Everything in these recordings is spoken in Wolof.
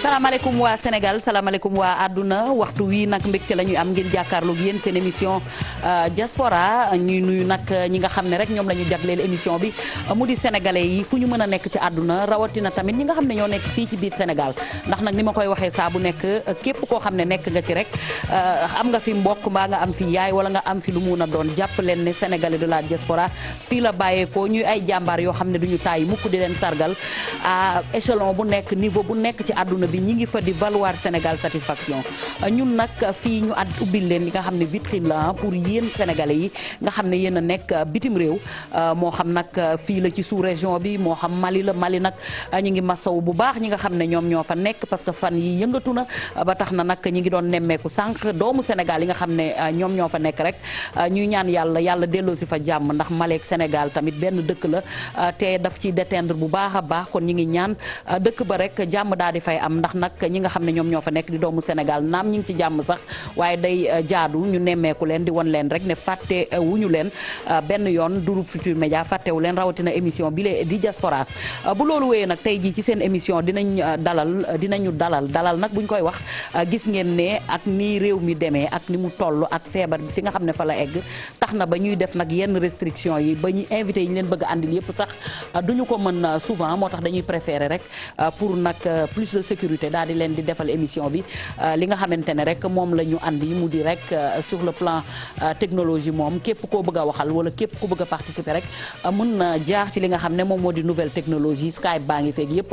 salaamaaleykum waa Sénégal salaamaaleykum waa àdduna waxtu wii nag mbégte la ñuy am ngir jàkkaarloog yéen seen émission diaspora ñuy nuyu nag ñi nga xam ne rek ñoom la ñu jagleel émission bi mu di sénégalais yi fu ñu mën a nekk ci àdduna rawatina tamit ñi nga xam ne ñoo nekk fii ci biir Sénégal ndax nag ni ma koy waxee saa bu nekk képp koo xam ne nekk nga ci rek am nga fi mbokk mbaa nga am fi yaay wala nga am fi lu mun a doon jàpp leen ne sénégalais de la diaspora fii la bàyyeekoo ñuy ay jàmbaar yoo xam ne duñu tàyyi mukk di leen sargal à échelon bu nekk niveau bu nekk ci àdduna bi ñi ngi fa di valoir Sénégal satisfaction ñun nag fii ñu ubbil leen li nga xam ne vitrine la pour yéen sénégalais yi nga xam ne yéen a nekk bitim réew moo xam nag fii la ci sous région bi moo xam Mali la Mali nag ñi ngi masaw bu baax ñi nga xam ne ñoom ñoo fa nekk parce que fan yi yëngatu na ba tax na nag ñi ngi doon nemmeeku sànq doomu Sénégal yi nga xam ne ñoom ñoo fa nekk rek ñuy ñaan yàlla delloo si fa jàmm ndax Mali ak Sénégal tamit benn dëkk la te daf ci déteindre bu baax a baax kon ñi ngi ñaan dëkk ba rek jàmm daal di fay am ndax nag ñi nga xam ne ñoom ñoo fa nekk di doomu Sénégal naam ñi ngi ci jàmm sax waaye day jaadu ñu nemmeeku leen di won leen rek ne fàtte wuñu leen benn yoon Groupe Futurs Médias fàttewu leen rawatina émission bi lee di diaspora bu loolu wéyee nag tey jii ci seen émission dinañu dalal nag buñ koy wax gis ngeen ne ak ni réew mi demee ak ni mu toll ak feebar bi fi nga xam ne fa la egg tax na ba ñuy def nag yenn restriction yi ba ñu invité yi ñu leen bëgg a andil yëpp sax duñu ko mën souvent moo tax dañuy préférer rek pour nag plus de sécurité daal di leen di defal émission bi li nga xamante ne rek moom la ñu andi mu di rek sur le plan technologie moom képp koo bëgg a waxal wala képp ku bëgg a participer rek mën na jaar ci li nga xam ne moom moo di nouvelle technologie Skype baa ngi feeg yëpp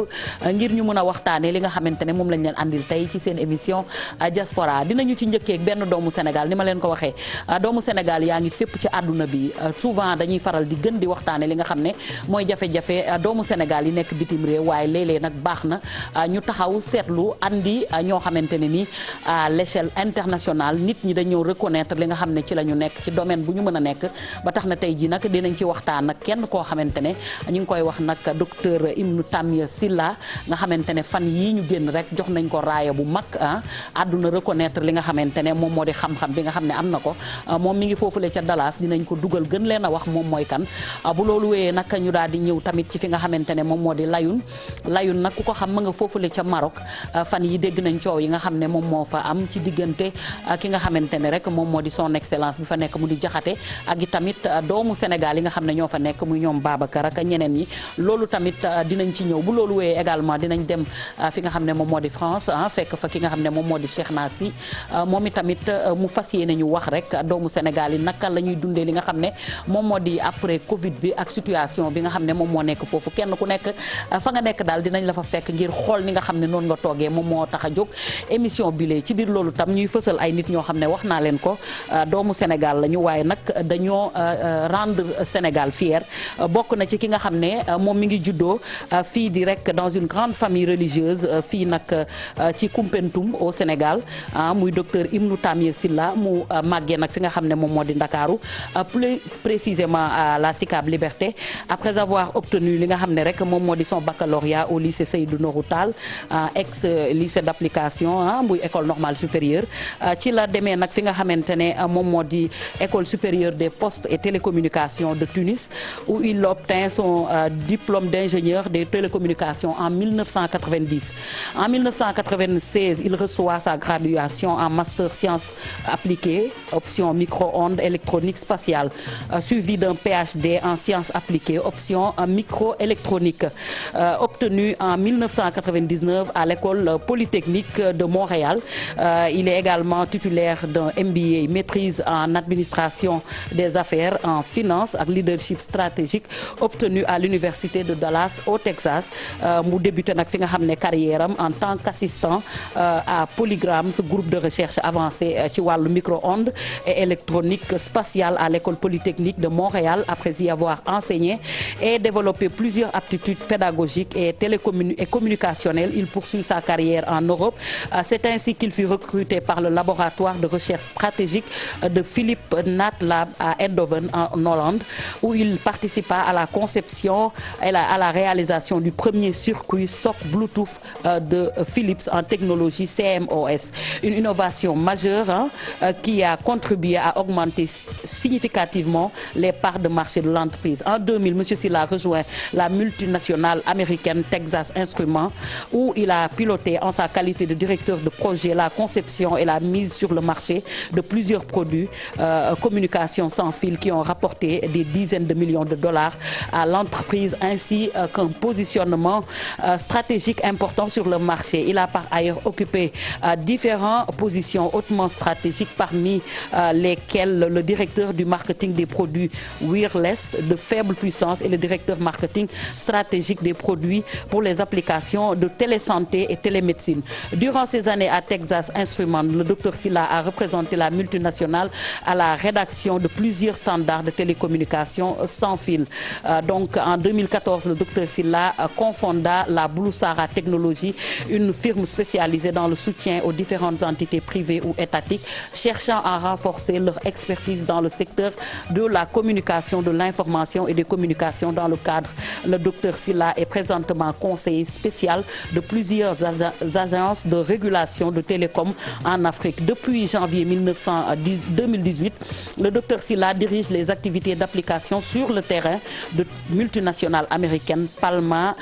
ngir ñu mën a waxtaanee li nga xamante ne moom lañ leen andil tey ci seen émission diaspora dinañu ci njëkkeeg benn doomu Sénégal ni ma leen ko waxee doomu Sénégal yaa ngi fépp ci àdduna bi souvent dañuy faral di gën di waxtaane li nga xam ne mooy jafe-jafe doomu Sénégal yi nekk bitim réew waaye léeg-léeg nag baax na ñu taxaw seetlu andi ñoo xamante ne ni à l'échelle internationale nit ñi dañoo reconnaître li nga xam ne ci la ñu nekk ci domaine bu ñu mën a nekk ba tax na tey jii nag dinañ ci waxtaan nag kenn koo xamante ne ñu ngi koy wax nag docteur Ibnou Tamia Sylla nga xamante ne fan yii ñu génn rek jox nañ ko raaya bu mag àdduna reconnaître li nga xamante ne moom moo di xam-xam bi nga xam ne am na ko moom mi ngi foofule ca Dallas dinañ ko dugal gën leen a wax moom mooy kan bu loolu wéyee nag ñu daal di ñëw tamit ci fi nga xamante ne moom moo di Layun nag ku ko xam ma nga foofule ca Maroc fan yi dégg nañ coow yi nga xam ne moom moo fa am ci diggante ki nga xamante ne rek moom moo di son excellence bi fa nekk mu di Jaxate ak i tamit doomu Sénégal yi nga xam ne ñoo fa nekk muy ñoom Babacar ak ñeneen ñi loolu tamit dinañ ci ñëw bu loolu wéyee également dinañ dem fi nga xam ne moom moo di France fekk fa ki nga xam ne moom moo di Cheikh Nassi moom i tamit mu fas yéene ñu wax rek doomu Sénégal yi naka la ñuy dundee li nga xam ne moom moo di après Covid bi ak situation bi nga xam ne moom moo nekk foofu kenn ku nekk fa nga nekk daal dinañ la fa fekk ngir xool ni nga xam ne noonu nga toogee moom moo tax a jóg émission bi lee ci biir loolu tam ñuy fësal ay nit ñoo xam ne wax naa leen ko doomu Sénégal lañu waaye nag dañoo rendre Sénégal fier bokk na ci ki nga xam ne moom mi ngi juddoo fii di rek dans une grande famille religieuse fii nag ci Koumpentoum au Sénégal muy docteur Ibnou Tamia Sylla mu màggee nag fi nga xam ne moom moo di Ndakaaru plus précisément à la SICAP Liberté après avoir obtenu li nga xam ne rek moom moo di son baccalauréat au lycée Seydou Nourou Tall ex lycée d'application muy école normale supérieure ci la demee nag fi nga xamante ne moom moo di école supérieure des postes et télécommunications de Tunis où il obtint son diplôme d'ingénieur des télécommunications en 1990. En 1996, il reçoit sa graduation en master sciences appliquées option micro-ondes électronique spatiale suivi d'un PhD en sciences appliquées option microélectronique obtenu en 1999 à l'école polytechnique de Montréal. Il est également titulaire d'un MBA maîtrise en administration des affaires en finance ak leadership stratégique obtenu à l'université de Dallas au Texas mu débuté nag fi nga xam ne carrière am en tant qu'assistant à Polygram ce groupe de recherche avancé ci wàllu micro-ondes et électronique spatiale à l'école polytechnique de Montréal après y avoir enseigné et développé plusieurs aptitudes pédagogiques et communicationnelles. Il poursuit sa carrière en Europe. C'est ainsi qu'il fut recruté par le laboratoire de recherche stratégique de Philips Nat Lab à Eindhoven en Hollande où il participa à la conception et à la réalisation du premier circuit SOC Bluetooth de Philips en technologie CMOS. Une innovation majeure qui a contribué à augmenter significativement les parts de marché de l'entreprise. En 2000, M. Sylla rejoint la multinationale américaine Texas Instruments où il a a piloté en sa qualité de directeur de projet la conception et la mise sur le marché de plusieurs produits communication sans fil qui ont rapporté des dizaines de millions de dollars à l'entreprise ainsi qu'un positionnement stratégique important sur le marché. Il a par ailleurs occupé différentes positions hautement stratégiques parmi lesquelles le directeur du marketing des produits wireless de faible puissance et le directeur marketing stratégique des produits pour les applications de télésanté et télémédecine. Durant ces années à Texas Instruments, le Dr Sylla a représenté la multinationale à la rédaction de plusieurs standards de télécommunications sans fil. Donc en 2014, le Dr Sylla confonda la Blue Sara Technologies, une firme spécialisée dans le soutien aux différentes entités privées ou étatiques cherchant à renforcer leur expertise dans le secteur de la communication, de l'information et des communications dans le cadre. Le Dr Sylla est présentement conseiller spécial de plusieurs agences de régulation de télécom en Afrique. Depuis janvier 2018, le Dr Sylla dirige les activités d'application sur le terrain de multinationales américaines Palma,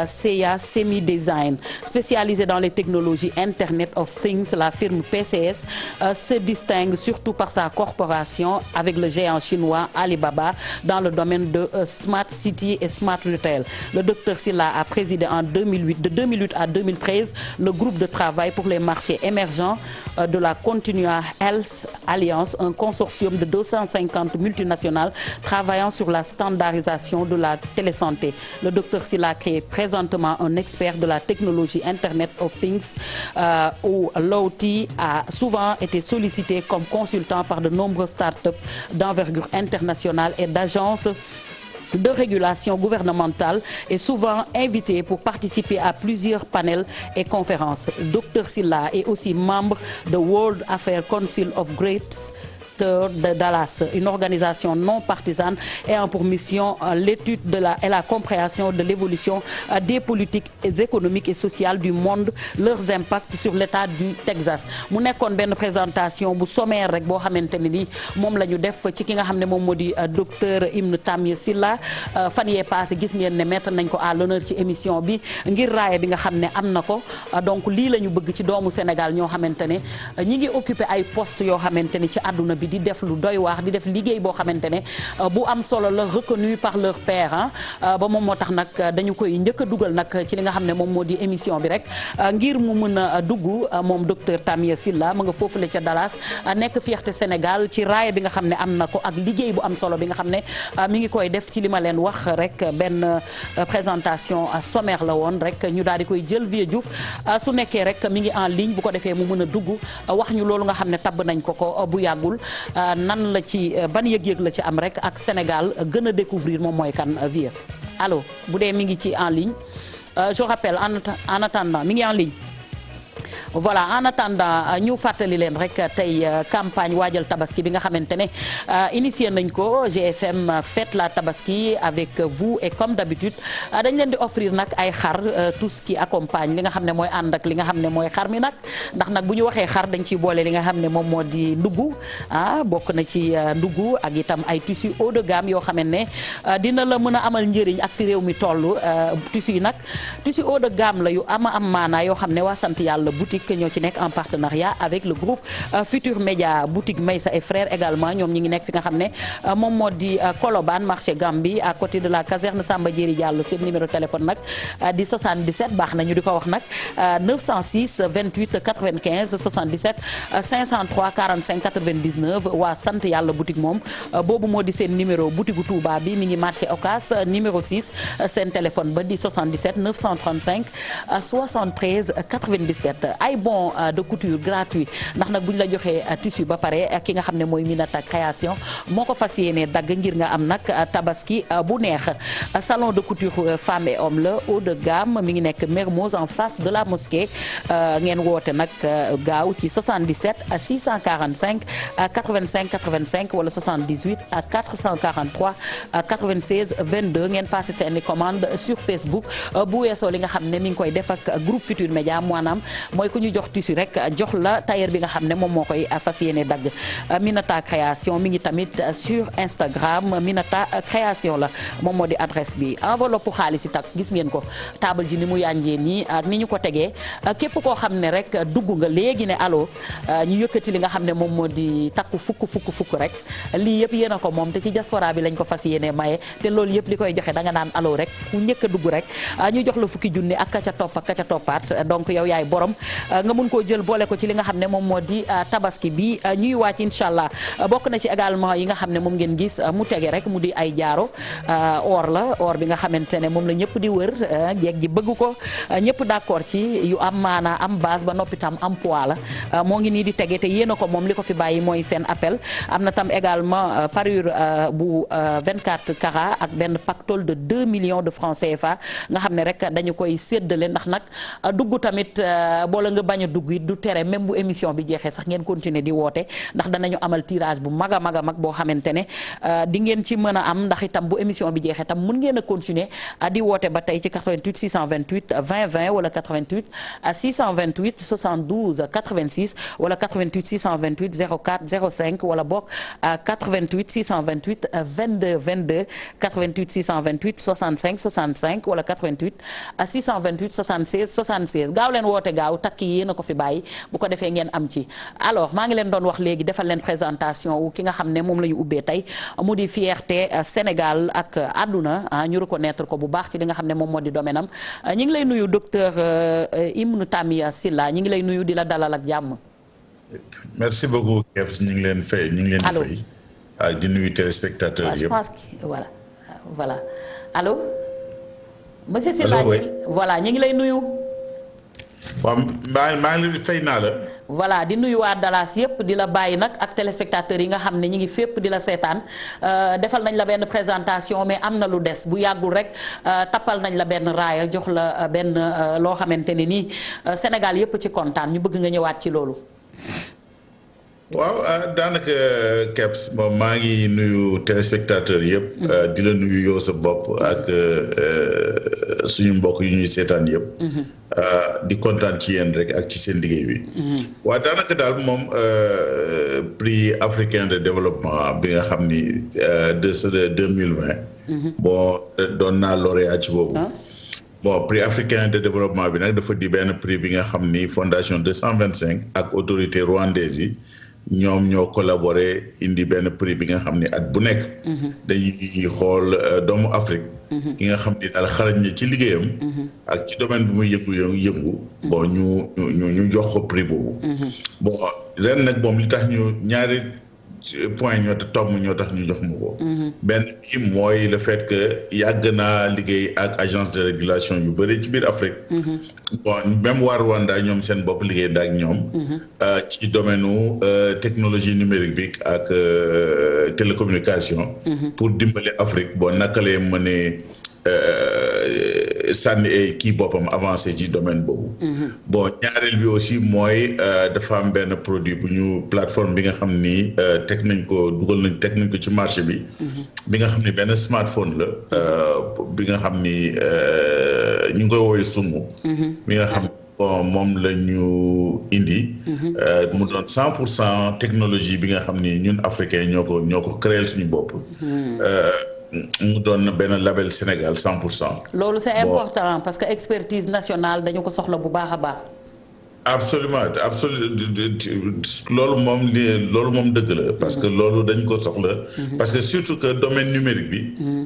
Seya Semi Design. Spécialisée dans les technologies Internet of Things, la firme PCS se distingue surtout par sa coopération avec le géant chinois Alibaba dans le domaine de Smart City et Smart Retail. Le Dr Sylla a présidé en 2008, de 2008 à 2013 le groupe de travail pour les marchés émergents de la Continua Health Alliance, un consortium de 250 multinationales travaillant sur la standardisation de la télésanté. Le Dr Sylla est présentement un expert de la technologie Internet of Things où l'OT a souvent été sollicité comme consultant par de nombreuses startups d'envergure internationale et d'agences de régulation gouvernementale et souvent invité pour participer à plusieurs panels et conférences. Dr Sylla est aussi membre de World Affairs Council of Great de Dallas, une organisation non partisane ayant pour mission l'étude et la compréhension de l'évolution des politiques économiques et sociales du monde, leurs impacts sur l'état du Texas. Mu nekkoon benn présentation bu sommaire rek boo xamante ne ni moom la ñu def ci ki nga xam ne moom moo di docteur Ibn Tamia Sylla. Fan yee passé gis ngeen ne mettre nañ ko à l'honneur ci émission bi ngir raaya bi nga xam ne am na ko. Donc lii la ñu bëgg ci doomu Sénégal ñoo xamante ne ñi ngi occupé ay postes yoo xamante ne ci àdduna bi di def lu doy waar di def liggéey boo xamante ne bu am solo la, reconnu par leur père ba moom moo tax nag dañu koy njëkk a dugal nag ci li nga xam ne moom moo di émission bi rek ngir mu mën a dugg moom docteur Tamia Sylla mu nga foofule ca Dallas nekk fierté Sénégal ci raaya bi nga xam ne am na ko ak liggéey bu am solo bi nga xam ne mi ngi koy def ci li ma leen wax rek benn présentation sommaire la woon rek ñu daal di koy jël Vieux Diouf su nekkee rek mi ngi en ligne bu ko defee mu mën a dugg wax ñu loolu nga xam ne tabb nañ ko bu yàggul nan la ci ban yëg-yëg la ci am rek ak Sénégal gën a découvrir moom mooy kan Vieux. Allo bu dee mi ngi ci en ligne je rappelle en attendant mi ngi en ligne. Voilà, en attendant ñu fàttali leen rek tey campagne waajal tabaski bi nga xamante ne initié nañ ko GFM fête la tabaski avec vous et comme d'habitude dañ leen di offrir nag ay xar tout ce qui accompagne li nga xam ne mooy ànd ak li nga xam ne mooy xar mi nag ndax nag bu ñu waxee xar dañ ciy boole li nga xam ne moom moo di ndugg bokk na ci ndugg ak itam ay tissus haut de gamme yoo xam ne dina la mën a amal njëriñ ak fi réew mi toll tissus yi nag tissus haut de gamme la yu am maanaa yoo xam ne waa sant yàlla boutique ñoo ci nekk en partenariat avec le groupe Futur Média, boutique Maysa et frères également ñoom ñi ngi nekk fi nga xam ne moom moo di Colobane marché Gambie à côté de la caserne Samba Diéry Diallo. Seen numéro téléphone nag di 77 baax na ñu di ko wax nag 906 28 95 77 503 45 99 waa sant yàlla boutique moom boobu moo di seen numéro boutique gu Touba bi mi ngi marché Ocas numéro 6 seen téléphone ba di 77 935 73 97 ay bon de couture gratuit ndax nag bu ñu la joxee tissu ba pare ki nga xam ne mooy Minata création moo ko fas yéene dagg ngir nga am nag tabaski bu neex. Salon de couture femme et homme la haut de gamme mi ngi nekk Mermoz en face de la mosquée ngeen woote nag gaaw ci 77 645 85 85 wala 78 443 96 22 ngeen passé seeni commande sur Facebook bu weesoo li nga xam ne mi ngi koy def ak groupe Futur Média maanaam mooy ku ñu jox tissu rek jox la tailleur bi nga xam ne moom moo koy fas yéene dagg. Minata création mi ngi tamit sur Instagram Minata création la moom moo di adresse bi. enveloppe xaalis yi tak gis ngeen ko table ji ni mu yànjee nii ak ni ñu ko tegee képp koo xam ne rek dugg nga léegi ne allo ñu yëkkati li nga xam ne moom moo di takku fukk rek lii yëpp yéen a ko moom te ci diaspora bi lañ ko fas yéene maye te loolu yëpp li koy joxe da nga naan allo rek ku njëkk a dugg rek ñu jox la fukki junni ak ka ca topp ak ka ca toppaat donc yow yaay borom nga mun koo jël boole ko ci li nga xam ne moom moo di tabaski bi ñuy wàcc incha allah bokk na ci également yi nga xam ne moom ngeen gis mu tege rek mu di ay jaaro or la or bi nga xamante ne moom la ñëpp di wër jeeg ji bëgg ko ñëpp d'accord ci yu am maanaa am base ba noppi tam am poids la moo ngi nii di tege te yéen a ko moom li ko fi bàyyi mooy seen appel am na tam également parure bu 24 carats ak benn pactole de 2 millions de francs CFA nga xam ne rek dañu koy séddale ndax nag dugg tamit boola nga bañ a dugg it du tere même bu émission bi jeexee sax ngeen continuer di woote ndax danañu amal tirage bu mag a mag a mag boo xamante ne di ngeen ci mën a am ndax itam bu émission bi jeexee tam mun ngeen a continuer di woote ba tey ci 88 628 20 20 wala 88 628 72 86 wala 88 628 04 05 wala boog 88 628 22 22 88 628 65 65 wala 88 628 76 76 gaaw leen woote gaaw takki yéen a ko fi bàyyi bu ko defee ngeen am ci alors maa ngi leen doon wax léegi defal leen présentation wu ki nga xam ne moom la ñu ubbee tey mu di fierté Sénégal ak àdduna ñu reconnaître ko bu baax ci li nga xam ne moom moo di domaine am ñi ngi lay nuyu docteur Ibnou Tamia Sylla ñi ngi lay nuyu di la dalal ak jàmm. merci beaucoup Kebs ñu ngi leen fay ñu ngi leen di fay ak di nuyu téléspectateurs yëpp. je pense que voilà allo. monsieur Sylla voilà ñu ngi lay nuyu. waaw maa ngi leen fay naa la. voilà di nuyu waa Dallas yëpp di la bàyyi nag ak téléspectateurs yi nga xam ne ñi ngi fépp di la seetaan defal nañ la benn présentation mais am na lu des bu yàggul rek tappal nañ la benn raaya jox la benn loo xamante ne nii Sénégal yëpp ci kontaan ñu bëgg nga ñëwaat ci loolu. waaw daanaka Kebs moom maa ngi nuyu téléspectateurs yëpp. di la nuyu yow sa bopp ak suñu mbokk yu ñuy seetaan yëpp. di kontaan ci yéen rek ak ci seen liggéey bi. waaw daanaka daal moom prix africain de développement bi nga xam ni de 2020. bon doon naa lauréat ci boobu. bon prix africain de développement bi nag dafa di benn prix bi nga xam ni fondation 225 ak autorité rwandaise yi. ñoom ñoo collaboré indi benn prix bi nga xam ne at bu nekk. dañuy xool doomu Afrique. ki nga xam ni daal xarañ na ci liggéeyam. ak ci domaine bi muy yëngu. bon ñu jox ko prix boobu. bon ren nag moom li tax ñu ñaari point ñoo tax ñu jox ma ko. benn bi mooy le fait que yàgg naa liggéey ak agence de régulation yu bëri ci biir Afrique. bon même waa Rwanda ñoom seen bopp liggéey na ak ñoom. ci domaine technologie numérique bi ak télécommunication. pour dimbali Afrique bon naka lay mënee sànni kii boppam avancé ci domaine boobu. bon ñaareel bi aussi mooy dafa am benn produit bu ñu plateforme bi nga xam ni teg nañ ko ci marché bi. bi nga xam ni benn smartphone la bi nga xam ni ñu ngi koy woowee Sumu. bi nga xam bon moom la ñu indi. mu doon 100% technologie bi nga xam ni ñun africains ñoo ko créer suñu bopp. mu doon benn label Sénégal 100%. loolu c'est important parce que expertise nationale dañu ko soxla bu baax a baax. absolument loolu moom dëgg la parce que loolu dañ ko soxla. parce que surtout que domaine numérique bi.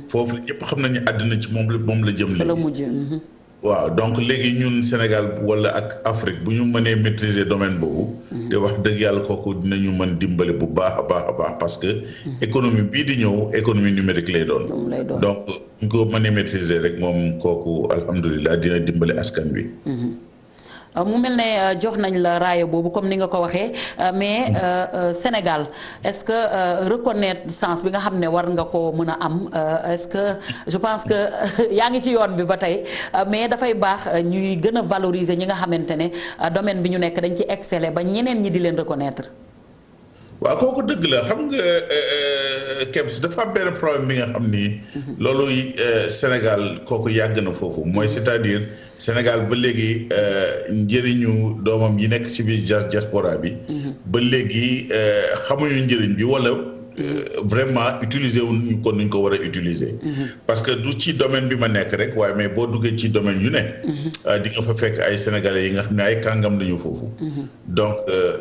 foofu ñëpp xam nañu àddina ci moom la jëm léegi. waaw donc léegi ñun Sénégal wala ak Afrique bu ñu mënee maîtriser domaine boobu. te wax dëgg yàlla kooku dinañu mën dimbali bu baax a baax parce que. économie bii di ñëw économie numérique lay doon. donc ñu ko mënee maîtriser rek moom kooku alhamdulilah dina dimbali askan wi. mu mel ne jox nañ la raaya boobu comme ni nga ko waxee mais Sénégal est-ce que reconnaissance bi nga xam ne war nga ko mën a am est-ce que je pense que yaa ngi ci yoon bi ba tey mais dafay baax ñuy gën a valoriser ñi nga xamante ne domaine bi ñu nekk dañ ci exceller ba ñeneen ñi di leen reconnaître. waaw kooku dëgg la xam nga Kebs dafa am benn problème bi nga xam ni. loolu Sénégal kooku yàgg na foofu mooy c'est-à-dire Sénégal ba léegi njëriñu doomam yi nekk ci biir diaspora bi. ba léegi xamuñu njëriñ bi wala. Vraiment utiliser wuñ ko nuñ ko war a utiliser. parce que du ci domaine bi ma nekk rek waaye mais boo duggee ci domaine yu ne. di nga fa fekk ay sénégalais yi nga xam ne ay kàngam lañu foofu. donc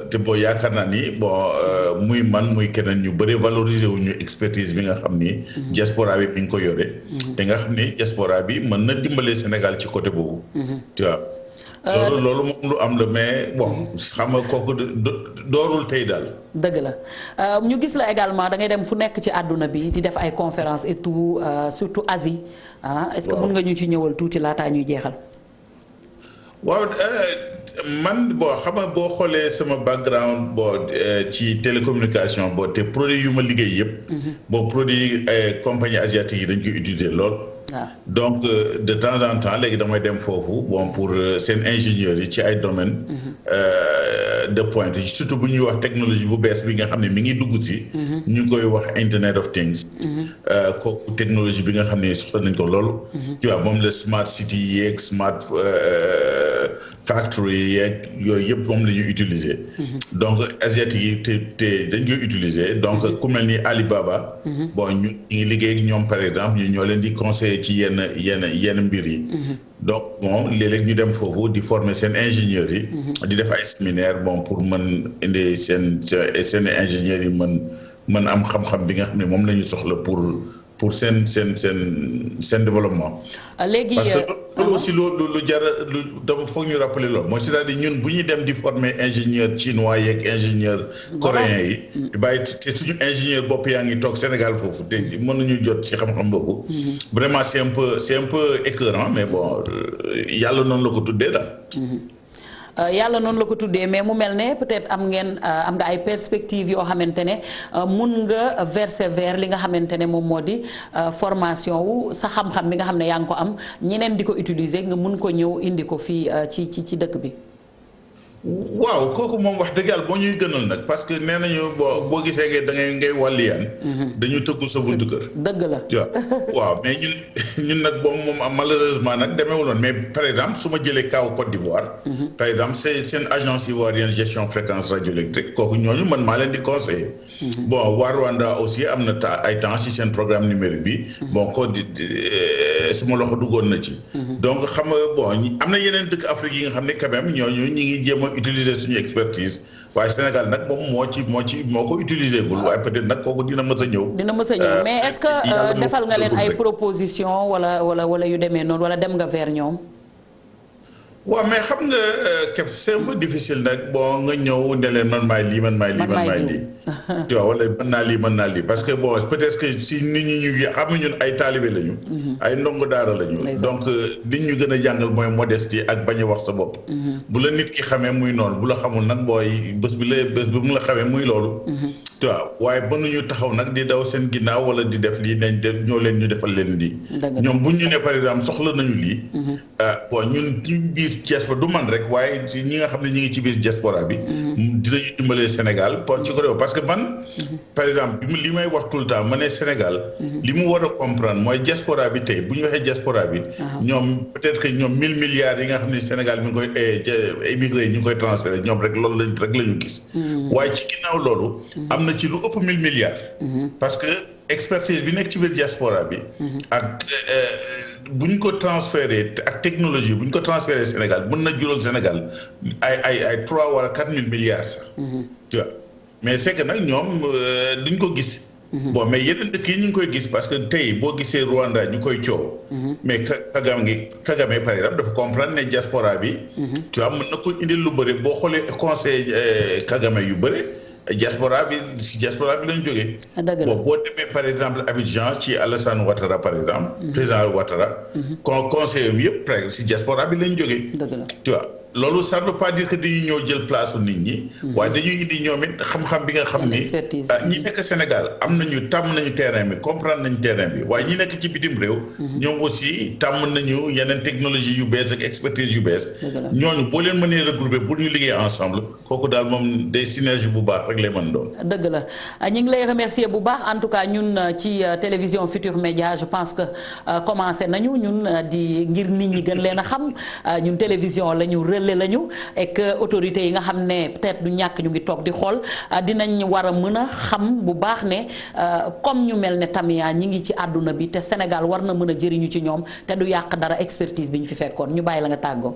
te boo yaakaar naa ni bon muy man muy keneen ñu bëri valoriser wuñu expertise bi nga xam ni. diaspora bi mi ngi ko yore. te nga xam ni diaspora bi mën na dimbale Sénégal ci côté boobu. tu vois. loolu moom lu am la mais bon xam nga kooku doorul tey daal. dëgg la ñu gis la également da ngay dem fu nekk ci àdduna bi di def ay conférences et tout surtout Asie est-ce que mën nga ñu ci ñëwal tuuti laataa ñuy jeexal. waaw man bon xam nga boo xoolee sama background bon ci télécommunication bon te produit yu ma liggéey yëpp. bon produit compagnie asiatique yi dañ koy utiliser lool. donc de temps en temps léegi damay dem foofu bon pour seen ingénieurs yi ci ay domaines. de pointe surtout bu ñuy wax technologie bu bees bi nga xam ne mi ngi dugg si. ñu ngi koy wax Internet of Things. kooku technologie bi nga xam ne soxla nañ ko loolu. tu vois moom la smart city yeeg smart factory yeeg yooyu yëpp moom la ñuy utiliser. donc asiatique yi te dañ koy utiliser donc ku mel ni Alibaba. bon ñu ngi liggéey ak ñoom par exemple ñu ñoo leen di conseiller ci yenn mbir yi. donc bon léeg-léeg ñu dem foofu di former seen ingénieurs yi. di def ay séminaire bon pour mën indi seen ingénieurs yi mën am xam-xam bi nga xam ne moom la ñu soxla pour seen développement. léegi parce que loolu aussi lu jar dama foog ñu rappeler loolu mooy c'est-à-dire ñun bu ñuy dem di former ingénieur chinois yeeg ingénieur coréen yi. di bàyyi te suñu ingénieur bopp yaa ngi toog Sénégal foofu te mënuñu jot ci xam-xam boobu. vraiment c'est un peu écœurant mais bon yàlla noonu la ko tuddee daal. yàlla noonu la ko tuddee mais mu mel ne peut-être am nga ay perspectives yoo xamante ne mun nga verser vers li nga xamante ne moom moo di formation wu sa xam-xam bi nga xam ne yaa ngi ko am ñeneen di ko utiliser nga mun ko ñëw indi ko fii ci dëkk bi. waaw kooku moom wax dëgg yàlla boo ñuy gënal nag parce que nee nañu boo gisee ngay wàlliyaan dañu tëggu sa buntu kër. dëgg la waaw mais ñun nag boobu moom malheureusement nag demeewul noonu mais par exemple su ma jëlee kaw Côte d'Ivoire. par exemple seen agence ivoirienne gestion fréquence radioélectrique kooku ñooñu man maa leen di conseiller. bon waa Rwanda aussi am na ay temps ci seen programme numérique bi. bon ko di sama loxo duggoon na ci. donc xam nga bon am na yeneen dëkk Afrique yi nga xam ne quand même ñooñu ñi ngi jéem a utiliser suñu expertise waaye Sénégal nag moom moo ko utiliser gul waaye peut-être nag kooku dina mës a ñëw. mais est-ce que defal nga leen ay proposition wala yu demee noonu wala dem nga vers ñoom. waaw mais xam nga képp c'est un peu difficile nag bon nga ñëw ne leen man maay lii tu vois wala mën naa lii parce que bon peut-être que si nit ñi ñu xam ñun ay taalibe lañu. ay ndongo daara lañu. donc nit ñu gën a jàngal mooy modestie ak bañ a wax sa bopp. bu la nit ki xamee muy noonu bu la xamul nag booy bés bi mu la xamee muy loolu. tu vois waaye mënuñu taxaw nag di daw seen ginnaaw wala di def lii nañ def ñoo leen ñu defal leen lii. ñoom buñ ñu ne par exemple soxla nañu lii. bon ñun ci biir diaspora du man rek waaye ñi nga xam ne ñi ngi ci biir diaspora bi. dinañu dimbalee Sénégal ci côté parce que man. par exemple li may wax tout le temps ma ne Sénégal. li mu war a comprendre mooy diaspora bi tey bu ñu waxee diaspora bi. ñoom peut-être que ñoom 1000 milliards yi nga xam ne Sénégal mi ngi koy émigré yi ñu ngi koy transféré ñoom rek loolu la ñu gis. waaye ci ginnaaw loolu. am na ci lu ëpp 1000 milliards. parce que expertise bi nekk ci biir diaspora bi. ak bu ñu ko transféré ak technologie bu ñu ko transféré Sénégal mën na jural Sénégal ay 3 wala 4000 milliards sax. tu vois mais c'est que nag ñoom duñ ko gis. bon mais yeneen dëkk yi ñu ngi koy gis parce que tey boo gisee Rwanda ñu koy coow. mais Kagame par exemple dafa comprendre ne diaspora bi. tu vois mën na ko indil lu bëri boo xoolee conseil Kagame yu bëri. diaspora bi lañ jógee. bon boo demee par exemple Abidjan ci Alassane Ouattara par exemple. président Ouattara. conseiller yëpp presque si diaspora bi lañ jógee. tu vois loolu ça ne veut pas dire que dañuy ñëw jël place su nit ñi. waaye dañuy indi ñoom it xam-xam bi nga xam ni. ñi nekk Sénégal am nañu tàmm nañu terrain bi comprendre nañu terrain bi waaye ñi nekk ci bitim réew. ñoom aussi tàmm nañu yeneen technologie yu bees ak expertise yu bees. ñooñu boo leen mënee regrouper pour ñu liggéey ensemble kooku daal moom des synergie bu baax rek lay mën doon. dëgg la ñu ngi lay remercier bu baax en tout cas ñun ci télévision Futurs Médias je pense que commencé nañu ñun di ngir nit ñi gën leen a xam ñun télévision lañu lañu et que autorités yi nga xam ne peut-être du ñàkk ñu ngi toog di xool dinañ war a mën a xam bu baax ne comme ñu mel ne Tamia ñi ngi ci àdduna bi te Sénégal war na mën a jëriñu ci ñoom te du yàq dara expertise bi ñu fi fekkoon ñu bàyyi la nga tàggoo.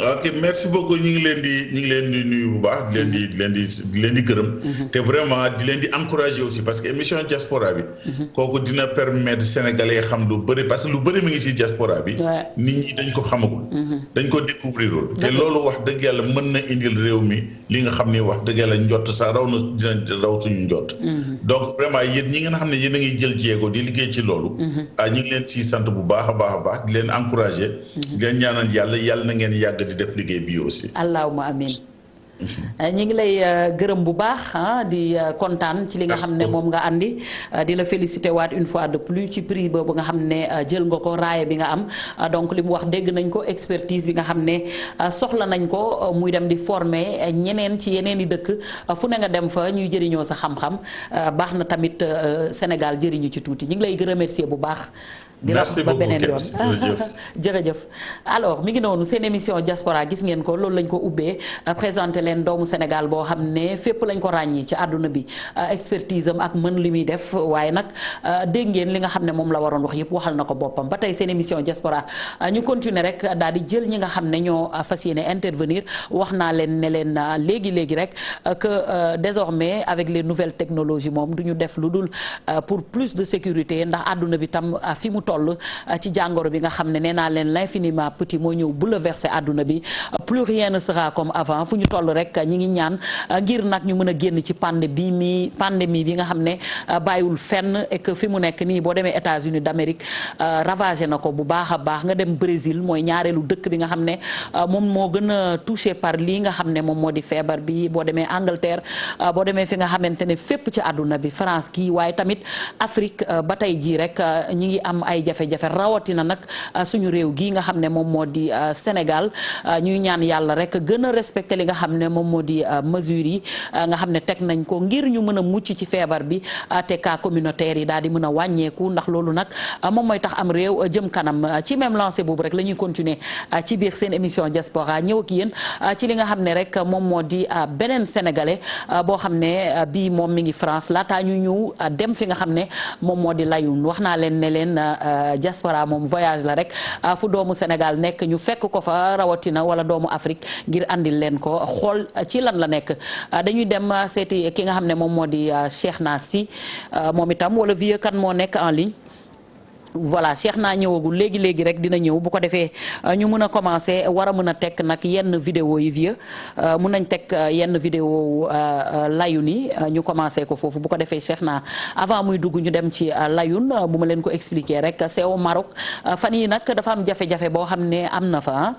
ok merci beaucoup ñu ngi leen di nuyu bu baax di leen di gërëm. te vraiment di leen di encourager aussi parce que émission diaspora bi. kooku dina permettre sénégalais yi xam lu bëri parce que lu bëri mi ngi ci diaspora bi. nit ñi dañ ko xamagul. dañ ko découvrirul te loolu wax dëgg yàlla mën na indil réew mi li nga xam ni wax dëgg yàlla njott sax raw na dina raw suñu njott. donc vraiment yéen ñi nga xam ne yéen a ngi jël jéego di liggéey ci loolu. ñu ngi leen ciy sant bu baax a baax di leen encourager. di leen ñaanal yàlla na ngeen yàgg di def liggéey bi aussi. allahumma amin. ñi ngi lay gërëm bu baax di kontaan ci li nga xam ne moom nga andi di la féliciter waat une fois de plus ci prix boobu nga xam ne jël nga ko raaye bi nga am donc li mu wax dégg nañ ko expertise bi nga xam ne soxla nañ ko muy dem di former ñeneen ci yeneen i dëkk fu ne nga dem fa ñuy jëriñoo sa xam-xam baax na tamit Sénégal jëriñu ci tuuti ñi ngi lay remercier bu baax. di la ba beneen yoon jërëjëf alors mi ngi noonu seen émission diaspora gis ngeen ko loolu lañ ko ubbee présenté leen doomu Sénégal boo xam ne fépp lañ ko ràññi ci àdduna bi expertise am ak mën li muy def waaye nag dégg ngeen li nga xam ne moom la waroon wax yëpp waxal na ko boppam ba tey seen émission diaspora ñu continuer rek daal di jël ñi nga xam ne ñoo fas yéene intervenir wax naa leen ne leen léegi rek que désormais avec les nouvelles technologies moom du ñu def lu dul pour plus de sécurité ndax àdduna bi tam fi mu toll ci jàngoro bi nga xam ne nee naa leen l'infiniment petit moo ñëw bouleverser àdduna bi plus rien ne sera comme avant fu ñu toll rek ñi ngi ñaan ngir nag ñu mën a génn ci pandémie bi nga xam ne bàyyiwul fenn et que fi mu nekk nii boo demee États-Unis d'Amérique ravagé na ko bu baax a baax nga dem Brésil mooy ñaareelu dëkk bi nga xam ne moom moo gën a touché par lii nga xam ne moom moo di feebar bi boo demee Angleterre boo demee fi nga xamante ne fépp ci àdduna bi France kii waaye tamit Afrique ba tey jii rek ñi ngi am ay jafe-jafe rawatina nag suñu réew gii nga xam ne moom moo di Sénégal ñuy ñaan yàlla rek gën a respecté li nga xam ne moom moo di mesures yi nga xam ne teg nañ ko ngir ñu mën a mucc ci feebar bi te cas communautaire yi daal di mën a wàññeeku ndax loolu nag moom mooy tax am réew jëm kanam ci même lancé boobu rek la ñuy continuer ci biir seen émission diaspora ñëw ak yéen ci li nga xam ne rek moom moo di beneen sénégalais boo xam ne bii moom mi ngi France laataa ñu ñëw dem fi nga xam ne moom moo di layun wax naa leen ne leen diaspora moom voyage la rek fu doomu Sénégal nekk ñu fekk ko fa rawatina wala doomu Afrique ngir andil leen ko xool ci lan la nekk dañuy dem seeti ki nga xam ne moom moo di Cheikhna Sy moom itam wala vieux kan moo nekk en ligne voilà Cheikhna ñëwagul léegi rek dina ñëw bu ko defee ñu mën a commencer war a mën a teg nag yenn vidéo yi vieux mën nañ teg yenn vidéo layun yi ñu commencer ko foofu bu ko defee Cheikhna avant muy dugg ñu dem ci layun bu ma leen ko expliquer rek c'est au Maroc fan yi nag dafa am jafe-jafe boo xam ne am na fa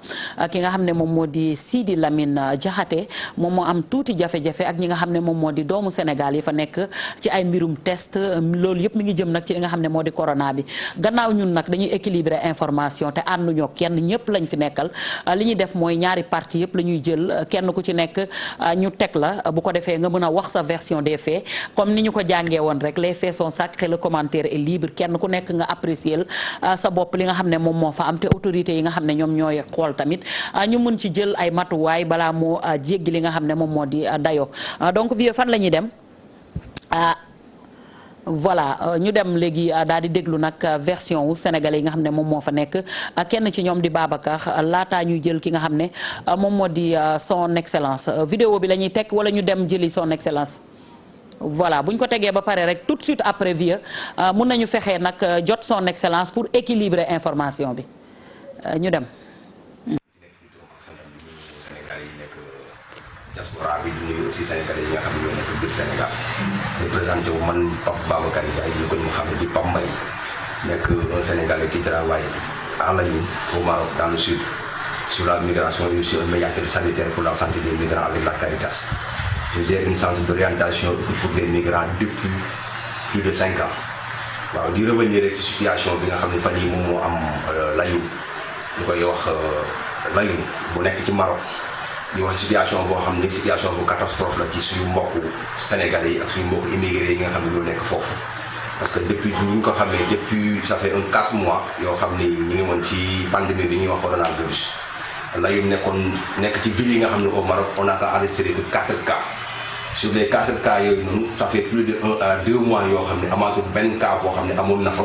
ki nga xam ne moom moo di Sidi Lamine Diakhaté moom moo am tuuti jafe-jafe ak ñi nga xam ne moom moo di doomu Sénégal yi fa nekk ci ay mbirum test loolu yëpp mi ngi jëm nag ci li nga xam ne moo di corona bi gannaaw ñun nag dañuy équilibrer information te ànduñoo kenn ñëpp lañ fi nekkal li ñuy def mooy ñaari parti yëpp la ñuy jël kenn ku ci nekk ñu teg la bu ko defee nga mën a wax sa version des faits comme ni ñu ko jàngee woon rek les faits sont sacrés le commentaire est libre kenn ku nekk nga apprécier sa bopp li nga xam ne moom moo fa am te autorités yi nga xam ne ñoom ñooy xool tamit ñu mën ci jël ay matuwaay balaa moo jéggi li nga xam ne moom moo di dayo donc vieux fan la ñuy dem voilà ñu dem léegi daal di déglu nag version wu sénégalais yi nga xam ne moom moo fa nekk kenn ci ñoom di Babacar laataa ñuy jël ki nga xam ne moom moo di son excellence vidéo bi la ñuy teg wala ñu dem jëli son excellence voilà bu ñu ko tegee ba pare rek tout de suite après vieux mun nañu fexee nag jot son excellence pour équilibrer information bi ñu dem. diaspora bi di nuyu aussi sénégalais yi nga xam ne ñoo nekk biir Sénégal représenté wu man Pape Babacar Ndiaye ñu ko mu xam ne di Pape Mbaye nekk un sénégalais qui travaille à Lagnoune au Maroc dans le sud sur la migration et je suis un médiateur sanitaire pour la santé des migrants avec la Caritas. Je gère une centre d'orientation pour des migrants depuis plus de 5 ans. waaw di revenir rek ci situation bi nga xam ne fan yii moom moo am layu ñu koy wax layu bu nekk ci Maroc di wax situation boo xam ne situation bu catastrophe la ci suñu mbokku sénégalais yi ak suñu mbokku immigré yi nga xam ne ñoo nekk foofu. parce que depuis ñu ngi ko xamee depuis ça fait 4 mois yoo xam ne ñu ngi woon ci pandémie bi ñuy wax coronavirus layu nekk ci ville yi nga xam ne au Maroc on a enregistré que 4 cas. Sur les 4 cas yooyu noonu ça fait plus de 1 à 2 mois yoo xam ne amaatul benn cas boo xam ne amoon na fa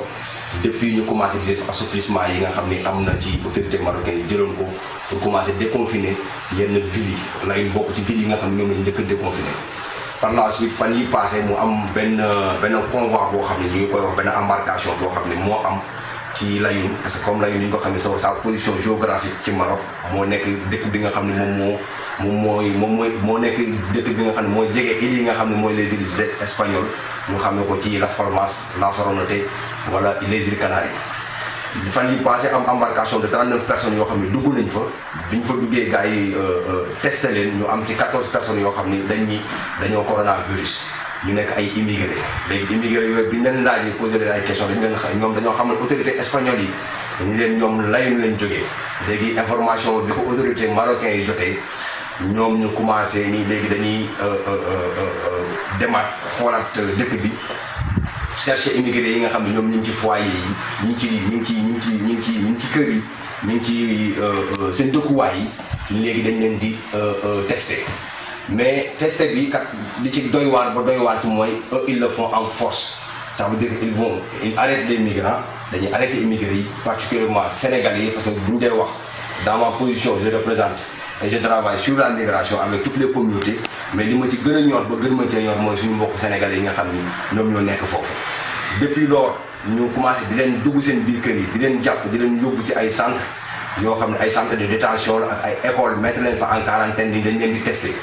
depuis ñu commencé di def assouplissement yi nga xam ne am na ci autorité marocaine yi jëloon ko pour commencer déconfiner yenn villes yi lay bokk ci villes yi nga xam ne ñoom lañu njëkk a déconfiné. par la suite fan yi passé mu am benn convoi boo xam ne ñu ngi koy wax benn embarcation boo xam ne moo am ci Layoun parce que comme Layoun ñu ko xam ne sa position géographique ci Maroc moo nekk dëkk bi nga xam ne moo nekk dëkk bi nga xam ne mooy jege îles yi nga xam ne mooy les îles espagnoles ñu xam ne ko ci Las Palmas Lanzarote wala les îles Canaries fan yi passé am embarcation de 39 personnes yoo xam ne dugg nañ fa bi ñu fa duggee gars yi testé leen ñu am ci 14 personnes yoo xam ne dañoo coronavirus ñu nekk ay immigré léegi immigré yooyu bi ñu leen laajee posé leen ay questions ñoom dañoo xam ne autorité espagnole yi dañu leen ñoom Layoun lañ jógee léegi information bi ko autorité marocain yi jotee ñoom ñu commencé nii léegi dañuy demaat xoolaat dëkk bi chercher immigré yi nga xam ne ñoom ñu ngi ci foyer yi ñu ngi ci kër yi ñu ngi ci seen dëkkuwaay yi léegi dañ leen di tester mais testé bi kat li ci doy waar ci mooy eux ils le font en force ça veut dire qu'ils arrêtent les migrants dañuy arrêter immigrés yi particulièrement sénégalais yi parce que bu ñu dee wax dans ma position je représente et je travaille sur la migration avec toutes les communautés mais li ma ci gën a ñor ba gën ma cee ñor mooy suñu mbokk sénégalais yi nga xam ni ñoom ñoo nekk foofu. depuis lors ñu commencé di leen dugg seen biir kër yi di leen jàpp di leen yóbbu ci ay centre yoo xam ne ay centre de détention la ak ay école mettre leen fa en quarantaine ni dañ leen di tester.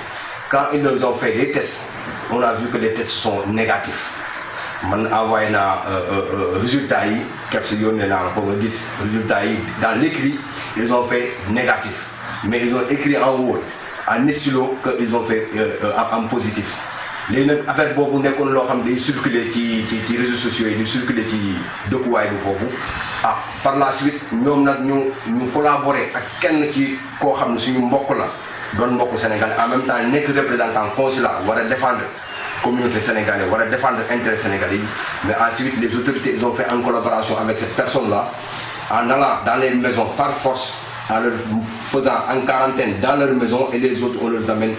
Quand ils leur ont fait des tests, on a vu que les tests sont négatifs. Man envoyé naa résultats yi képp si yónnee naa ko nga gis résultats yi dans l'écrit ils ont fait négatif mais ils ont écrit en haut en stylo que ils ont fait en positif. léegi nag affaire boobu nekkoon loo xam ne day circuler ci réseaux sociaux yi di circuler ci dëkkuwaay bi foofu par la suite ñoom nag ñu collaborer ak kenn ci koo xam ne suñu mbokk la. doon mbokku Sénégal en même temps nekk représentant consulat war a défendre communauté sénégalaise war a défendre intérêt sénégalais yi mais ensuite les autorités ils ont fait en collaboration avec cette personne là en allant dans les maisons par force en leur faisant en quarantaine dans leur maison et les autres on les amène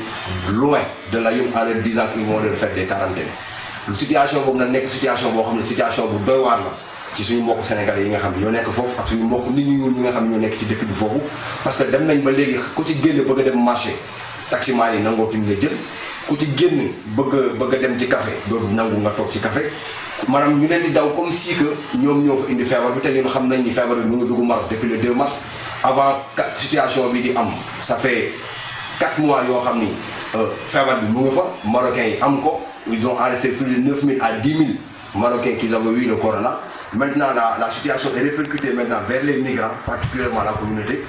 loin de Layoun en leur disant qu'ils vont leur faire des quarantaines situation boobu nag nekk situation boo xam ne situation bu doy waar la ci suñu mbokk sénégalais yi nga xam ne ñoo nekk foofu ak suñu mbokk nit ñu ñuul ñi nga xam ne ñoo nekk ci dëkk bi foofu parce que dem nañ ba léegi ku ci génn bëgg a dem marché taximan yi nangootuñ la jël ku ci génn bëgg a dem ci café dootu nangu nga toog ci café maanaam ñu leen di daw comme si que ñoom ñoo fa indi feebar bi te ñun xam nañ ni feebar bi mu ngi dugg Maroc depuis le 2 mars avant situation bi di am ça fait 4 mois yoo xam ni feebar bi mu ngi fa marocains yi am ko ils ont enregistré plus de 9000 à 10 000 marocains qui avaient eu le corona. Maintenant, la situation est répercutée maintenant vers les migrants, particulièrement la communauté.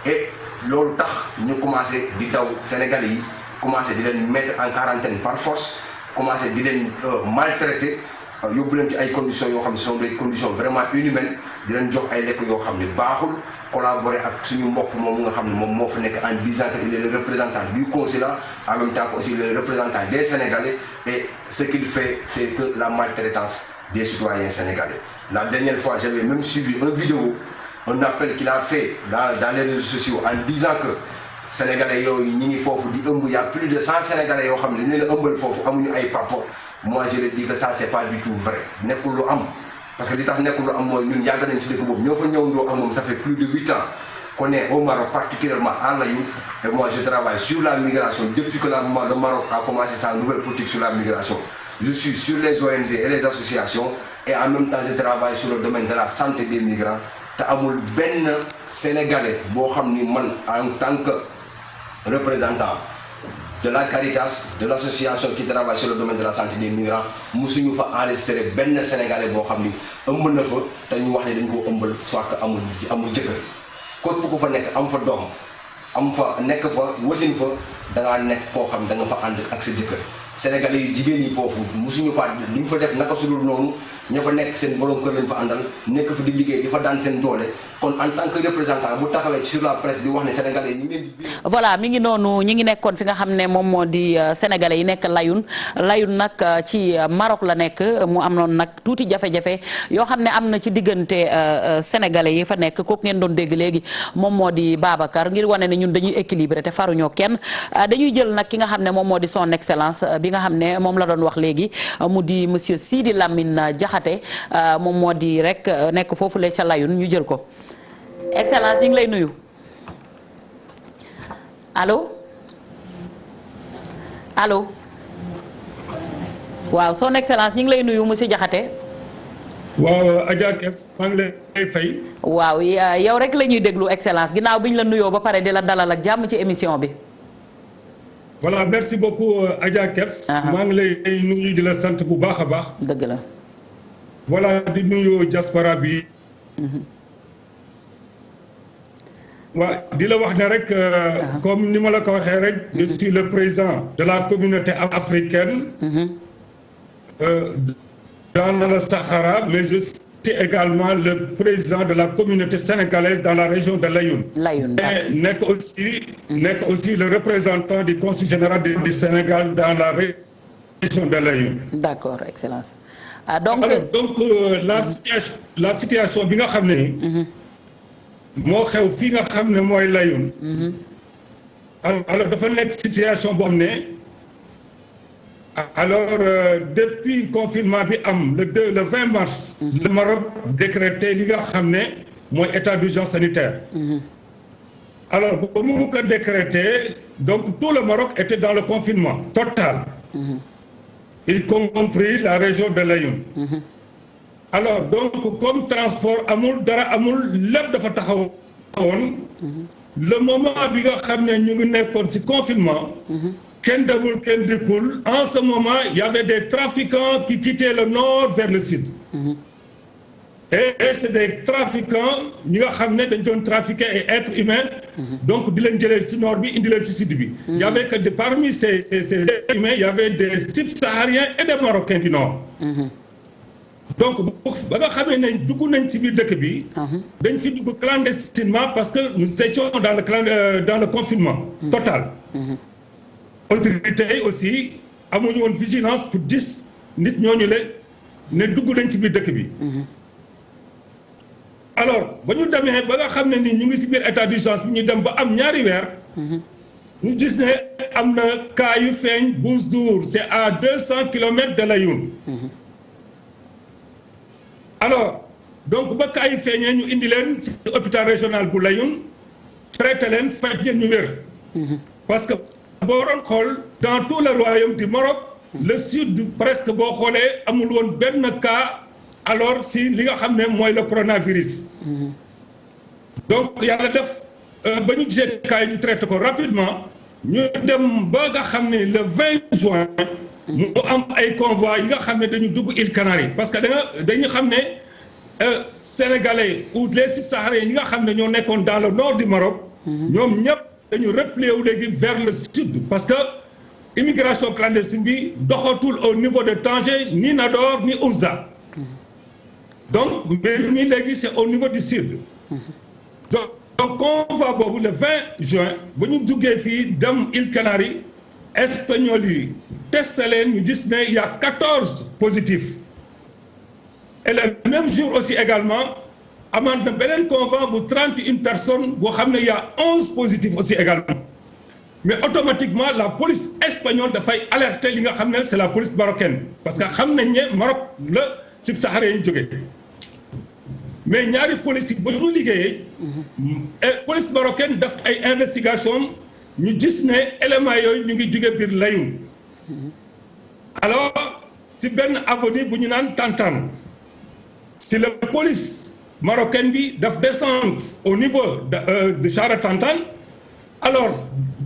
Et loolu tax ñu commencé di daw Sénégalais yi commencé di leen mettre en quarantaine par force commencé di leen maltraiter yóbbu leen ci ay conditions yoo xam ne sont des conditions vraiment inhumaines di leen jox ay lekk yoo xam ne baaxul collaborer ak suñu mbokk moom nga xam ne moom moo fa nekk en disant qu'il est le représentant du consulat en même temps que aussi le représentant des Sénégalais et ce qu'il fait c'est que la maltraitance des citoyens sénégalais. La dernière fois j'avais même suivi une vidéo un appel qu'il a fait dans les réseaux sociaux en disant que Sénégalais yooyu ñi ngi foofu di ëmb y a plus de 100 Sénégalais yoo xam ne dañu leen ëmbal foofu amuñu ay papa moi je le dis que ça c'est pas du tout vrai nekkul lu am parce que li tax nekkul lu am mooy ñun yàgg nañ ci dëkk boobu ñoo fa ñëwandoo ak moom ça fait plus de 8 ans qu'on est au Maroc particulièrement à Layoun et moi je travaille sur la migration depuis que le Maroc a commencé sa nouvelle politique sur la migration je suis sur les ONG et les associations et en même temps je travaille sur le domaine de la santé des migrants te amul benn Sénégalais boo xam ni man en tant que représentant de la Caritas de l'association qui travaille sur le domaine de la santé des migrants musuñu fa enregistré benn Sénégalais boo xam ni ëmb na fa te ñu wax ne dañ koo ëmbal soit que amul jëkkër képp ku fa nekk am fa doom am fa nekk fa wasin fa da ngaa nekk koo xam da nga fa ànd ak sa jëkkër sénégalais yu jigéen yi foofu musuñu fa duñ fa def naka sudul noonu ña fa nekk seen borom kër lañ fa àndal nekk fa di liggéey di fa daan seen doole kon en tant que représentant bu taxawee sur la presse di wax ne sénégalais yi ñu ngi leen di. voilà mi ngi noonu ñi ngi nekkoon fi nga xam ne moom moo di sénégalais yi nekk Layun nag ci Maroc la nekk mu am noonu nag tuuti jafe-jafe yoo xam ne am na ci diggante sénégalais yi fa nekk kooku ngeen doon dégg léegi moom moo di Babacar ngir wane ne ñun dañuy équilibré te faruñoo kenn dañuy jël nag ki nga xam ne moom moo di son excellence bi nga xam ne moom la doon wax léegi mu di monsieur Sidi Lamine Diakhaté moom moo di rek nekk foofu le ca Layun ñu jël ko excellence ñu ngi lay nuyu allo waaw son excellence ñu ngi lay nuyu monsieur Diakhaté. waaw Adja Kef maa ngi lay fay. waaw yow rek la ñuy déglu excellence ginnaaw bi ñu la nuyoo ba pare di la dalal ak jàmm ci émission bi. voilà merci beaucoup Adja Kef. maa ngi lay nuyu di la sant bu baax a baax. dëgg la. voilà di nuyu diaspora bi. waaw di la wax ne rek comme ni ma la ko waxee rek je suis le président de la communauté africaine dans le Sahara mais je suis également le président de la communauté sénégalaise dans la région de Layun et nekk aussi le représentant du Conseil général du Sénégal dans la région de Layun. D'accord, excellence. Donc la situation bi nga xam ne moo xew fii nga xam ne mooy Layun. alors dafa nekk situation boo xam ne alors depuis confinement bi am le 20 mars. le Maroc décrété li nga xam ne mooy état d'urgence sanitaire. alors ba mu ko décrété donc tout le Maroc était dans le confinement total. y compris la région de Layun. alors donc comme transport amul dara amul lépp dafa taxawoon. le moment bi nga xam ne ñu ngi nekkoon ci confinement. kenn demul kenn dikkul en ce moment il y avait des trafiquants qui quittaient le nord vers le sud. et c'est des trafiquants ñi nga xam ne dañ doon trafiquer ay êtres humains. donc di leen jëlee ci nord bi indi leen ci sud bi. il y avait que parmi ces êtres humains il y avait des subsahariens et des marocains du nord. donc ba nga xamee ne dugg nañ ci biir dëkk bi. dañ fi dugg clandestinement parce que nous étions dans le confinement total. autorités yi aussi amuñu woon vigilance pour gis nit ñooñu ne dugg nañ ci biir dëkk bi. alors ba ñu demee ba nga xam ne ni ñu ngi ci biir état d'urgence bi ñu dem ba am ñaari weer. ñu gis ne am na cas yu feeñ Bousdour c'est à 200 kilomètres de Layun. alors donc ba cas yu feeñee ñu indi leen ci hôpital régional bu Layun traité leen faj leen ñu wér. parce que boo doon xool dans tout le royaume du Maroc le sud presque boo xoolee amul woon benn cas alors si li nga xam ne mooy le coronavirus. donc yàlla def ba ñu gisee cas yi ñu traité ko rapidement ñu dem ba nga xam ne le 20 juin. mu am ay convois yi nga xam ne dañu dugg îles Canaries parce que dañu xam ne sénégalais ou les subsahariens yi nga xam ne ñoo nekkoon dans le nord du Maroc. ñoom ñëpp dañu replié wu léegi vers le sud parce que immigration clandestine bi doxatul au niveau de Tanger ni Nador ni Ouza. donc mbir mi léegi c'est au niveau du sud. donc convoi boobu le 20 juin ba ñu duggee fii dem îles Canaries espagnols yi testé leen ñu gis ne il y a 14 positifs. et le même jour aussi également amaan na beneen convoi bu 31 personnes boo xam ne il y a 11 positifs aussi également. mais automatiquement la police espagnole dafay alerter li nga xam ne c'est la police marocaine parce que xam nañ ne Maroc la subsaharien yi jógee. mais ñaari police yi ba ñu liggéeyee. police marocaine daf ay investigation ñu gis ne éléments yooyu ñu ngi jóge biir Layun. alors si benn avenue bu ñu naan Tantan si la police marocaine bi daf descendre au niveau de Chara Tantan alors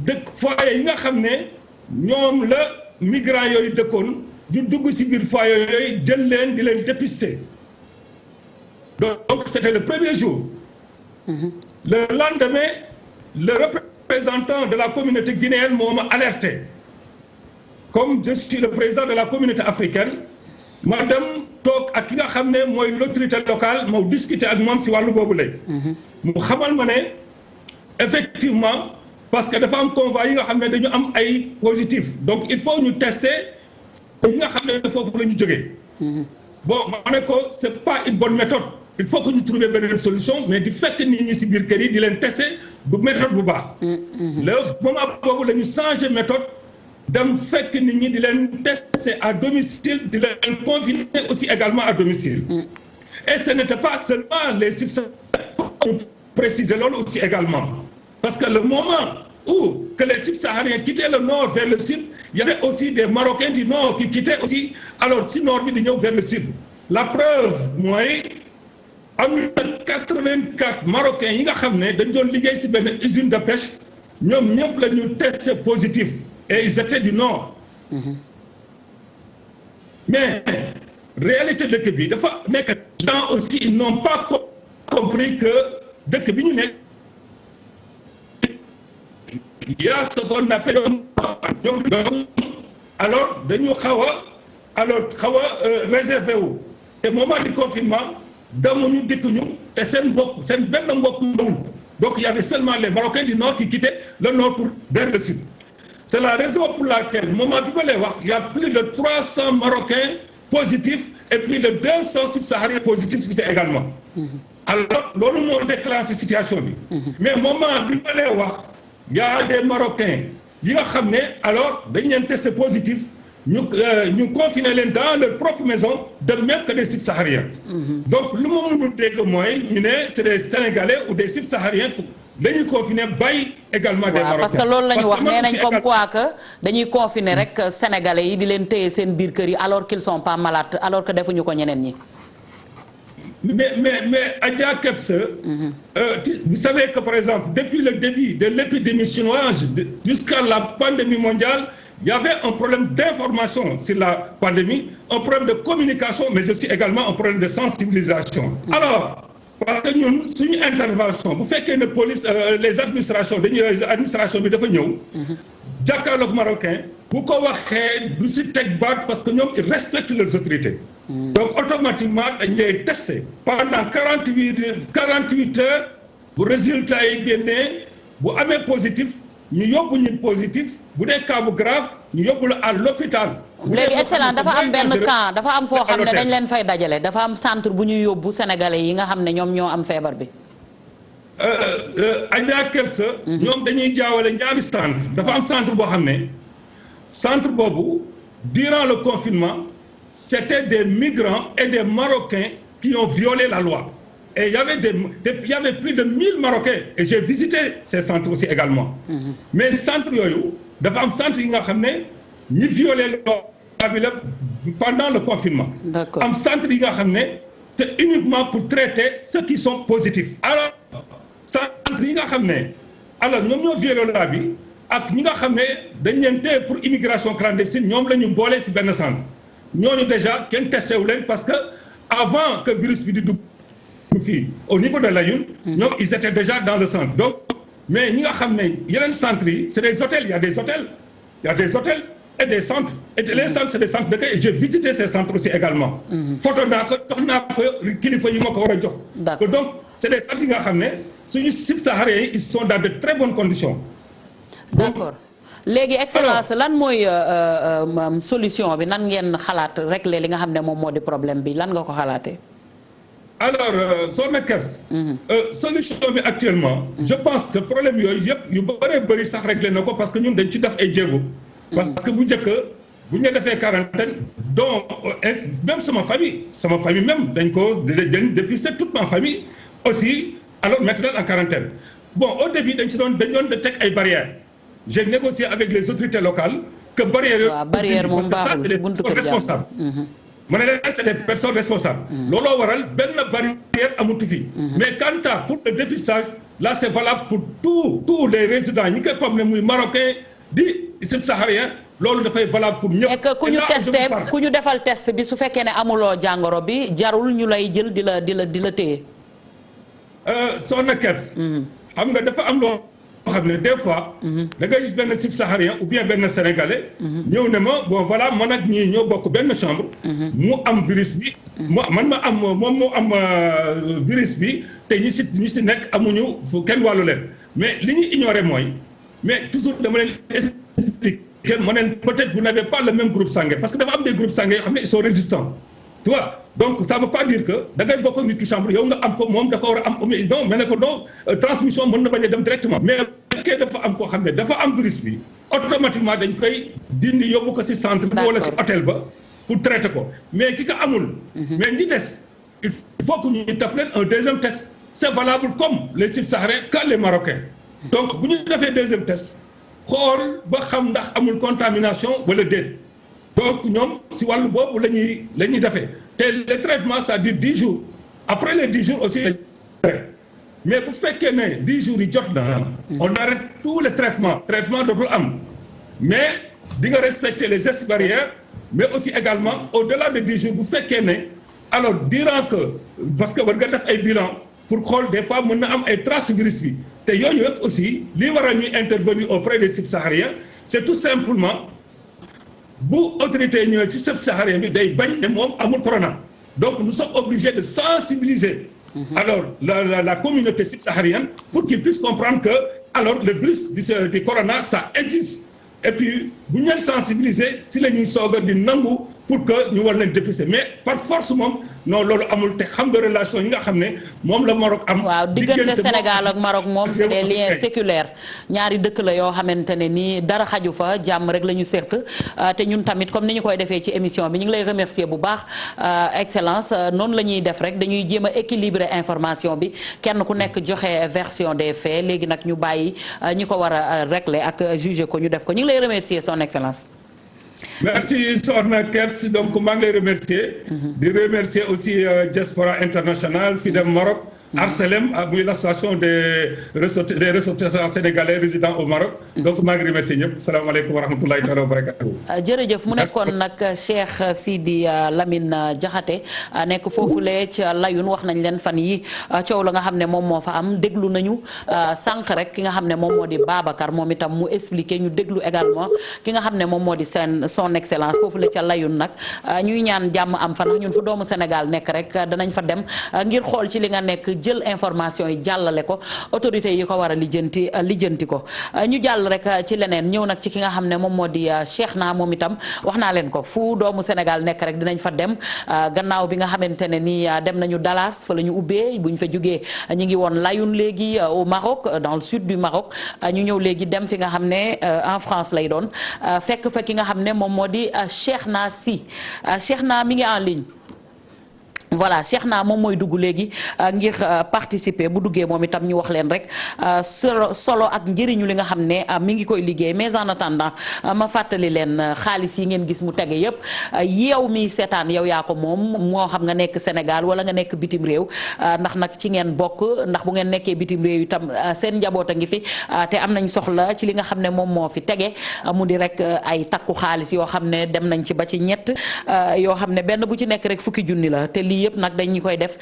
dëkk foyer yi nga xam ne ñoom la migrants yooyu dëkkoon ñu dugg si biir foyer yooyu jël leen di leen dépister. donc c'était le premier jour. le lendemain le représentant représentant de la communauté guinéenne moo ma alerté comme je suis le président de la communauté africaine ma dem toog ak ki nga xam ne mooy l'autorité locale moo discuter ak moom si wàllu boobu lay mu xamal ma ne effectivement parce que dafa am convoi yi nga xam ne dañu am ay positif donc il faut ñu tester yi nga xam ne foofu la ñu jógee bon ma ne ko c'est pas une bonne méthode il faut que ñu trouver beneen solution mais di fekk nit ñi si biir kër yi di leen tester du méthode bu baax le moment boobu la ñu changer méthode dem fekk nit ñi di leen tester à domicile di leen confiner aussi également à domicile et ce n'était pas seulement les subsahariens pour préciser loolu aussi également parce que le moment où que les subsahariens quittaient le nord vers le sud il y avait aussi des Marocains du nord qui quittaient aussi alors si nord bi di ñëw vers le sud la preuve mooy am na 84 Marocains yi nga xam ne dañ doon liggéey si benn usine de pêche ñoom ñëpp la ñu testé positif et ils étaient du nord mais réalité dëkk bi dafa nekk dans aussi ils n'ont pas compris que dëkk bi ñu nekk il y a ce qu'on appelle ñoom alors dañu xaw a réservé wu te moment du confinement demuñu dikkuñu te seen benn mbokk ñëwul donc il y avait seulement les Marocains du nord qui quittaient le nord pour vers le sud c'est la raison pour laquelle moment bi ma lay wax il y a plus de 300 Marocains positifs et plus de 200 subsahariens positifs ici également alors loolu moo déclenché situation bi mais moment bi ma lay wax il y a des Marocains yi nga xam ne alors dañ leen testé positif ñu confiner leen dans leur propre maison de même que des subsahariens donc lu ma mënul dégg mooy ñu ne c'est des Sénégalais ou des subsahariens dañuy confiner bàyyi également des Marocains parce que loolu la ñu wax nee nañ comme quoi que dañuy confiner rek Sénégalais yi di leen téye seen biir kër yi alors qu'ils sont pas malades alors que defuñu ko ñeneen ñi mais Adja Kebs vous savez que par exemple depuis le début de l'épidémie chinoise jusqu'à la pandémie mondiale il y avait un problème d'information sur la pandémie un problème de communication mais aussi également un problème de sensibilisation alors parce que ñun suñu intervention bu fekkee ne police les administrations administration bi dafa ñëw jàkkaarloog marocain bu ko waxee du si teg baat parce que ñoom ils respectent leurs autorités donc automatiquement dañ lay tester pendant 48 heures bu résultat yi génnee bu amee positif ñu yóbbu ñu positif bu dee cas bu grave ñu yóbbu la à l'hôpital léegi excellent dafa am benn camp dafa am foo xam ne dañ leen fay dajale dafa am centre bu ñuy yóbbu sénégalais yi nga xam ne ñoom ñoo am feebar bi Adja Kebs ñoom dañuy jaawale ñaari centre dafa am centre boo xam ne centre boobu durant le confinement c'était des migrants et des Marocains qui ont violé la loi et il y avait plus de 1000 Marocains et j'ai visité ces centres aussi également mais centre yooyu dafa am centre yi nga xam ne ñi violé loi bi la pendant le confinement am centre yi nga xam ne c'est uniquement pour traiter ceux qui sont positifs alors centre yi nga xam ne alors ñoom ñoo violé loi bi ak ñi nga xam ne dañ leen téye pour immigration clandestine ñoom la ñu boole ci benn centre ñooñu déjà kenn testé wu leen parce que avant que virus bi di dugg fii au niveau de l'AYUN ñoom ils étaient déjà dans le centre donc mais ñi nga xam ne yeneen centres yi c'est des hôtels il y a des hôtels et des centres et les centres c'est des centres d'accueil et j'ai visité ces centres aussi également photo naa ko jox naa ko kilifa yi ma ko war a jox donc c'est des centres yi nga xam ne suñu subsahariens yi ils sont dans de très bonnes conditions d'accord léegi excellence lan mooy solution bi nan ngeen xalaat régler li nga xam ne moom moo di problème bi lan nga ko xalaatee alors Sokhna Kebs solution bi actuellement je pense que problème yooyu yëpp yu bëree bëri sax réglé na ko parce que ñun dañ ci def ay jéego parce que bu njëkk bu ñu defee quarantaine donc même sama famille même dañ ko jël depuis c'est toute ma famille aussi alors mettre leen en quarantaine bon au début dañ doon teg ay barrières j'ai négocié avec les autorités locales que barrière moom baaxul c'est des personnes responsables ma ne leen c'est des personnes responsables looloo waral benn barrière amutu fi mais quant à pour le dépistage là c'est valable pour tous les résidents ñi koy xam ne muy marocain di subsaharien loolu dafay valable pour ñëpp. et que ku ñu defal test bi su fekkee ne amuloo jàngoro bi jarul ñu lay jël di la téye. Sokhna Kebs xam nga dafa am loo xam ne des fois. da ngay gis benn subsaharien ou bien benn sénégalais. ñëw ne ma bon voilà man ak ñii ñoo bokk benn chambre. mu am virus bi. man ma am moom moo am virus bi te ñi si nekk amuñu fu kenn wàllu leen mais li ñuy ignorer mooy mais toujours dama leen expliquer ma ne peut-être vous n'avez pas le même groupe sanguin parce que dafa am des groupes sanguins yoo xam ne ils sont résistants. tu vois donc ça veut pas dire que da ngay bokk nit ki chambre yow nga am ko moom da ko war a am non mais ne ko non transmission mën na bañ a dem directement. mais fekkee dafa am koo xam ne dafa am virus bi automatiquement dañ koy dindi yóbbu ko ci centre bi wala ci hôtel ba pour traiter ko mais ki ko amul. mais ñi des il faut que ñu def leen un deuxième test c'est valable comme les subsahariens que les Marocains. donc bu ñu defee deuxième test xool ba xam ndax amul contamination wala déet. donc ñoom si wàllu boobu la ñuy defee te le traitement ça dure 10 jours après les 10 jours aussi mais bu fekkee ne 10 jours yi jot na on arrête tout le traitement dootul am mais di nga respecter les gestes barrières mais aussi également au-delà de 10 jours bu fekkee ne alors durant que parce que war nga def ay bilan pour xool des fois mën na am ay traces virus bi te yooyu yëpp aussi li war a ñuy intervenir auprès des subsahariens c'est tout simplement bu autorité ñëwee ci subsaharien bi day bañ ne moom amul corona donc nous sommes obligés de sensibiliser alors la communauté subsaharienne pour qu'ils puissent comprendre que alors le virus du corona ça existe et puis bu ñu leen sensibiliser ci la ñuy soog a di nangu pour que ñu war leen dépister mais par force moom non loolu amul te xam nga relation yi nga xam ne moom la Maroc am. waaw diggante Sénégal ak Maroc moom c'est des liens séculaires ñaari dëkk la yoo xamante ne nii dara xaju fa jàmm rek la ñu seq te ñun tamit comme ni ñu koy defee ci émission bi ñu ngi lay remercier bu baax excellence noonu la ñuy def rek dañuy jéem a équilibrer information bi kenn ku nekk joxe version des faits léegi nag ñu bàyyi ñi ko war a régler ak juger ko ñu def ko ñu ngi lay remercier son excellence. merci Sokhna Kebs donc maa ngi lay remercier. di remercier aussi Diaspora International fii dem Maroc. Arcelem muy l'association des ressortissants sénégalais résidant au Maroc. donc maa ngi remercier ñëpp salaamaaleykum wa rahmatulahi taala wa barakatuh. jërëjëf mu nekkoon nag Cheikh Sidi Lamine Diakhaté nekk foofule ca Layun wax nañ leen fan yi coow la nga xam ne moom moo fa am déglu nañu sànq rek ki nga xam ne moom moo di Babacar moom itam mu expliqué ñu déglu également ki nga xam ne moom moo di son excellence foofule ca Layun nag ñuy ñaan jàmm am fa ndax ñun fu doomu Sénégal nekk rek danañ fa dem ngir xool ci li nga nekk. jël information yi jàllale ko autorités yi ko war a lijjanti ko ñu jàll rek ci leneen ñëw nag ci ki nga xam ne moom moo di Cheikhna moom itam wax naa leen ko fu doomu Sénégal nekk rek dinañ fa dem gannaaw bi nga xamante ne ni dem nañu Dallas fa la ñu ubbee bu ñu fa jógee ñu ngi woon Layun léegi au Maroc dans le sud du Maroc ñu ñëw léegi dem fi nga xam ne en France lay doon fekk fa ki nga xam ne moom moo di Cheikhna Sy Cheikhna mi ngi en ligne. voilà Cheikhna moom mooy dugg léegi ngir participer bu duggee moom itam ñu wax leen rek solo ak njëriñu li nga xam ne mi ngi koy liggéey mais en attendant ma fàttali leen xaalis yi ngeen gis mu tege yépp yow mi seetaan yow yaa ko moom moo xam nga nekk Sénégal wala nga nekk bitim réew ndax nag ci ngeen bokk ndax bu ngeen nekkee bitim réew itam seen njaboot a ngi fi te am nañ soxla ci li nga xam ne moom moo fi tege mu di rek ay takku xaalis yoo xam ne dem nañ ci ba ci ñett yoo xam ne benn bu ci nekk rek fukki junni la te yëpp nag dañu koy def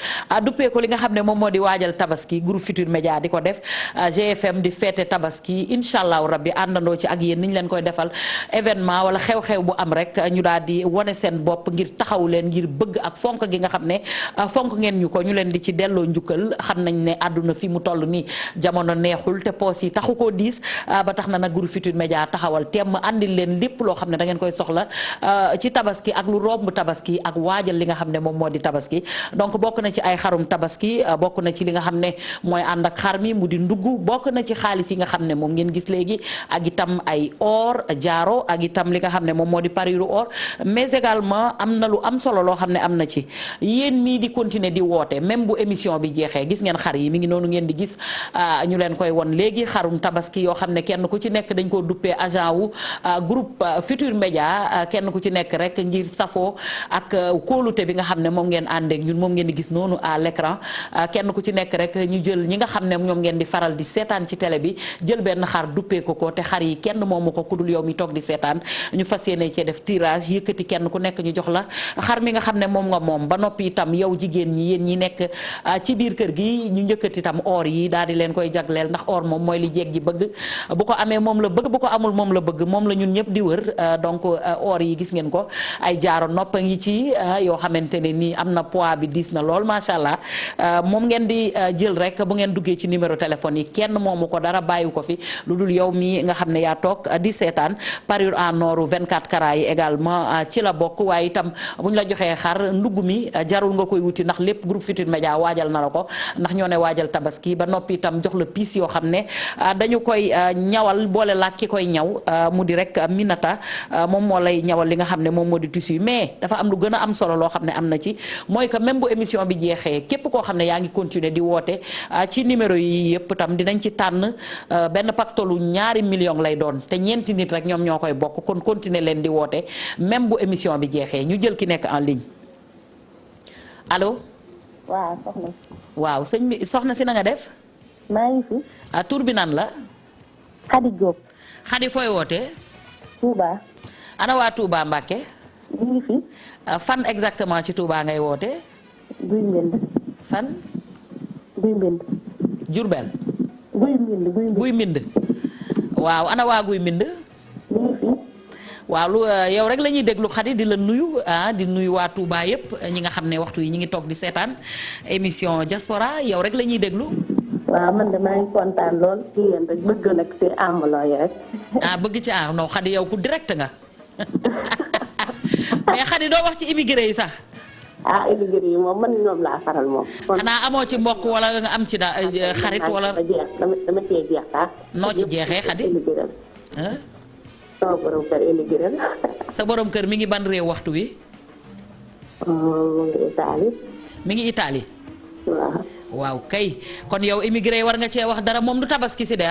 duppee ko li nga xam ne moom moo di waajal tabaski groupe Futur Média di ko def GFM di feete tabaski incha allahu rabbi àndandoo ci ak yéen ni ñu leen koy defal événement wala xew-xew bu am rek ñu daal di wane seen bopp ngir taxaw leen ngir bëgg ak fonk gi nga xam ne fonk ngeen ñu ko ñu leen di ci delloo njukkal xam nañ ne àdduna fi mu toll nii jamono neexul te poos yi taxu koo diis ba tax na nag groupe Futur Média taxawal temm andil leen lépp loo xam ne da ngeen koy soxla ci tabaski ak lu romb tabaski ak waajal li nga xam ne moom moo di tabaski donc bokk na ci ay xarum tabaski bokk na ci li nga xam ne mooy ànd ak xar mi mu di ndugg bokk na ci xaalis yi nga xam ne moom ngeen gis léegi ak itam ay or jaaro ak itam li nga xam ne moom moo di pariru or mais également am na lu am solo loo xam ne am na ci yéen mii di continuer di woote même bu émission bi jeexee gis ngeen xar yi mi ngi noonu ngeen di gis ñu leen koy won léegi xarum tabaski yoo xam ne kenn ku ci nekk dañ koo duppee agent wu groupe Futur Média kenn ku ci nekk rek ngir safoo ak kóolute bi nga xam ne moom ngeen àndeek ñun moom ngeen di gis noonu à l'écran kenn ku ci nekk rek ñu jël ñi nga xam ne ñoom ngeen di faral di seetaan ci télé bi jël benn xar duppee ko te xar yi kenn moomu ko ku dul yow mi toog di seetaan ñu fas yéene cee def tirage yëkkati kenn ku nekk ñu jox la xar mi nga xam ne moom nga moom ba noppi itam yow jigéen ñi yéen ñi nekk ci biir kër gi ñu njëkkati itam or yi daal di leen koy jagleel ndax or moom mooy li jeeg ji bëgg bu ko amee moom la bëgg bu ko amul moom la bëgg moom la ñun ñëpp di wër donc or yi gis ngeen ko ay jaaro nopp a ngi ci yoo xamante ne nii am na poids bi diis na lool macha allah moom ngeen di jël rek bu ngeen duggee ci numéro téléphone yi kenn moomu ko dara bàyyi ko fi lu dul yow mi nga xam ne yaa toog di seetaan parure en or 24 carats yi également ci la bokk waaye itam bu ñu la joxee xar ndugg mi jarul nga koy wuti ndax lépp groupe Futurs Médias waajal na la ko ndax ñoo ne waajal tabaski ba noppi itam jox la piis yoo xam ne dañu koy ñawal boole la ki koy ñaw mu di rek Minata moom moo lay ñawal li nga xam ne moom moo di tissu mais dafa am lu gën a am solo loo xam ne am na ci mooy que même bu émission bi jeexee képp koo xam ne yaa ngi continuer di woote ci numéro yi yëpp tam dinañ ci tànn benn pactolu 2 millions lay doon te ñeenti nit rek ñoom ñoo koy bokk kon continuer leen di woote même bu émission bi jeexee ñu jël ki nekk en ligne allo. waaw soxna. waaw sëñ bi soxna si na nga def. maa ngi fi. tur bi nan la. Khady Diop. Khady fooy wootee. Touba. ana waa Touba Mbacke. ñu ngi fi. fan exactement ci Touba ngay woote. Guy Mbind. fan. Guy Mbind. Diourbel. Guy Mbind Guy Mbind. waaw ana waa Guy Mbind. ñu ngi fi. waaw lu yow rek la ñuy déglu Khady di la nuyu di nuyu waa Touba yëpp ñi nga xam ne waxtu yi ñi ngi toog di seetaan émission diaspora yow rek la ñuy déglu. waaw man de maa ngi kontaan lool ci yéen rek bëgg nag ci ambuloo yi rek. bëgg ci non Khady yow ku direct nga mais Khady doo wax ci immigré yi sax. immigré yi moom man ñoom laa faral moom. xanaa amoo ci mbokk wala nga am ci xarit wala. dama cee jeex sax. noo ci jeexee Khady. sama borom kër immigré la. sa borom kër mi ngi ban réew waxtu wi. mu ngi Italie. mi ngi Italie. waaw. waaw kay kon yow immigré war nga cee wax dara moom du tabaski si de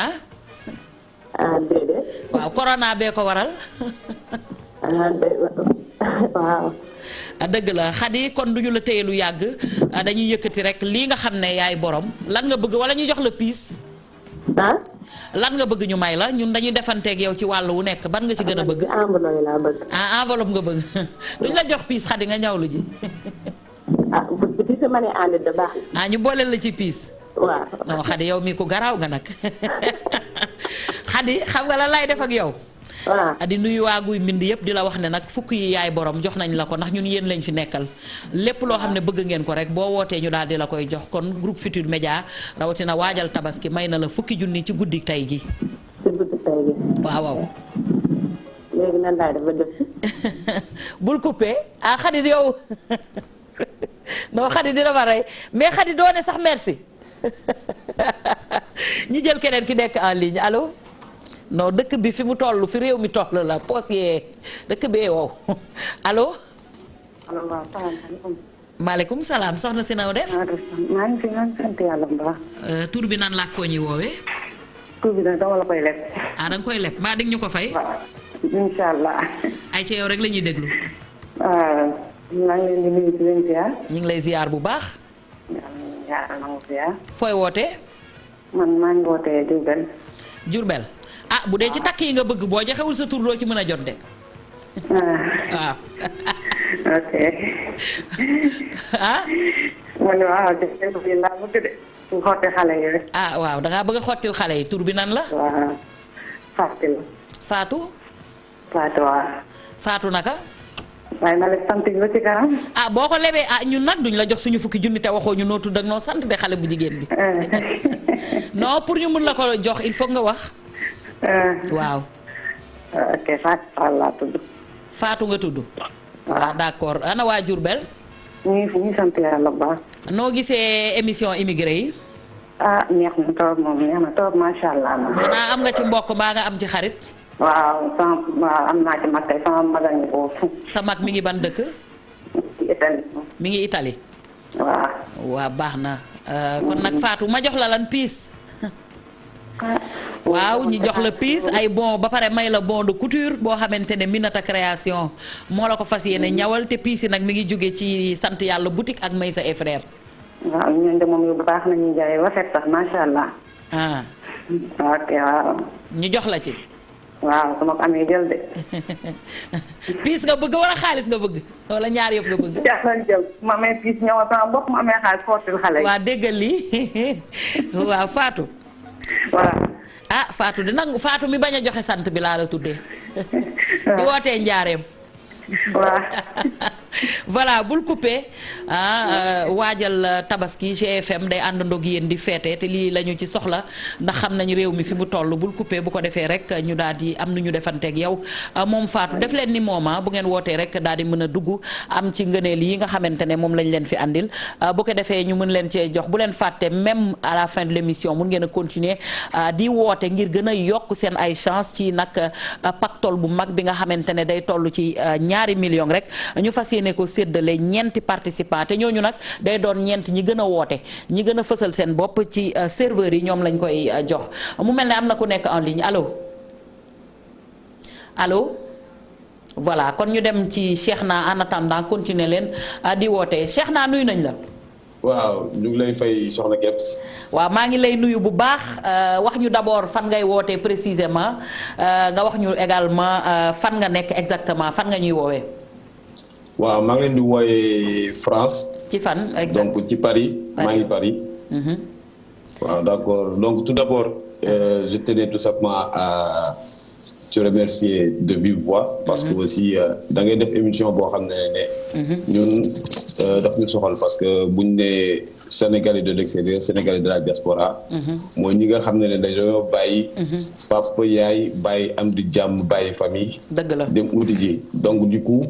déedéet. waaw corona bee ko waral. waaw. dëgg la Khady kon duñu la téye lu yàgg dañuy yëkkati rek lii nga xam ne yaay borom lan nga bëgg wala ñu jox la piis. lan nga bëgg ñu may la ñun dañuy defanteeg yow ci wàll wu nekk ban nga ci gën a bëgg. enveloppe laa bëgg. enveloppe nga bëgg duñ la jox piis Khady nga ñawlu ji. bu ci ma ne ànd da baax. ñu boole la ci piis. waaw. non Khady yow mii ku garaaw nga nag Khady xam nga lan lay def ak yow. waaw. di nuyu waa Guy Mbind yëpp di la wax ne nag fukk yi yaay borom jox nañ la ko ndax ñun yéen lañ fi nekkal lépp loo xam ne bëgg ngeen ko rek boo wootee ñu daal di la koy jox kon groupe Futurs Médias rawatina waajal tabaski may na la fukki junni ci guddi tay ji. ci guddi tay ji. waaw waaw. léegi nan laay def ba def. bul coupé Khady yow non Khady dina ma rey mais Khady doone sax merci ñi jël keneen ki nekk en ligne allo. non dëkk bi fi mu toll fi réew mi toll la poos yee dëkk bee wow allo. allo waaw salaamaaleykum. maaleykum salaam soxna si na def. maa ngi fi maa ngi sant yàlla bu baax. tur bi nan la ak foo ñuy woowee. tur bi nag dama la koy leb. da nga koy leb maa dig ñu ko fay. waaw incha allah. ay ci yow rek la ñuy déglu. waaw maa ngi leen di nuyu di leen ziar. ñu ngi lay ziar bu baax. yàlla na ma ziar. fooy wootee. man maa ngi wootee Diourbel. Diourbel. bu dee ci takk yi nga bëgg boo joxewul sa tur doo ci mën a jot de. waaw. ok. man waaw jërëjëf yéen laa bëgg de. su xotti xale yi rek. waaw da ngaa bëgg a xottil xale yi tur bi nan la. waaw. Fatou. Fatou. Fatou waaw. Fatou naka. waaye na la sant ba ci kanam. boo ko lebee ñun nag duñ la jox suñu fukki junni te waxoo ñu noo tudd ak noo sant de xale bu jigéen bi. non pour ñu mun la ko jox il faut nga wax. waaw. ok Fatou laa tudd. Fatou nga tudd. waaw d'accord ana waa Diourbel. ñu ngi sant yàlla bu baax. noo gisee émission immigré yi. neex na trop moom neex na trop macha allah. xanaa am nga ci mbokk mbaa nga am ci xarit. waaw am naa ci mag tey sama mag a ngi foofu. sa mag mi ngi ban dëkk. Italie. mi ngi Italie. waaw. waaw baax na kon nag Fatou ma jox la lan piis. waaw ñu jox la piis ay bon ba pare may la bon de couture boo xamante ne Minata création moo la ko fas yéene ñawal te piis yi nag mi ngi jóge ci sant yàlla boutique ak Maysa et frère. waaw ñun de moom yu baax nañuy jaay rafet sax macha allah. ah. ok waaw. ñu jox la ci. waaw su ma ko amee jël de. piis nga bëgg wala xaalis nga bëgg wala ñaar yëpp nga bëgg. jaaxal jël ma amee piis ñëw sama bopp ma amee xaalis fortil xale yi. waa déggal lii waaw Fatou. waaw. ah Fatou dina Fatou mi bañ a joxe sant bi laa la tuddee. di wootee njaareem. waaw. voilà bul coupé waajal tabaski GFM day àndandoo ak yéen di feete te lii la ñu ci soxla ndax xam nañu réew mi fi mu toll bul coupé bu ko defee rek ñu daal di am nu ñu defanteeg yow moom Fatou def leen ni moom bu ngeen wootee rek daal di mën a dugg am ci ngëneel yi nga xamante ne moom lañ leen fi andil bu ko defee ñu mën leen cee jox bu leen fàtte même à la fin de l'émission mun ngeen a continuer di woote ngir gën a yokk seen ay chance ci nag pactole bu mag bi nga xamante ne day toll ci ñaari millions rek ñu fas yéene ko séddale ñeenti participants te ñooñu nag day doon ñeent ñi gën a woote ñi gën a fësal seen bopp ci serveurs yi ñoom lañ koy jox mu mel ne am na ku nekk en ligne allo voilà kon ñu dem ci Cheikhna en attendant continuer leen di woote Cheikhna nuyu nañ la. waaw ñu ngi lay fay soxna Kebs. waaw maa ngi lay nuyu bu baax wax ñu d'abord fan ngay wootee précisément nga wax ñu également fan nga nekk exactement fan nga ñuy woowee. waaw maa ngi leen di wooyee France. ci fan exact donc ci Paris. maa ngi Paris. waaw d'accord donc tout d'abord je tenais tout simplement à te remercier de vive voix. parce que aussi da ngay def émission boo xam ne ñun daf ñu soxal parce que buñ ne Sénégalais de l'extérieur Sénégalais de la diaspora. mooy ñi nga xam ne dañoo bàyyi. papa yaay bàyyi am di jàmm bàyyi famille. dëgg la dem uti ji donc du coup.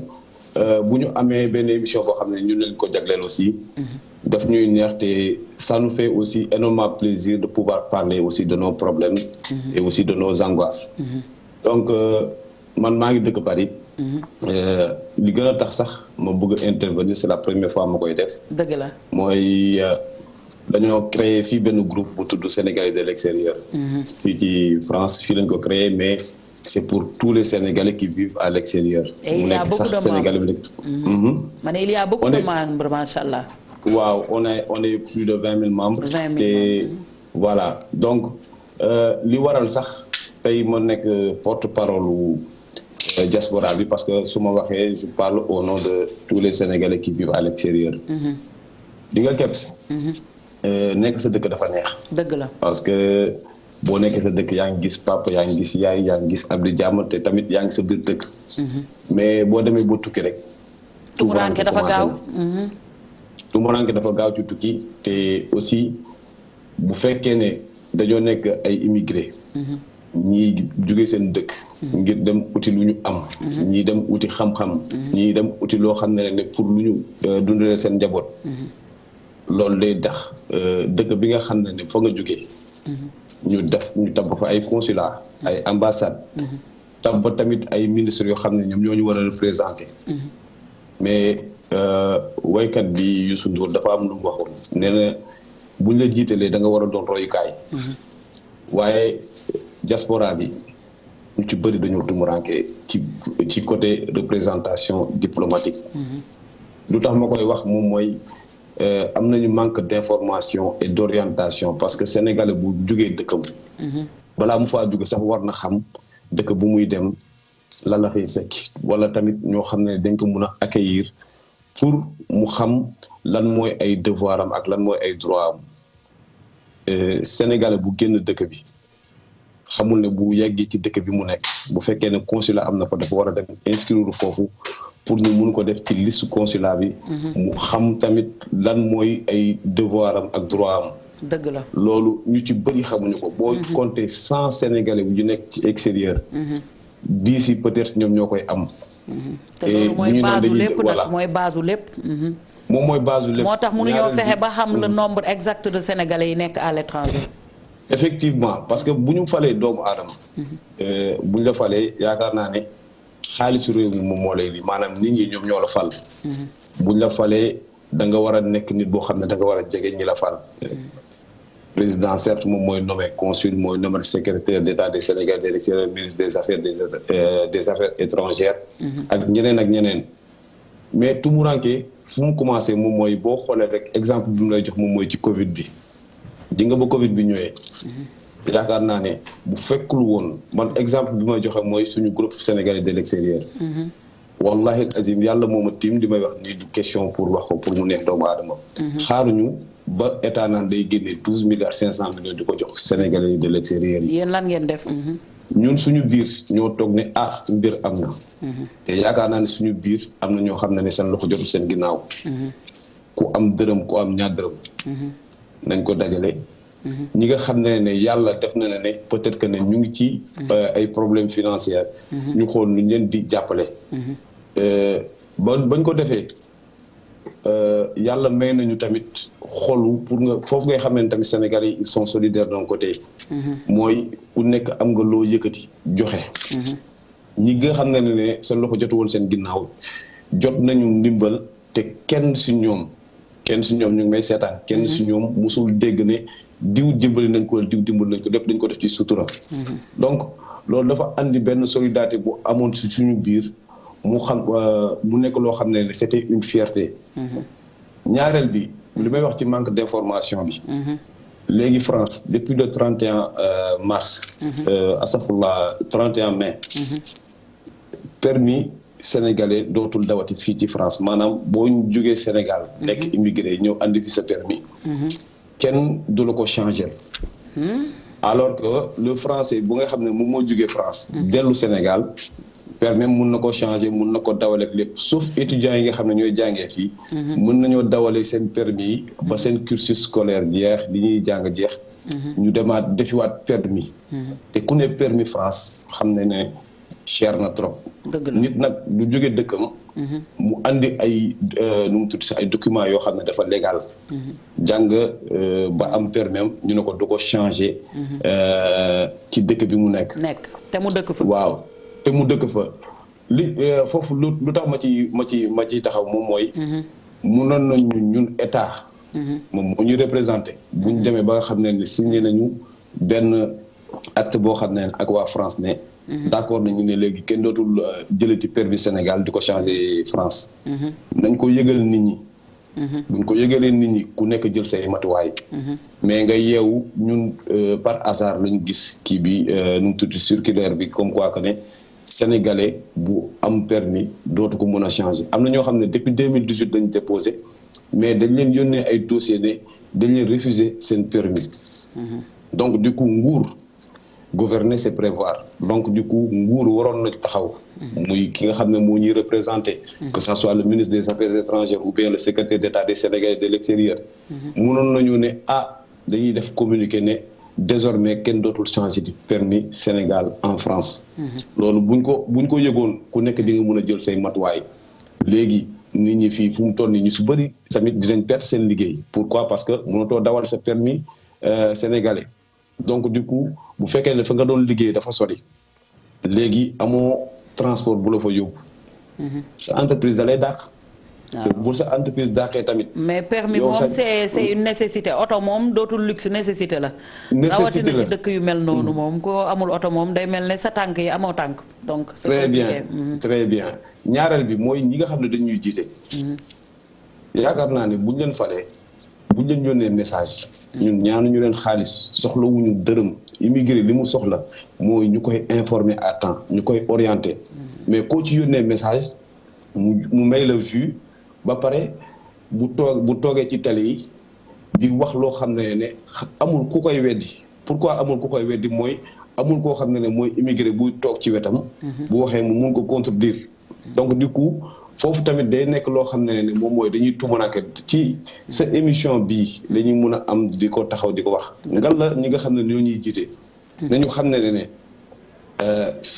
bu ñu amee benn émission boo xam ne ñun lañ ko jagleel aussi. daf ñuy neex te ça nous fait aussi énormément plaisir de pouvoir parler aussi de nos problèmes. et aussi de nos angoisses. donc man maa ngi dëkk Paris. li gën a tax sax ma bëgg a intervenir c'est la première fois ma koy def. dëgg la mooy dañoo créer fii benn groupe bu tudd Sénégalais de l'extérieur. fii ci France fii lañ ko créer mais. c'est pour tous les Sénégalais qui vivent à l'extérieur. Et il y a beaucoup de membres. Il y a beaucoup de membres, machallah. Waaw, on est plus de 20 000 membres. 20 000 et voilà donc li waral sax tey ma nekk porte-parole diaspora bi parce que su ma waxee je parle au nom de tous les Sénégalais qui vivent à l'extérieur. di nga Kebs. nekk sa dëkk dafa neex. dëgg la parce que. boo nekkee sa dëkk yaa ngi gis papa yaa ngi gis yaay yaa ngi gis am di jàmm te tamit yaa ngi sa biir dëkk. mais boo demee boo tukki rek. tumuranke dafa gaaw. tumuranke dafa gaaw ci tukki te aussi bu fekkee ne dañoo nekk ay immigré. ñii jóge seen dëkk. ngir dem uti lu ñu am. ñii dem uti xam-xam. ñii dem uti loo xam ne pour lu ñu dundalee seen njaboot. loolu day tax dëkk bi nga xam ne fa nga jógee. ñu tabb fa ay consulat ay ambassade tabb fa tamit ay ministres yoo xam ne ñoom ñoo ñu war a représenter. mais waykat bi Youssou Ndour dafa am lu mu waxoon nee na buñ la jiitalee da nga war a doon royukaay. waaye diaspora bi ñu ci bëri dañoo tumuranke ci côté représentation diplomatique. lu tax ma koy wax moom mooy. am nañu manque d'information et d'orientation parce que Sénégalais bu jógee dëkkam. balaa mu faa jóge sax war na xam dëkk bu muy dem lan la fay fekk wala tamit ñoo xam ne dañ ko mun a accueillir pour mu xam lan mooy ay devoir am ak lan mooy ay droit am Sénégalais bu génn dëkk bi xamul ne bu yeggee ci dëkk bi mu nekk bu fekkee ne consulat am na fa dafa war a dem inscrire foofu. pour ñu mun ko def ci liste consulat bi. mu xam tamit lan mooy ay devoir am ak droit am. dëgg la loolu ñu ci bëri xamuñu ko. boo compter 100 Sénégalais bu ñu nekk ci extérieur. 10 yi peut-être ñoom ñoo koy am. te loolu mooy base lépp nag mooy base lépp. moom mooy base lépp. moo tax mënuñoo fexe ba xam le nombre exact de Sénégalais yi nekk à l'étranger. effectivement parce que bu ñu falee doomu aadama. bu ñu la falee yaakaar naa ne. xaalisu réew mi moom moo lay lii maanaam nit ñi ñoom ñoo la fal. buñ la falee da nga war a nekk nit boo xam ne da nga war a jege ñi la fal. président certes moom mooy nommé consul mooy nommé secrétaire d'État des Sénégalais de l'extérieur ministre des affaires étrangères. ak ñeneen. mais tumuranke fu mu commencé moom mooy boo xoolee rek exemple bi mu lay jox moom mooy ci Covid bi di nga ba Covid bi ñëwee. yaakaar naa ne bu fekkul woon man exemple bi may joxe mooy suñu groupe sénégalais de l'extérieur. wallahi azim yàlla mooma tiim di may wax ni du question pour wax ko pour mu neex doomu aadama. xaaruñu ba état naan day génnee 12,5 milliards di ko jox sénégalais de l'extérieur yi. yéen lan ngeen def. ñun suñu biir ñoo toog ne mbir am na. te yaakaar naa ne suñu biir am na ñoo xam ne seen loxo jotul seen ginnaaw. ku am dërëm ku am ñaar dërëm. nañ ko dajale. ñi nga xam ne yàlla def na ne peut-être que ne ñu ngi ci ay problèmes financiers. ñu xool nu ñu leen di jàppale. bañ ko defee yàlla may nañu tamit xolu pour nga foofu ngay xam ne tamit Sénégalais yi ils sont solidaires d'un côté. mooy ku nekk am nga loo yëkkati joxe. ñi nga xam ne seen loxo jotu woon seen ginnaaw jot nañu ndimbal te kenn si ñoom ñu ngi may seetaan kenn si ñoom musul dégg ne diw dimbali nañ ko diw dimbali nañ ko def dañ ko def ci sutura. donc loolu dafa andi benn solidarité bu amoon si suñu biir mu nekk loo xam ne c'était une fierté. ñaareel bi li may wax ci manque d'information bi. léegi France depuis le 31 mars. asafullah 31 mai. permis sénégalais dootul dawati fii ci France maanaam boo jógee Sénégal. nekk immigré ñëw andi fi sa permis. kenn du la ko changer. alors que le français bu nga xam ne moom moo jógee France. dellu Sénégal permis mun na ko changer mun na ko dawale lépp sauf étudiants yi nga xam ne ñooy jàngee fii. mën nañoo dawale seen permis yi ba seen cursus scolaire jeex li ñuy jàng jeex. ñu demaat defiwaat permis. te ku ne permis France xam ne cher na trop. nit nag du jóge dëkkam. mu andi ay nu mu tudd si ay documents yoo xam ne dafa légal. jàng ba am permis am ñu ne ko du ko changer. ci dëkk bi mu nekk. te mu dëkk fa. waaw te mu dëkk fa li foofu lu tax ma ci taxaw moom mooy. munoon nañu ñun état. moom moo ñu représenté. bu ñu demee ba nga xam ne signé nañu benn acte boo xam ne ak waa France ne. d'accord nañu ne léegi kenn dootul jëlati permis Sénégal di ko changer France. nañ ko yëgal nit ñi. buñ ko yëgalee nit ñi ku nekk jël say matuwaay. mais nga yeewu ñun par hasard lañu gis kii bi nu mu tudd circulaire bi comme quoi que ne sénégalais bu am permis dootu ko mën a changer am na ñoo xam ne depuis 2018 dañu déposé mais dañ leen yónnee ay dossiers ne dañ leen refuser seen permis. donc du coup nguur. gouverner c'est prévoir donc du coup nguur waroon na taxaw. muy ki nga xam ne moo ñuy représenté. que ça soit le ministre des affaires étrangères ou bien le secrétaire d'État des Sénégalais de l'extérieur. mënoon nañu ne dañuy def communiqué ne désormais kenn dootul changer di permis Sénégal en France. loolu buñ ko yëgoon ku nekk di nga mën a jël say matuwaay. léegi nit ñi fii fu mu toll nii ñu su bëri tamit dinañ perdre seen liggéey. pourquoi parce que mënatoo dawal sa permis sénégalais. donc du coup bu fekkee ne fa nga doon liggéey dafa sori léegi amoo transport bu la fa yóbbu. sa entreprise da lay dàq. bu sa entreprise dàqee tamit. mais permis moom c'est une nécessité oto moom dootul luxe nécessité la. nécessité la rawatina ci dëkk yu mel noonu moom koo amul oto moom day mel ne sa tànk yi amoo tànk. donc c'est compliqué. très bien ñaareel bi mooy ñi nga xam ne dañuy jiite. yaakaar naa ne buñ leen falee. buñ leen yónnee message. ñun ñaanuñu leen xaalis soxlawuñu dërëm immigré li mu soxla mooy ñu koy informer à temps ñu koy orienter. mais koo ci yónnee message mu may la vue ba pare bu toogee ci télé yi di wax loo xam ne amul ku koy weddi. pourquoi amul ku koy weddi mooy amul koo xam ne mooy immigré buy toog ci wetam. bu waxee mu mun ko contredire. donc du coup. foofu tamit day nekk loo xam ne moom mooy dañuy tumanake ci sa émission bii la ñuy mun a am di ko taxaw di ko wax ngal la ñi nga xam ne ñoo ñuy jiite nañu xam ne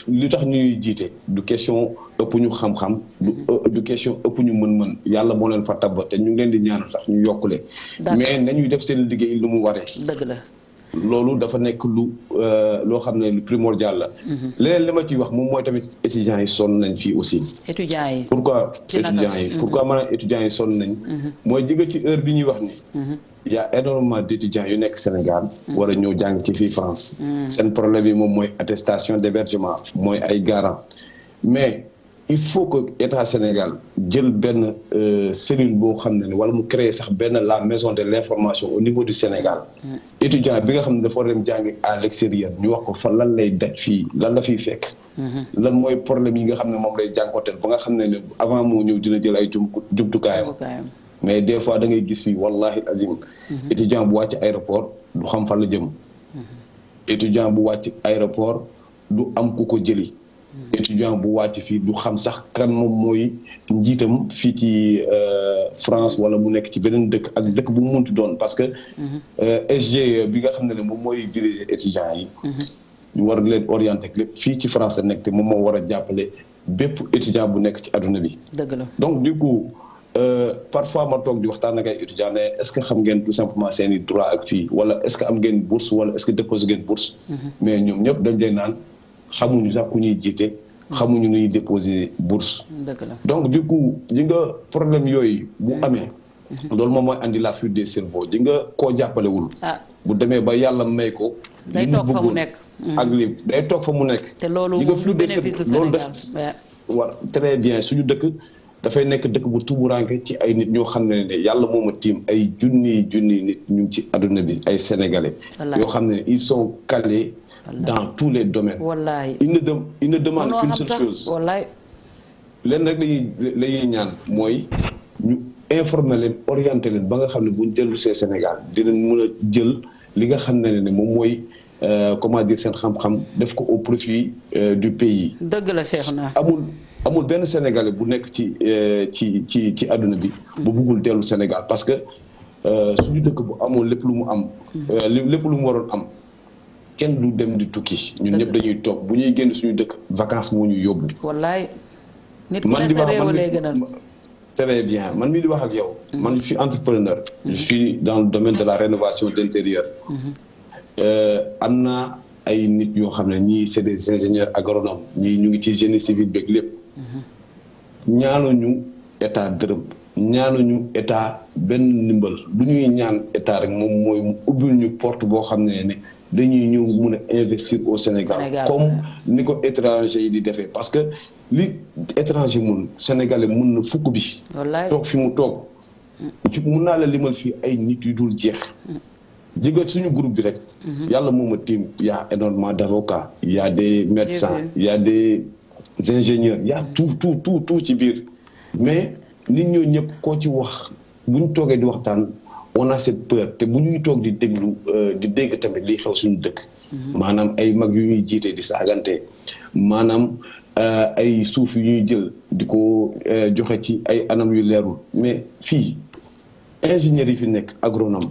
li tax ñuy jiite du question ëpp ñu xam-xam du question ëpp ñu mën-mën yàlla moo leen fa tabb te ñu ngi leen di ñaanal sax ñu yokkule mais nañuy def seen liggéey lu mu waree. dëgg la loolu dafa nekk loo xam ne lu primordial la. leneen li ma ciy wax moom mooy tamit étudiants yi sonn nañ fii aussi. étudiants yi pourquoi maanaam étudiants yi sonn nañ. mooy jóge ci heure bi ñuy wax ni. il y a énormément d'étudiants yu nekk Sénégal. war a ñëw jàng ci fii France. seen problème yi moom mooy attestation d'hébergement mooy ay garant mais il faut que état Sénégal jël benn cellule boo xam ne wala mu créer sax benn la maison de l'information au niveau du Sénégal. étudiant bi nga xam ne dafa war a dem jàngi à l'extérieur ñu wax ko fa lan lay daj fii lan la fiy fekk. lan mooy problème yi nga xam ne moom lay jànkuwanteel ba nga xam ne avant moo ñëw dina jël ay jumtukaayam. mais des fois da ngay gis fii wallahi azim. étudiant bu wàcc aéroport du xam fan la jëm. étudiant bu wàcc aéroport du am ku ko jëli. étudiant bu wàcc fii du xam sax kan moom mooy njiitam fii ci France wala mu nekk ci beneen dëkk ak dëkk bu mu munti doon parce que SG bi nga xam ne moom mooy diriger étudiants yi. ñu war leen orienter lépp fii ci France la nekk te moom moo war a jàppale bépp étudiant bu nekk ci adduna bi. dëgg la donc du coup. parfois ma toog di waxtaan ak ay étudiants ne est-ce que xam ngeen tout simplement seen i droit ak fii wala est-ce que am ngeen bourse wala est-ce que déposé ngeen bourse. mais ñoom ñëpp dañ leen naan xamuñu sax ku ñuy jiite. xamuñu nu ñuy déposé bourse. donc du coup ji nga problème yooyu bu amee. loolu moom mooy andi la fuite des cerveaux ji nga koo jàppalewul. bu demee ba yàlla may ko. day toog fa mu nekk. ak li day toog fa mu nekk. te loolu moom du bénéfice Sénégal waaw très bien suñu dëkk. dafay nekk dëkk bu tumuranke ci ay nit ñoo xam ne yàlla moom a tiim ay junni nit ñu ngi ci adduna bi ay sénégalais. yoo xam ne ils sont calés dans tous les domaines. wallaay ils ne demandent qu'une seule chose. wallaay leen rek la ñuy ñaan mooy ñu informer leen orienter leen ba nga xam ne buñ dellu see Sénégal dinañ mën a jël li nga xam ne moom mooy comment dire seen xam-xam def ko au profit du pays. dëgg la Cheikh na amul benn Sénégalais bu nekk ci àdduna bi. bu bëggul dellu Sénégal parce que suñu dëkk bu amoon lépp lu mu am. lépp lu mu waroon am kenn du dem di tukki. ñun ñëpp dañuy toog bu ñuy génn suñu dëkk vacances moo ñu yóbbu. wallaay nit ku ne sa réew lay gënal. très bien man mii di wax ak yow. man je suis entrepreneur. je suis dans le domaine de la rénovation d'intérieur. am na ay nit yoo xam ne ñii c'est des ingénieurs agronomes ñii ñu ngi ci génie civil beeg lépp. ñaanuñu état dërëm ñaanuñu état benn ndimbal lu ñuy ñaan état rek moom mooy mu ubbil ñu porte boo xam ne dañuy ñëw mun a investir au Sénégal comme ni ko étranger yi di defee parce que li étranger mun sénégalais mun na fukk bi toog fi mu toog mun naa la limal fii ay nit yu dul jeex jëga suñu groupe bi rek yàlla moom a tiim y a énormément d'avocats y a des médecins y a des ingénieurs y a tout ci biir mais nit ñoo ñëpp koo ci wax bu ñu toogee di waxtaan on a cette peur te bu ñuy toog di déglu di dégg tamit liy xew suñu dëkk maanaam ay mag yu ñuy jiite di saagante maanaam ay suuf yu ñuy jël di ko joxe ci ay anam yu leerul mais fii ingénieurs yi fi nekk agronome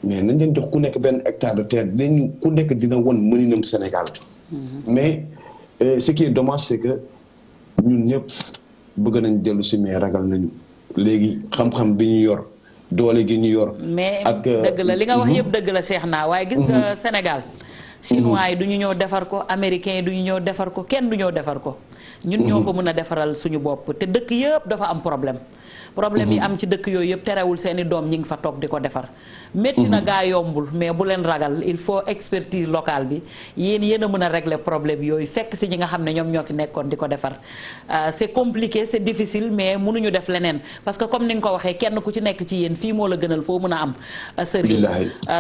mais nañ leen jox ku nekk benn hectare de terre dañu ku nekk dina won mëninam Sénégal mais ce qui est dommage c'est que ñun ñëpp bëgg nañ dellu si mais ragal nañu léegi xam-xam bi ñu yor doole gi ñu yor. mais dëgg la li nga wax yëpp dëgg la Cheikh naa waaye gis nga Sénégal. chinois yi du ñu ñëw defar ko américains yi du ñu ñëw defar ko kenn du ñëw defar ko. ñun ñoo ko mën a defaral suñu bopp te dëkk yëpp dafa am problème. problème yi am ci dëkk yooyu yëpp terewul seeni doom ñi ngi fa toog di ko defar. métti na gaa yombul mais bu leen ragal il faut expertise locale bi yéen a mën a régler problème yooyu fekk si ñi nga xam ne ñoom ñoo fi nekkoon di ko defar. c'est compliqué c'est difficile mais mënuñu def leneen parce que comme ni nga ko waxee kenn ku ci nekk ci yéen fii moo la gënal foo mën a am. sa réew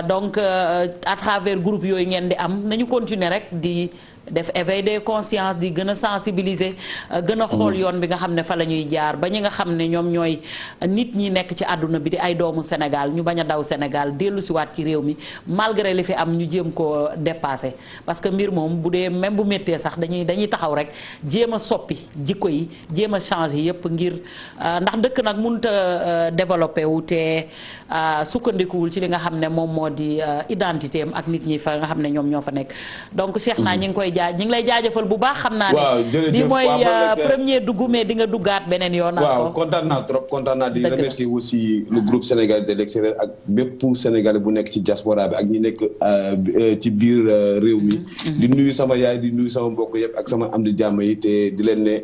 donc à travers groupe yooyu ngeen di am nañu continuer rek di. def éveil des consciences di gën a sensibiliser gën a xool yoon bi nga xam ne fa la ñuy jaar ba ñi nga xam ne ñoom ñooy nit ñi nekk ci àdduna bi di ay doomu Sénégal ñu bañ a daw Sénégal dellu si waat ci réew mi malgré li fi am ñu jéem koo dépasser parce que mbir moom bu dee même bu méttee sax dañuy taxaw rek jéem a soppi jikko yi jéem a changer yépp ngir ndax dëkk nag mënut a développé wu te sukkandikuwul ci li nga xam ne moom moo di identité am ak nit ñi fa nga xam ne ñoom ñoo fa nekk donc Cheikh naa ñi ngi koy ñu ngi lay jaajëfal bu baax xam naa ne. waaw jërëjëf bi mooy premier dugg mais di nga duggaat beneen yoon. waaw kontaan naa trop kontaan naa di remercier aussi le groupe sénégalais de l'extérieur ak bépp sénégalais bu nekk ci diaspora bi ak ñi nekk ci biir réew mi. di nuyu sama yaay di nuyu sama mbokk yëpp ak sama am di jàmm yi te di leen ne.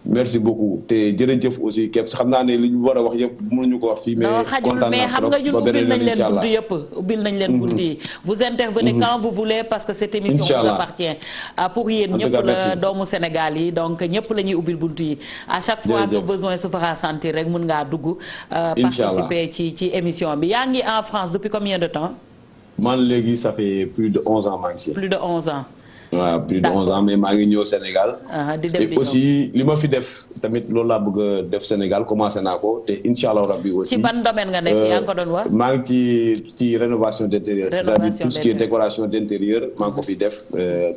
merci beaucoup te jërëjëf aussi képp xam naa ne li ñu war a wax yëpp mënuñu ko wax fii. mais kontaan naa trop xam nga ñun ubbil nañ leen buntu yëpp ubbil nañ leen buntu yi. vous intervenez quand vous voulez parce que cette émission vous appartient. pour yéen ñëpp la doomu Sénégal yi donc ñëpp la ñuy ubbil buntu yi. à chaque fois que besoin se fera sentir rek mën ngaa dugg. participer ci émission bi yaa ngi en France depuis combien de temps. man léegi ça fait plus de 11 ans maa ngi si. plus de 11 ans. waaw plus de 11 ans mais maa ngi ñëw Sénégal. di dem et aussi li ma fi def tamit loolu laa bëgg a def Sénégal commencé naa ko te incha allah rabbi aussi. ci ban domaine nga nekk yaa ngi ko doon wax. maa ngi ci rénovation d'intérieur. c'est-à-dire tout ce qui est décoration d'intérieur maa ngi ko fi def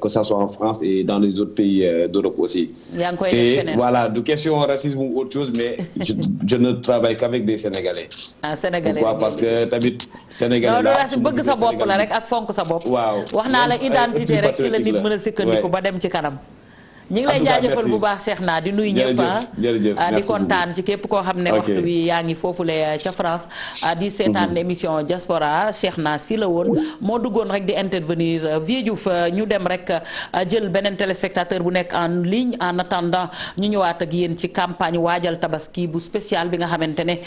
que ça soit en France et dans les autres pays d'Europe aussi. yaa ngi koy def feneen et voilà du question racisme ou autre chose mais je ne travaille qu'avec des Sénégalais. Sénégalais pourquoi parce que tamit Sénégalais la bëgg sa bopp la rek ak fonk sa bopp. waaw wax naa la identité rek ci la nit mën a sikkandiku ba dem ci kanam. ñi ngi lay jaajëfal bu baax Cheikh naa di nuyu ñëpp di kontaan ci képp koo xam ne waxtu wi yaa ngi foofule ca France di seetaan émission diaspora Cheikh naa si la woon moo duggoon rek di intervenir Vieux Diouf ñu dem rek jël beneen téléspectateur bu nekk en ligne en attendant ñu ñëwaat ak yéen ci campagne waajal tabaski bu spécial bi nga xamante ne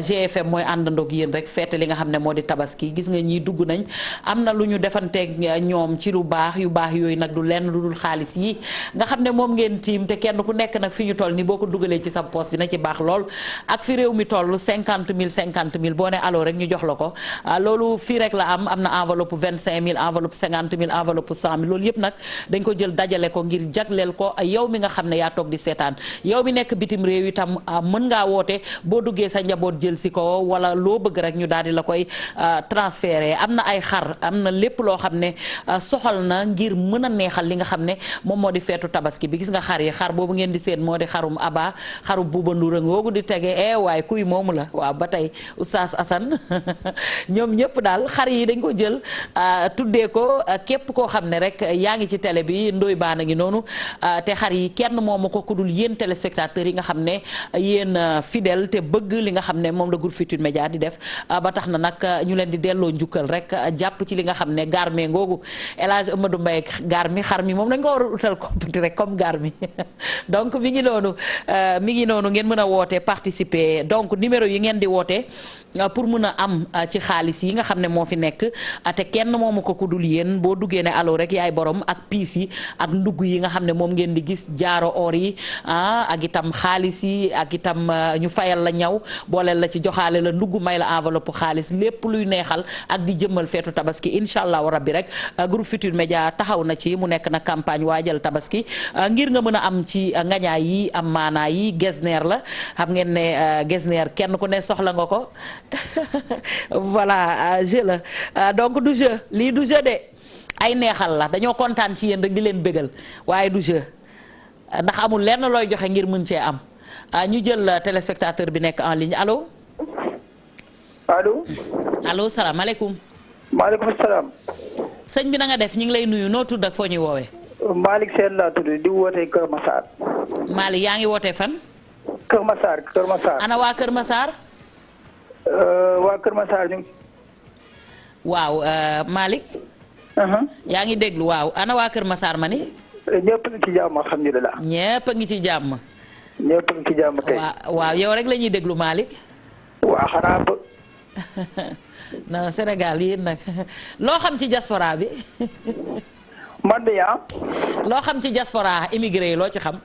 GFM mooy àndandoog yéen rek feete li nga xam ne moo di tabaski gis nga ñi dugg nañ am na lu ñu defanteeg ñoom ci lu baax yu baax yooyu nag du lenn lu dul xaalis yi nga xam ne moom ngeen tiim te kenn ku nekk nag fi ñu toll ni boo ko dugalee ci sa poste dina ci baax lool ak fi réew mi toll 50 000 boo ne allo rek ñu jox la ko loolu fii rek la am na enveloppe 25 000 enveloppe 50 000 enveloppe 100 000 loolu yëpp nag dañ ko jël dajale ko ngir jagleel ko yow mi nga xam ne yaa toog di seetaan yow mi nekk bitim réew itam mën ngaa woote boo duggee sa njaboot jël si ko wala loo bëgg rek ñu daal di la koy transférer am na ay xar am na lépp loo xam ne soxal na ngir mën a neexal li nga xam ne moom moo di feetu tabaski bi gis nga xar yi xar boobu ngeen di seen moo di xarum Aba xarum Buuba Nduur ngoogu di tege waaye kuy moomu la waaw ba tey Oustaz Assane ñoom ñëpp daal xar yi dañ ko jël tuddee ko képp koo xam ne rek yaa ngi ci télé bi ndoy baana ngi noonu te xar yi kenn moomu ko ku dul yéen téléspectateurs yi nga xam ne yéen fidèle te bëgg li nga xam ne moom la groupe Futurs Médias di def ba tax na nag ñu leen di delloo njukkal rek jàpp ci li nga xam ne garme ngoogu El Hadj Amadou Mbaye garmi xar mi moom dañ ko war a utal compétit rek comme gar mi donc mi ngi noonu ngeen mën a woote participer donc numéro yi ngeen di woote pour mën a am ci xaalis yi nga xam ne moo fi nekk te kenn moomu ko ku dul yéen boo duggee ne allo rek yaay borom ak piis yi ak ndugg yi nga xam ne moom ngeen di gis jaaro or yi ak itam xaalis yi ak itam ñu fayal la ñaw booleel la ci joxaale la ndugg may la enveloppe xaalis lépp luy neexal ak di jëmmal feetu tabaski incha allahu rabbi rek groupe Futurs Médias taxaw na ci mu nekk na campagne waajal tabaski ngir nga mën a am ci ngañaay yi am maanaa yi Getzner la xam ngeen ne Getzner kenn ku ne soxla nga ko voilà jeu la donc du jeu lii du jeu de ay neexal la dañoo kontaan ci yéen rek di leen bégal waaye du jeu ndax amul lenn looy joxe ngir mën cee am ñu jël téléspectateur bi nekk en ligne allo. allo salaamaaleykum. maaleykum salaam. sëñ bi na nga def ñu ngi lay nuyu noo tudd ak foo ñuy woowee. Malick Sène laa tudd di wootee Kër Massar. Malick yaa ngi wootee fan. Kër Massar. ana waa Kër Massar. waa Kër Massar ñu. waaw Malick. yaa ngi déglu waaw ana waa Kër Massar ma ni. ñëpp ngi ci jàmm alhamdulilah. ñëpp a ngi ci jàmm. ñëpp ngi ci jàmm kay. waaw yow rek la ñuy déglu Malick. waaw xanaa ba. non Sénégal yéen nag loo xam ci diaspora bi. man de loo xam ci diaspora immigré yi loo ci xam.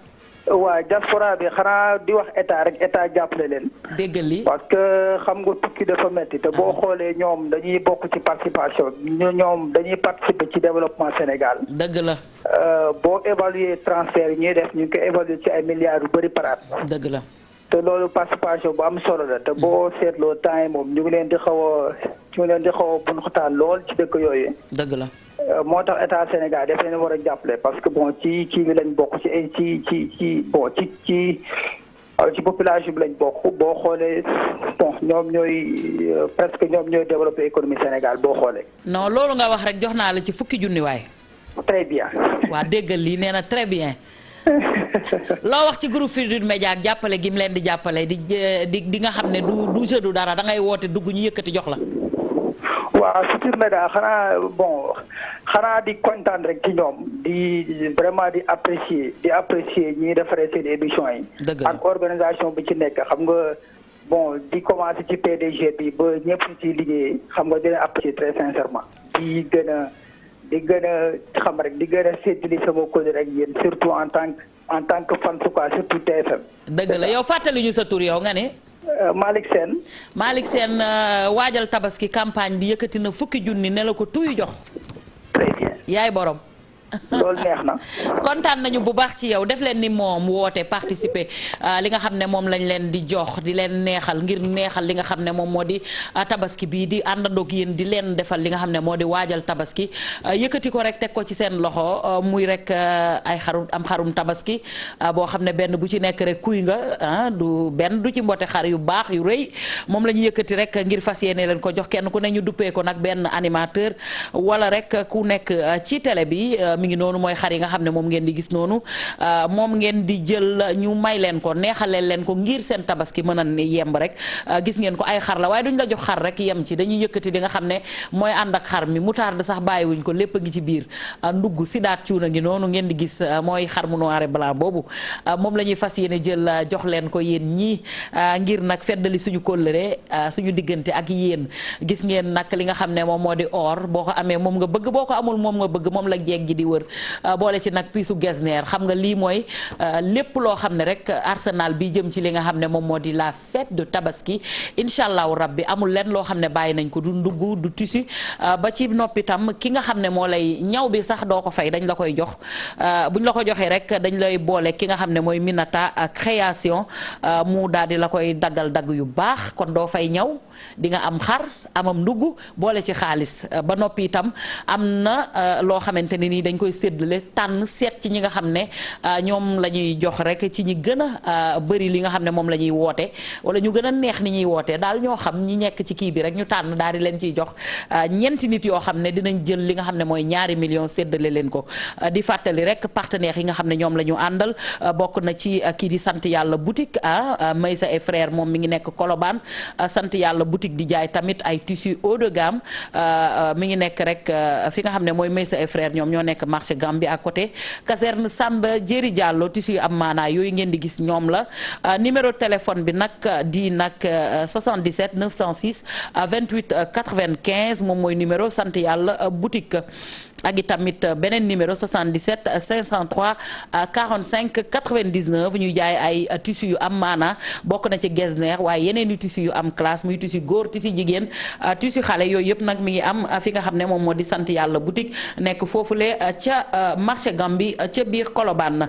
waa diaspora bi xanaa di wax état rek état jàppale leen. déggal li parce que xam nga tukki dafa metti te boo xoolee ñoom dañuy bokk ci participation ñoom dañuy participer ci développement Sénégal. dëgg la. boo évaluer transfert yi ñuy def ñu ngi koy évaluer ci ay milliards yu bëri par at. dëgg la. te loolu participation bu am solo la te boo seetloo temps yi moom ñu ngi leen di xaw a bunxutaan lool ci dëkk yooyu. dëgg la. moo tax état Sénégal daf leen war a jàppale parce que bon ci bi lañ bokk ci population bi lañ bokk boo xoolee bon ñoom ñooy presque ñoom ñooy développer économie Sénégal boo xoolee. non loolu nga wax rek jox naa la ci fukki junni waay. très bien. waa déggal lii nee na très bien. loo wax ci groupe Futurs Médias ak jàppale gi mu leen di jàppale di nga xam ne du jeu du dara da ngay woote dugg ñu yëkkati jox la. waaw Futurs Médias xanaa di kontaan rek ci ñoom di vraiment di apprécier ñiy defaree seen émission yi. ak organisation bi ci nekk xam nga bon di commencer ci PDG bi ba ñëpp ci liggéey xam nga dina apprécier très sincèrement. di gën a xam rek di gën a séddale sama kóol rek yéen surtout en tant que fan su quoi surtout TFM. dëgg la yow fàttali ñu sa tur yow nga ne. Malick Sène waajal tabaski campagne bi yëkkati na 10 000 ne la ko tuy jox. très bien yaay borom. loolu neex na. kontaan nañu bu baax ci yow def leen ni moom woote participer li nga xam ne moom lañ leen di jox di leen neexal ngir neexal li nga xam ne moom moo di tabaski bii di àndandoog yéen di leen defal li nga xam ne moo di waajal tabaski yëkkati ko rek teg ko ci seen loxo muy rek ay xarum tabaski boo xam ne benn bu ci nekk rek kuy nga du benn du ci mbote xar yu baax yu rëy moom la ñu yëkkati rek ngir fas yéene leen ko jox kenn ku ne ñu duppee ko nag benn animateur wala rek ku nekk ci télé bi. mi ngi noonu mooy xar yi nga xam ne moom ngeen di gis noonu moom ngeen di jël ñu may leen ko neexaleel leen ko ngir seen tabaski mën a yemb rek gis ngeen ko ay xar la waaye duñ la jox xar rek yem ci dañuy yëkkati li nga xam ne mooy ànd ak xar mi moutarde sax bàyyiwuñ ko lépp a ngi ci biir ndugg sidaat cuuna ngi noonu ngeen di gis mooy xar mu noir et blanc boobu moom la ñuy fas yéene jël jox leen ko yéen ñii ngir nag feddali suñu kóllëre suñu diggante ak yéen gis ngeen nag li nga xam ne moom moo di or boo ko amee moom nga bëgg boo ko amul moom nga bëgg moom la jeeg ji di wër boole ci nag piisu Getzner xam nga lii mooy lépp loo xam ne rek arsenal bi jëm ci li nga xam ne moom moo di la fête de tabaski incha allahu rabbi amul leen loo xam ne bàyyi nañ ko du ndugg du tissu ba ci noppi tam ki nga xam ne moo lay ñaw bi sax doo ko fay dañ la koy jox buñ la ko joxee rek dañ lay boole ki nga xam ne mooy Minata création mu daal di la koy daggal dagg yu baax kon doo fay ñaw di nga am xar amam ndugg boole ci xaalis ba noppi itam am na loo xamante ne nii dañ koy séddale tànn seet ci ñi nga xam ne ñoom la ñuy jox rek ci ñi gën a bëri li nga xam ne moom la ñuy woote wala ñu gën a neex ni ñuy wootee daal ñoo xam ñi nekk ci kii bi rek ñu tànn daal di leen ciy jox ñeenti nit yoo xam ne dinañ jël li nga xam ne mooy 2 millions séddale leen ko di fàttali rek partenaires yi nga xam ne ñoom la ñu àndal bokk na ci kii di sant yàlla boutique Maysa et frère moom mi ngi nekk Colobane sant yàlla boutique di jaay tamit ay tissus haut de gamme mi ngi nekk rek fi nga xam ne mooy Maysa et frère ñoom ñoo nekk marché Gambie à côté caserne Samba Jéeri Diallo tissu yu am maanaa yooyu ngeen di gis ñoom la numéro téléphone bi nag di nag 77 906 28 95 moom mooy numéro sant yàlla boutique ak itamit beneen numéro 77 503 45 99 ñuy jaay ay tissu yu am maana bokk na ci Getzner waaye yeneen i tissu yu am classe muy tissu góor tissu jigéen tissu xale yooyu yëpp nag mi ngi am fi nga xam ne moom moo di sant yàlla boutique nekk foofule ca marché Gambie ca biir Colobane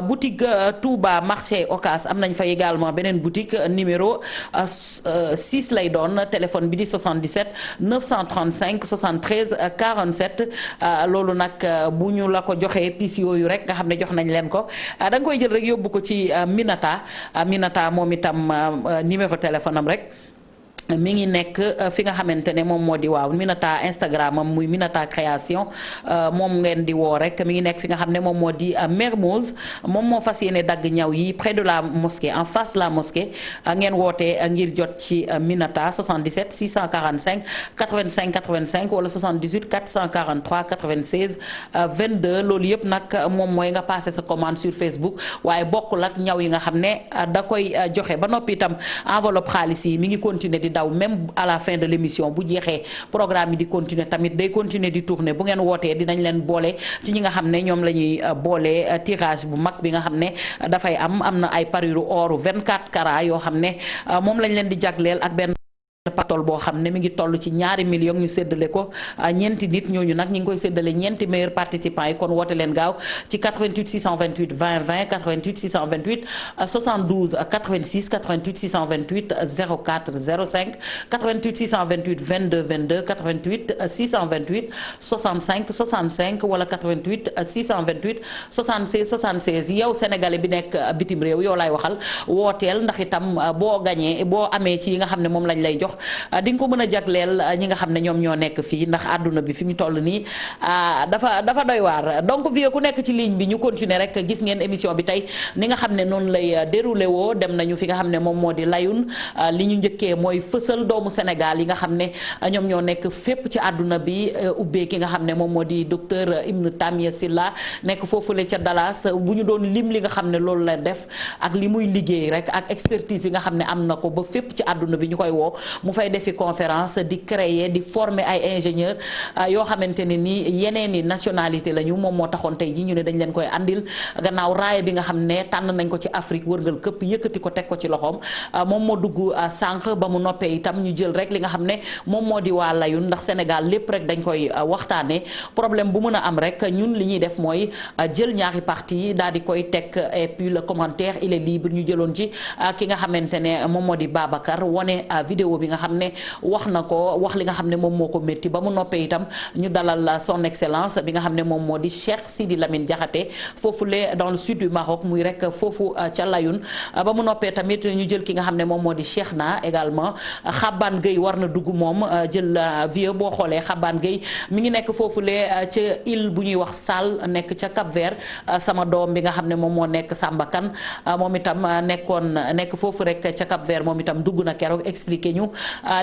boutique Touba marché Ocass am nañ fa également beneen boutique numéro 6 lay doon téléphone bi di 77 935 73 47 loolu nag bu ñu la ko joxee piis yooyu rek nga xam ne jox nañ leen ko da nga koy jël rek yóbbu ko ci Minata moom itam numéro téléphone am rek mi ngi nekk fi nga xamante ne moom moo di waaw Minata Instagram am muy Minata création moom ngeen di woo rek mi ngi nekk fi nga xam ne moom moo di Mermoz moom moo fas yéene dagg ñaw yi près de la mosquée en face la mosquée ngeen woote ngir jot ci Minata 77 645 85 85 wala 78 443 96 22 loolu yëpp nag moom mooy nga passé sa commande sur Facebook waaye bokkul ak ñaw yi nga xam ne da koy joxe ba noppi itam enveloppe xaalis yi mi ngi continuer di daw même à la fin de l'émission bu jeexee programme yi di continuer tamit day continuer di tourner bu ngeen wootee dinañ leen boole ci ñi nga xam ne ñoom la ñuy boole tirage bu mag bi nga xam ne dafay am na ay parure or 24 carats yoo xam ne moom lañ leen di jagleel ak benn patol boo xam ne mi ngi toll ci 2 millions ñu séddale ko ñeenti nit ñooñu nag ñi ngi koy séddale ñeenti meilleurs participants yi kon woote leen gaaw ci 88 628 20 20 88 628 72 86 88 628 04 05 88 628 22 22 88 628 65 65 wala 88 628 76 76 yow sénégalais bi nekk bitim réew yow laay waxal wooteel ndax itam boo gañee boo amee ci yi nga xam ne moom lañ lay jox di nga ko mën a jagleel ñi nga xam ne ñoom ñoo nekk fii ndax àdduna bi fi mu toll nii dafa doy waar donc vieux ku nekk ci ligne bi ñu continuer rek gis ngeen émission bi tey ni nga xam ne noonu lay déroulé woo dem nañu fi nga xam ne moom moo di layun li ñu njëkkee mooy fësal doomu Sénégal yi nga xam ne ñoom ñoo nekk fépp ci àdduna bi ubbee ki nga xam ne moom moo di docteur Ibn Tamia Sylla nekk foofule ca Dallas bu ñu doon lim li nga xam ne loolu la def ak li muy liggéey rek ak expertise bi nga xam ne am na ko ba fépp ci àdduna bi ñu koy woo mu fay defi conférence di créer di former ay ingénieur yoo xamante ne ni yeneen i nationalité la ñu moom moo taxoon tey ji ñu ne dañ leen koy andil gannaaw raaya bi nga xam ne tànn nañ ko ci Afrique wërngal këpp yëkkati ko teg ko ci loxoom moom moo dugg sànq ba mu noppee itam ñu jël rek li nga xam ne moom moo di waa layun ndax Sénégal lépp rek dañ koy waxtaanee problème bu mën a am rek ñun li ñuy def mooy jël ñaari parti daal di koy teg et puis le commentaire il est libre ñu jëloon ci ki nga xamante ne moom moo di Babacar wone vidéo bi nga xam ne wax na ko wax li nga xam ne moom moo ko métti ba mu noppee itam ñu dalal son excellence bi nga xam ne moom moo di Cheikh Sidi Lamine Diakhaté foofule dans le sud du Maroc muy rek foofu ca layun ba mu noppee tamit ñu jël ki nga xam ne moom moo di Cheikh na également Xabaan Gueye war na dugg moom jël vieux boo xoolee Xabaan Gueye mi ngi nekk foofule ca île bu ñuy wax Sal nekk ca Cap Vert sama doom bi nga xam ne moom moo nekk Samba Kane moom itam nekk foofu rek ca Cap Vert moom itam dugg na keroog expliqué ñu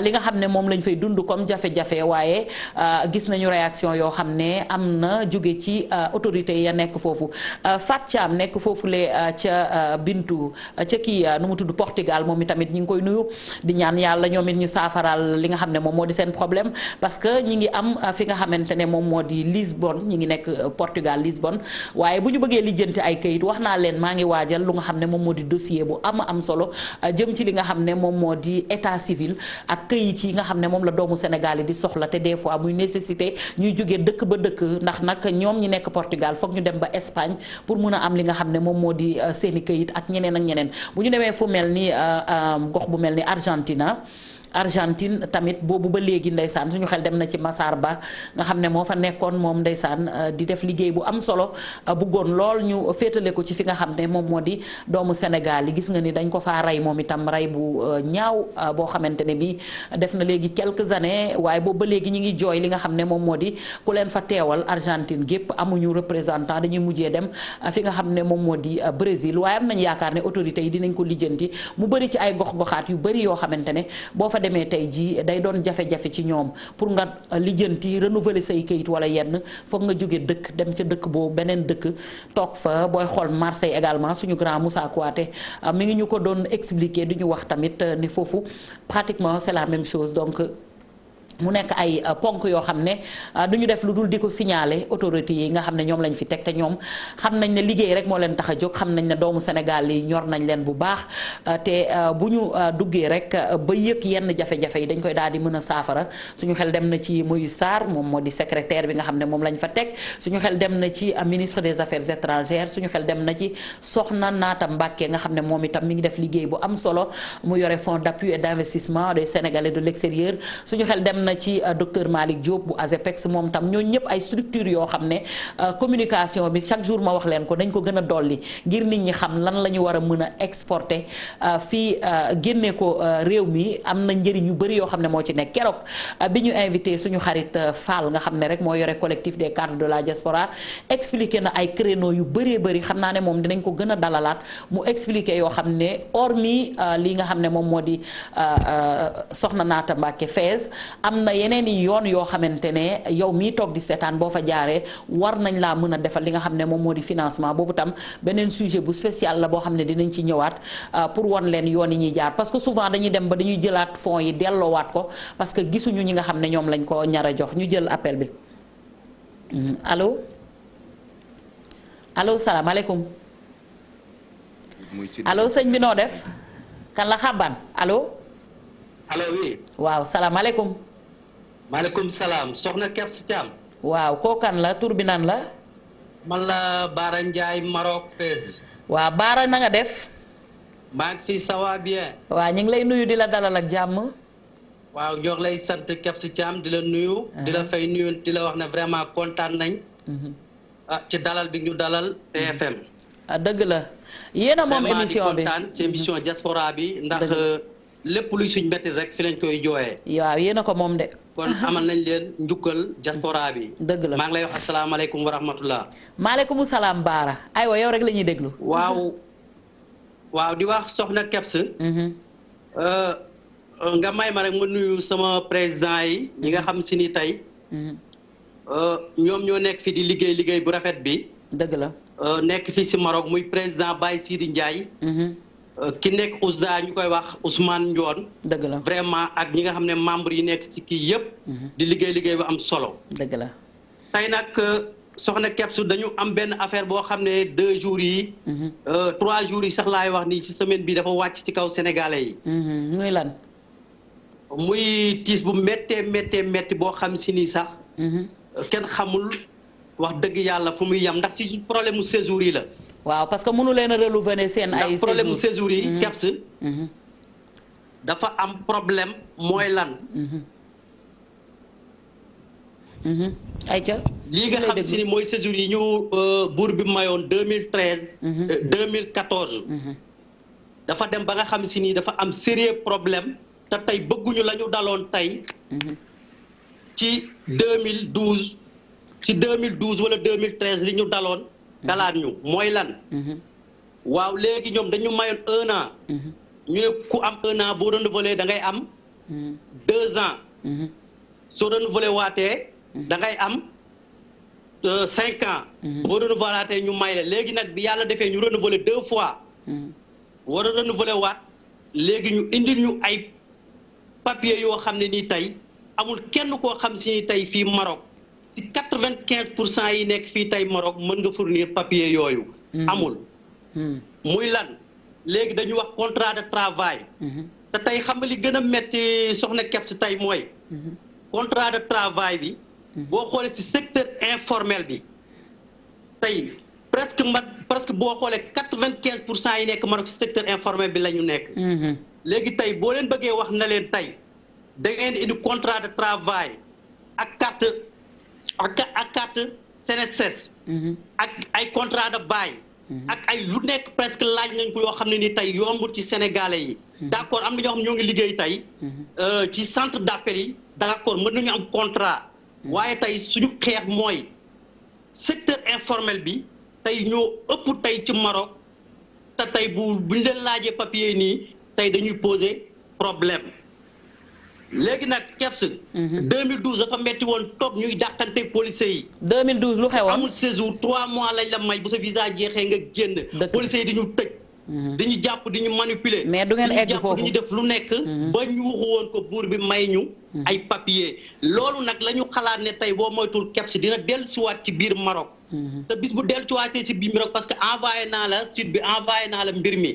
li nga xam ne moom lañ fay dund comme jafe-jafe waaye gis nañu réaction yoo xam ne am na jóge ci autorité ya nekk foofu Fat Thiam nekk foofule ca Bintu ca kii nu mu tudd Portugal moom itamit ñi ngi koy nuyu di ñaan yàlla ñoom it ñu saafaral li nga xam ne moom moo di seen problème parce que ñi ngi am fi nga xamante ne moom moo di Lisbonne ñi ngi nekk Portugal Lisbonne waaye bu ñu bëggee lijjanti ay këyit wax naa leen maa ngi waajal lu nga xam ne moom moo di dossier bu am solo jëm ci li nga xam ne moom moo di état civil ak këyit yi nga xam ne moom la doomu Sénégal yi di soxla te des fois muy nécessité ñuy jógee dëkk ba dëkk ndax nag ñoom ñi nekk Portugal foog ñu dem ba Espagne pour mun a am li nga xam ne moom moo di seeni këyit ak ñeneen ak ñeneen bu ñu demee fu mel ni gox bu mel ni Argentine tamit boobu ba léegi ndeysaan suñu xel dem na ci Massar Ba nga xam ne moo fa nekkoon moom ndeysaan di def liggéey bu am solo bëggoon lool ñu féetale ko ci fi nga xam ne moom moo di doomu Sénégal yi gis nga ni dañ ko faa rey moom itam rey bu ñaaw boo xamante ne bi def na léegi quelques années waaye boobu ba léegi ñi ngi jooy li nga xam ne moom moo di ku leen fa teewal Argentine gépp amuñu représentant dañuy mujjee dem fi nga xam ne moom moo di Brésil waaye am nañ yaakaar ne autorités yi dinañ ko lijjanti mu bëri ci ay gox-goxaat yu bëri yoo xamante ne boo fa demee tey jii day doon jafe-jafe ci ñoom pour nga lijjanti renouveler say kayit wala yenn foog nga jóge dëkk dem ca dëkk boobu beneen dëkk toog fa booy xool Marseille également suñu grand Moussa Kouaté mi ngi ñu ko doon expliquer di ñu wax tamit ni foofu pratiquement c'est la même chose donc mu nekk ay ponk yoo xam ne du ñu def lu dul di ko signaler autorités yi nga xam ne ñoom lañ fi teg te ñoom xam nañ ne liggéey rek moo leen tax a jóg xam nañ ne doomu Sénégal yi ñor nañ leen bu baax te bu ñu duggee rek ba yëg yenn jafe-jafe yi dañ koy daal di mën a saafara suñu xel dem na ci Moïse Sarr moom moo di secrétaire bi nga xam ne moom lañ fa teg suñu xel dem na ci ministre des affaires étrangères suñu xel dem na ci Soxna Naata Mbàkke nga xam ne moom itam mi ngi def liggéey bu am solo mu yore fonds d'appui et d'investissement des Sénégalais de l'extérieur suñu xel dem na ci docteur Malick Diop bu ASEPEX moom tam ñooñu ñëpp ay structures yoo xam ne communication bi chaque jour ma wax leen ko dañ ko gën a dolli ngir nit ñi xam lan la ñu war a mën a exporter fii génne ko réew mi am na njëriñ yu bëri yoo xam ne moo ci nekk keroog bi ñu invité suñu xarit Fall nga xam ne rek moo yore collectif des cadres de la diaspora expliqué na ay créneaux yu bëree bëri xam naa ne moom dinañ ko gën a dalalaat mu expliqué yoo xam ne hormis li nga xam ne moom moo di Soxna Naata Mbacke Fès am na yeneen i yoon yoo xamante ne yow mii toog di seetaan boo fa jaaree war nañ laa mën a defal li nga xam ne moom moo di financement boobu tam beneen sujet bu spécial la boo xam ne dinañ ci ñëwaat pour won leen yoon yi ñuy jaar parce que souvent dañuy dem ba dañuy jëlaat fonds yi delloowaat ko parce que gisuñu ñi nga xam ne ñoom lañ ko ñar a jox ñu jël appel bi allo allo salaamaaleykum allo sëñ bi noo def kan la xaban allo allo oui waaw salaamaaleykum maaleykum salaam soxna Kebs Thiam. waaw kookan la tur bi nan la. man la Baara Ndiaye Maroc Fès. waaw Baara na nga def. maa ngi fi ça va bien. waaw ñu ngi lay nuyu di la dalal ak jàmm. waaw ñoo ngi lay sant Kebs Thiam di la nuyu. di la fay nuyu di la wax ne vraiment kontaan nañ. ci dalal bi ñu dalal TFM. dëgg la yéen a moom émission bi kontaan ci émission diaspora bi ndax lépp luy suñ métti rek fi lañ koy jooyee. waaw yéen a ko moom de. kon amal nañ leen njukkal diaspora bi. dëgg la maa ngi lay wax asalaamaaleykum wa rahmatullah. maaleykum salaam Baara aywa yow rek la ñuy déglu. waaw di wax soxna Kebs. nga may ma rek ma nuyu sama président yi ñi nga xam si ni tey. ñoom ñoo nekk fi di liggéey bu rafet bi. dëgg la. nekk fii si Maroc muy président Baye Sidi Ndiaye. ki nekk USDA ñu koy wax Ousmane Ndione. dëgg la vraiment ak ñi nga xam ne membres yi nekk ci kii yëpp. di liggéey bu am solo. dëgg la. tey nag soxna Kebs dañu am benn affaire boo xam ne 2 jours yi. 3 jours yi sax laay wax nii ci semaine bi dafa wàcc ci kaw sénégalais yi. muy lan. muy tiis bu méttee boo xam si nii sax. kenn xamul wax dëgg yàlla fu muy yam ndax ci problème mu séjour yi la. waaw parce que mënu leen a renouveler seen ay. ndax problème mu séjour yi. Kebs dafa am problème mooy lan. ayca. lii nga xam si ni mooy séjour yi ñu buur bi mayoon 2013. 2014. dafa dem ba nga xam si ni dafa am sérieux problème te tey bëgguñu la ñu daloon tey. ci 2012 ci 2012 wala 2013 li ñu daloon. dalaat ñu mooy lan. waaw léegi ñoom dañu mayoon 1 an. ñu ne ku am 1 an boo renouvelé da ngay am 2 ans. soo renouvelé waatee da ngay am 5 ans. boo renouvelé waatee ñu may la léegi nag bi yàlla defee ñu renouvelé 2 fois. war a renouvelé waat léegi ñu indil ñu ay papier yoo xam ne nii tey amul kenn koo xam si ni tey fii Maroc si 95% yi nekk fii tey Maroc mën nga fournir papier yooyu. amul. muy lan léegi dañu wax contrat de travail. te tey xam nga li gën a metti soxna Kebs tey mooy. contrat de travail bi. boo xoolee si secteur informel bi tey presque boo xoolee 95% yi nekk Maroc si secteur informel bi la ñu nekk. léegi tey boo leen bëggee wax na leen tey da ngeen indi contrat de travail ak carte CNSS. ak ay contrat de bail. ak ay lu nekk presque laaj nañ ko yoo xam ne ni tey yombul ci sénégalais yi. d'accord am na ñoo xam ñoo ngi liggéey tey ci centre d'appel yi d'accord mën nañu am contrat. waaye tey suñu xeex mooy secteur informel bi tey ñoo ëpp tey ci Maroc te tey buñ leen laajee papier nii tey dañuy poser problème. léegi nag Kebs. 2012 dafa metti woon toog ñuy dàqante policiers yi. 2012 lu xewoon amul séjour 3 mois lañ la may bu sa visa jeexee nga génn. policiers yi di ñu tëj. dañu jàpp di ñu manipuler. mais du ngeen egg foofu di ñu def lu nekk. ba ñu waxu woon ko buur bi may ñu. ay papier loolu nag la ñu xalaat ne tey boo moytul Kebs dina dellusiwaat ci biir Maroc. te bis bu dellusiwaatee ci biir Maroc parce que envoyé naa la sud bi envoyé naa la mbir mi.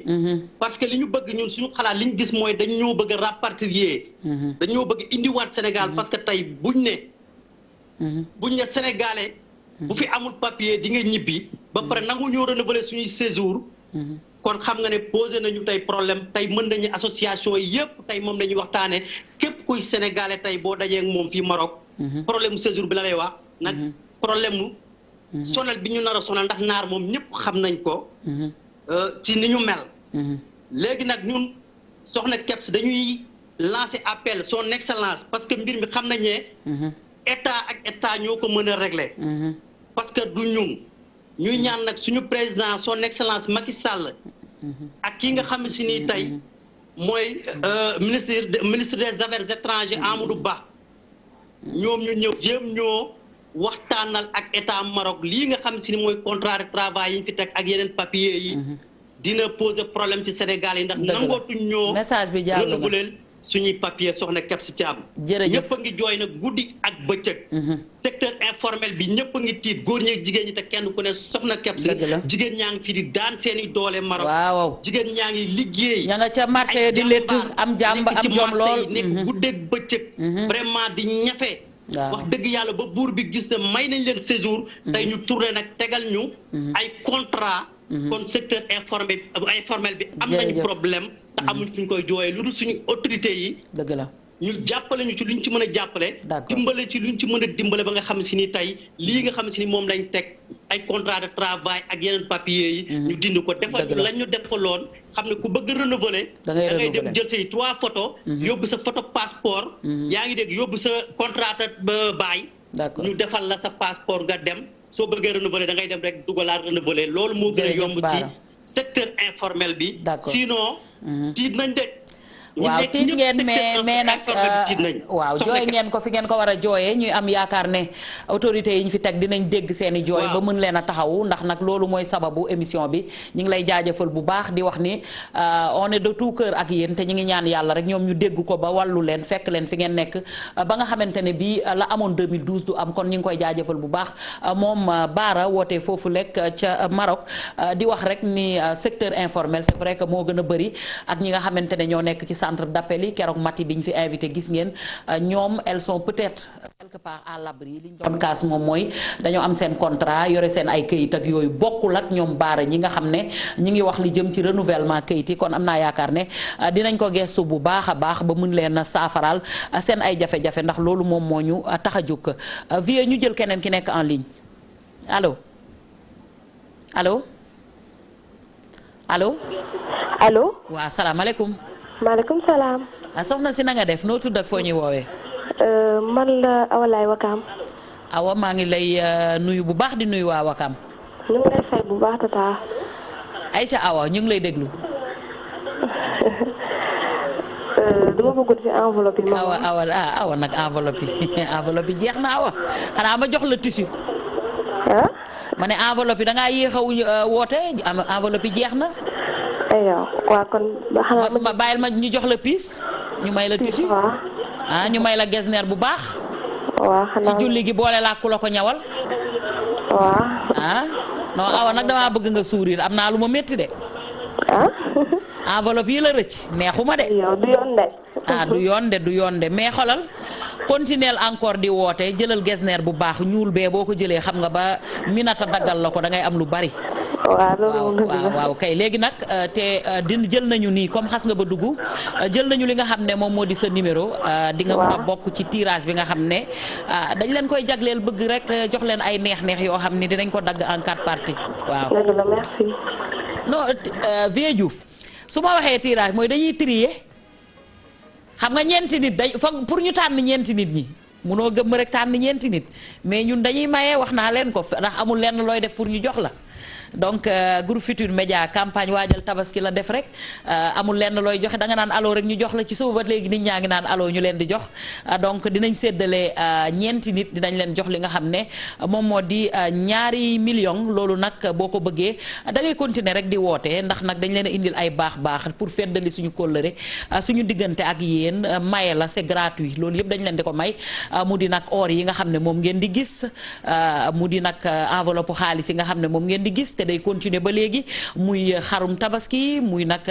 parce que li ñu bëgg ñun suñu xalaat li ñu gis mooy dañ ñoo bëgg a rapatrier. dañoo bëgg indiwaat Sénégal parce que tey buñ ne sénégalais. bu fi amul papier di nga ñibbi. ba pare nangu ñoo renouveler suñuy séjour. kon xam nga ne posé nañu tey problème tey mën nañu association yi yëpp tey moom la ñuy waxtaanee képp kuy sénégalais tey boo dajee ak moom fii Maroc. problème mu séjour bi la lay wax. nag problème mu. sonal bi ñu nar a sonal ndax naar moom ñëpp xam nañ ko. ci ni ñu mel. léegi nag ñun soxna Kebs dañuy lancer appel son excellence parce que mbir mi xam nañ ne. état ak état ñoo ko mën a régler. parce que du ñun. ñuy ñaan nag suñu président son excellence Macky Sall. ak ki nga xam si ni tey mooy ministre des affaires étrangères Amadou Ba. ñoom ñu ñëw jéem ñoo waxtaanal ak état Maroc lii nga xam si ni mooy contrat de travail yi ñu fi teg ak yeneen papier yi. dina poser problème ci Sénégal yi ndax nangootuñ ñoo. message bi jàll na renouveler suñuy papier soxna Kebs Thiam. jërëjëf ñëpp a ngi jooy nag guddi ak bëccëg. secteur informel bi ñëpp a ngi tiit góor ñi ak jigéen ñi te kenn ku ne soxna Kebs. jigéen ñaa ngi fi di daan seeni doole Maroc. waaw jigéen ñaa ngi liggéey. ña nga ca marché di létt am jàmb am jom lool nekk guddeeg bëccëg. vraiment di ñafe. wax dëgg yàlla ba buur bi gis ne may nañ leen séjour. tey ñu tourné nag tegal ñu. ay contrat. kon secteur informel bi am nañu problème te amuñ fi ñu koy jooyee lu dul suñu autorité yi. dëgg la ñu jàppale ñu ci luñ ci mën a jàppale. dimbale ci luñ ci mën a dimbale ba nga xam si ni tey lii nga xam si ni moom lañ teg ay contrat de travail ak yeneen papier yi. ñu dindi ko defal ñu lañ ñu defaloon xam ne ku bëgg renouveler da ngay dem jël say 3 photos yóbbu sa photo passeport yaa ngi dégg yóbbu sa contrat bail ñu defal la sa passeport nga dem soo bëggee renouveler da ngay dem rek dugalaat renouveler loolu moo gën a yomb ci secteur informel bi sinon tiit nañ de waaw tiit ngeen mais nag waaw jooy ngeen ko fi ngeen ko war a jooyee ñuy am yaakaar ne autorités yi ñu fi teg dinañ dégg seeni jooy ba mën leen a taxawu ndax nag loolu mooy sababu émission bi ñu ngi lay jaajëfal bu baax di wax ni on est de tout cœur ak yéen te ñu ngi ñaan yàlla rek ñoom ñu dégg ko ba wàllu leen fekk leen fi ngeen nekk ba nga xamante ne bii la amoon 2012 du am kon ñu ngi koy jaajëfal bu baax moom Baara woote foofu lekk ca Maroc di wax rek ni secteur informel c'est vrai que moo gën a bëri ak ñi nga xamante ne ñoo nekk ci centre d'appel yi keroog Mati bi ñu fi invité gis ngeen ñoom elles sont peut-être quelque part à l'abri li ñu doon kaas moom mooy dañoo am seen contrat yore seen ay këyit ak yooyu bokkul ak ñoom Baara ñi nga xam ne ñi ngi wax li jëm ci renouvellement këyit yi kon am naa yaakaar ne dinañ ko gestu bu baax a baax ba mun leen a saafaraal seen ay jafe-jafe ndax loolu moom moo ñu tax a jóg vie ñu jël keneen ki nekk en ligne allo allo allo allo waaw salaamaaleykum. maaleykum salaam. soxna si na nga def noo tudd ak foo ñuy woowee. man la Awa Laye Wakaam. Awa maa ngi lay nuyu bu baax di nuyu waa Wakaam. ñu ngi lay fay bu baax tata. Aïcha Awa ñu ngi lay déglu. dama bëgg ci enveloppe yi. Awa nag enveloppe yi jeex na Awa xanaa ma jox la tissu. ma ne enveloppe yi da ngaa yéex a woote enveloppe yi jeex na. waaw kon ma bàyyil ma ñu jox la piis ñu may la tissu ñu may la gesner bu baax ci julli gi boole laa ku la ko ñawal non Awa nag damaa bëgg nga sourire am naa lu ma métti de enveloppe yi la rëcc neexuma de du yoon de mais xolal continuel encore di woote jëlal gesner bu baax ñuul bee boo ko jëlee xam nga ba minata daggal la ko da ngay am lu bari waaw kay léegi nag te jël nañu nii comme xas nga ba dugg jël nañu li nga xam ne moom moo di sa numéro di nga mën a bokk ci tirage bi nga xam ne dañ leen koy jagleel bëgg rek jox leen ay neex-neex yoo xam ne dinañ ko dagg en 4 parties waaw non Vieux Diouf su ma waxee tirage mooy dañuy trier xam nga ñeenti nit dañ foog pour ñu tànn ñeenti nit ñi munoo gëm rek tànn ñeenti nit mais ñun dañuy maye wax naa leen ko ndax amul lenn looy def pour ñu jox la donc groupe Futurs Médias campagne waajal tabaski la def rek amul lenn looy joxe da nga naan allo rek ñu jox la ci suba ba léegi nit ñaa ngi naan allo ñu leen di jox donc dinañ séddale ñeenti nit dinañ leen jox li nga xam ne moom moo di 2 millions loolu nag boo ko bëggee da ngay continuer rek di woote ndax nag dañ leen a indil ay baax pour feddali suñu kóllëre suñu diggante ak yéen maye la c'est gratuit loolu yëpp dañ leen di ko may mu di nag or yi nga xam ne moom ngeen di gis mu di nag enveloppe xaalis yi nga xam ne moom ngeen di gis te day continuer ba léegi muy xarum tabaski muy nag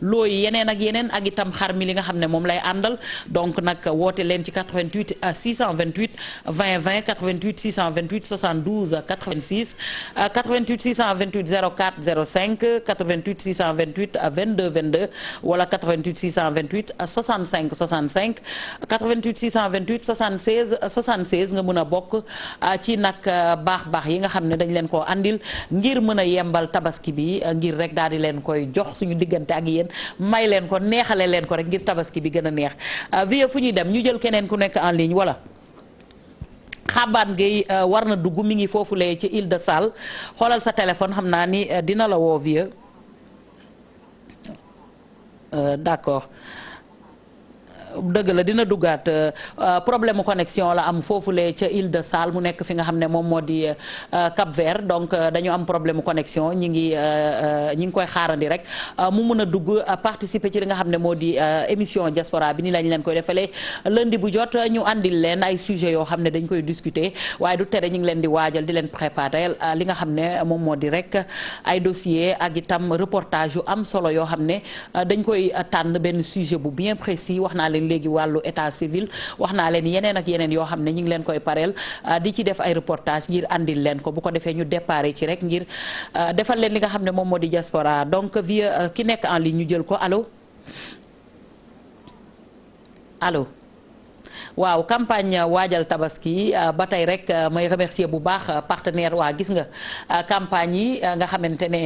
looy yeneen ak itam xar mi li nga xam ne moom lay àndal donc nag woote leen ci 88 628 20 20 88 628 72 86 88 628 04 05 88 628 22 22 wala 88 628 65 65 88 628 76 76 nga mën a bokk ci nag baax yi nga xam ne dañ leen koo andil ngir mën a yembal tabaski bi ngir rek daal di leen koy jox suñu diggante ak yéen may leen ko neexale leen ko rek ngir tabaski bi gën a neex vie fu ñuy dem ñu jël keneen ku nekk en ligne wala xabaan ngay war na dugg mi ngi foofu lee ci Île de Sal xoolal sa téléphone xam naa ni dina la woo vie d'accord dëgg la dina duggaat problème connexion la am foofulee ca Île de Sal mu nekk fi nga xam ne moom moo di Cap Vert donc dañu am problème connexion ñi ngi koy xaarandi rek mu mun a dugg participer ci li nga xam ne moo di émission diaspora bi ni lañ leen koy defalee lundi bu jot ñu andil leen ay sujets yoo xam ne dañ koy discuter waaye du tere ñu ngi leen di waajal di leen préparer li nga xam ne moom moo di rek ay dossier ak itam reportage yu am solo yoo xam ne dañ koy tànn benn sujet bu bien précis wax naa leen léegi wàllu état civil wax naa leen yeneen ak yeneen yoo xam ne ñu ngi leen koy pareel di ci def ay reportage ngir andil leen ko bu ko defee ñu déparé ci rek ngir defal leen li nga xam ne moom moo di diaspora donc via ki nekk en ligne ñu jël ko allo waaw campagne waajal tabaski ba tey rek may remercier bu baax partenaire waa gis nga campagne yi nga xamante ne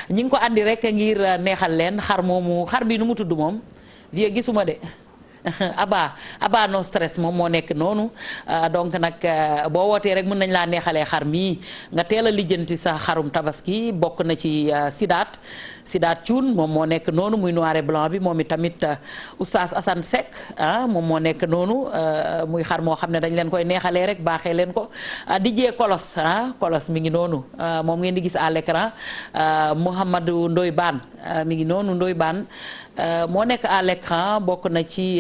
ñi ngi ko andi rek ngir neexal leen xar bi nu mu tudd moom vie gisuma de Aba no stress moom moo nekk noonu donc nag boo wootee rek mën nañ laa neexalee xar mii nga teel a lijjanti sa xarum tabaski bokk na ci Sidaat Thioune moom moo nekk noonu muy noir et blanc bi moom itamit oustaz Assane Seck moom moo nekk noonu muy xar moo xam ne dañ leen koy neexalee rek baaxee leen ko DJ Kolos Kolos mi ngi noonu moom ngeen di gis à l'écran Mouhamadou Ndoye Bane mi ngi noonu Ndoye Bane moo nekk à l'écran bokk na ci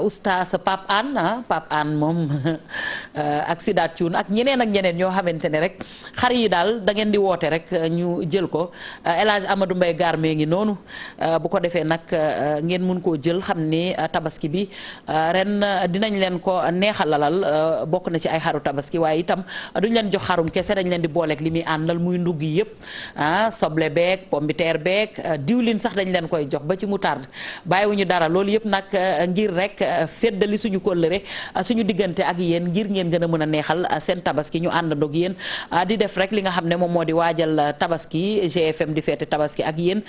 oustaz Pape Anne moom ak Sidaat Thioune ak ñeneen ñoo xamante ne rek xar yi daal da ngeen di woote rek ñu jël ko El Hadj Amadou Mbaye gaar mee ngi noonu bu ko defee nag ngeen mun koo jël xam ni tabaski bi ren dinañ leen ko neexalalal bokk na ci ay xaru tabaski waaye itam duñ leen jox xarum kese dañ leen di booleeg li muy àndal muy ndugg yi yëpp soble beeg pombiteer beeg diwlin sax dañ leen koy jox ba ci moutarde bàyyiwuñu dara loolu yëpp nag ngir rek feddali suñu kóllëre suñu diggante ak yéen ngir ngeen gën a mën a neexal seen tabaski ñu àndandoog yéen di def rek li nga xam ne moom moo di waajal tabaski GFM di feete tabaski ak yéen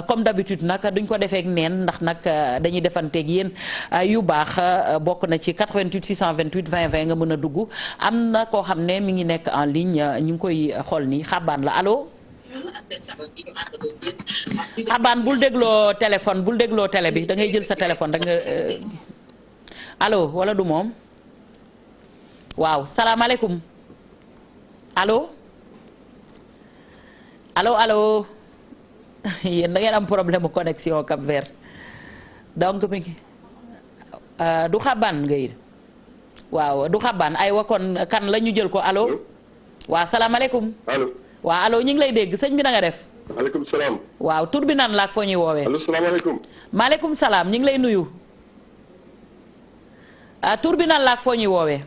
comme d'habitude nag duñ ko defeek neen ndax nag dañuy defanteeg yéen yu baax bokk na ci 88 628 20 20 nga mën a dugg am na koo xam ne mi ngi nekk en ligne ñu ngi koy xool ni xabaan la allo xabaan bul dégloo téléphone bul dégloo télé bi da ngay jël sa téléphone da nga allo wala du moom waaw salaamaaleykum allo allo yéen da ngeen am problème mu connexion Cap Vert donc mi ngi du xabaan ngay waaw du xabaan ay wakon kan la ñu jël ko allo waaw salaamaaleykum allo waaw allo ñu ngi lay dégg sëñ bi na nga def. maaleykum salaam. waaw tur bi naan laak foo ñuy woowee. allo salaamaaleykum. maaleykum salaam ñu ngi lay nuyu. tur bi naan laak foo ñuy woowee.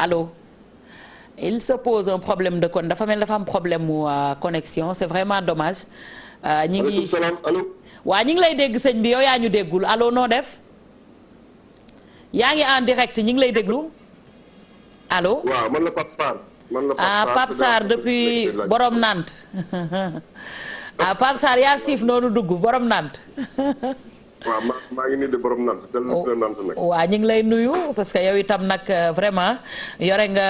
allo. il se pose un problème de kon dafa mel dafa am problème mu connexion c'est vraiment dommage. ñi ngi maaleykum salaam allo. waaw ñu ngi lay dégg sëñ bi yow yaa ñu déggul allo noo def. yaa ngi en direct ñu ngi lay déglu. allo waaw man la Pape Sarr. Pape Sarr depuis borom Nantes Pape Sarr yaa siif noonu dugg borom Nantes. waaw maa ngi nii de borom Nantes dellu si na Nantes nag. waaw ñu ngi lay nuyu parce que yow itam nag vraiment yore nga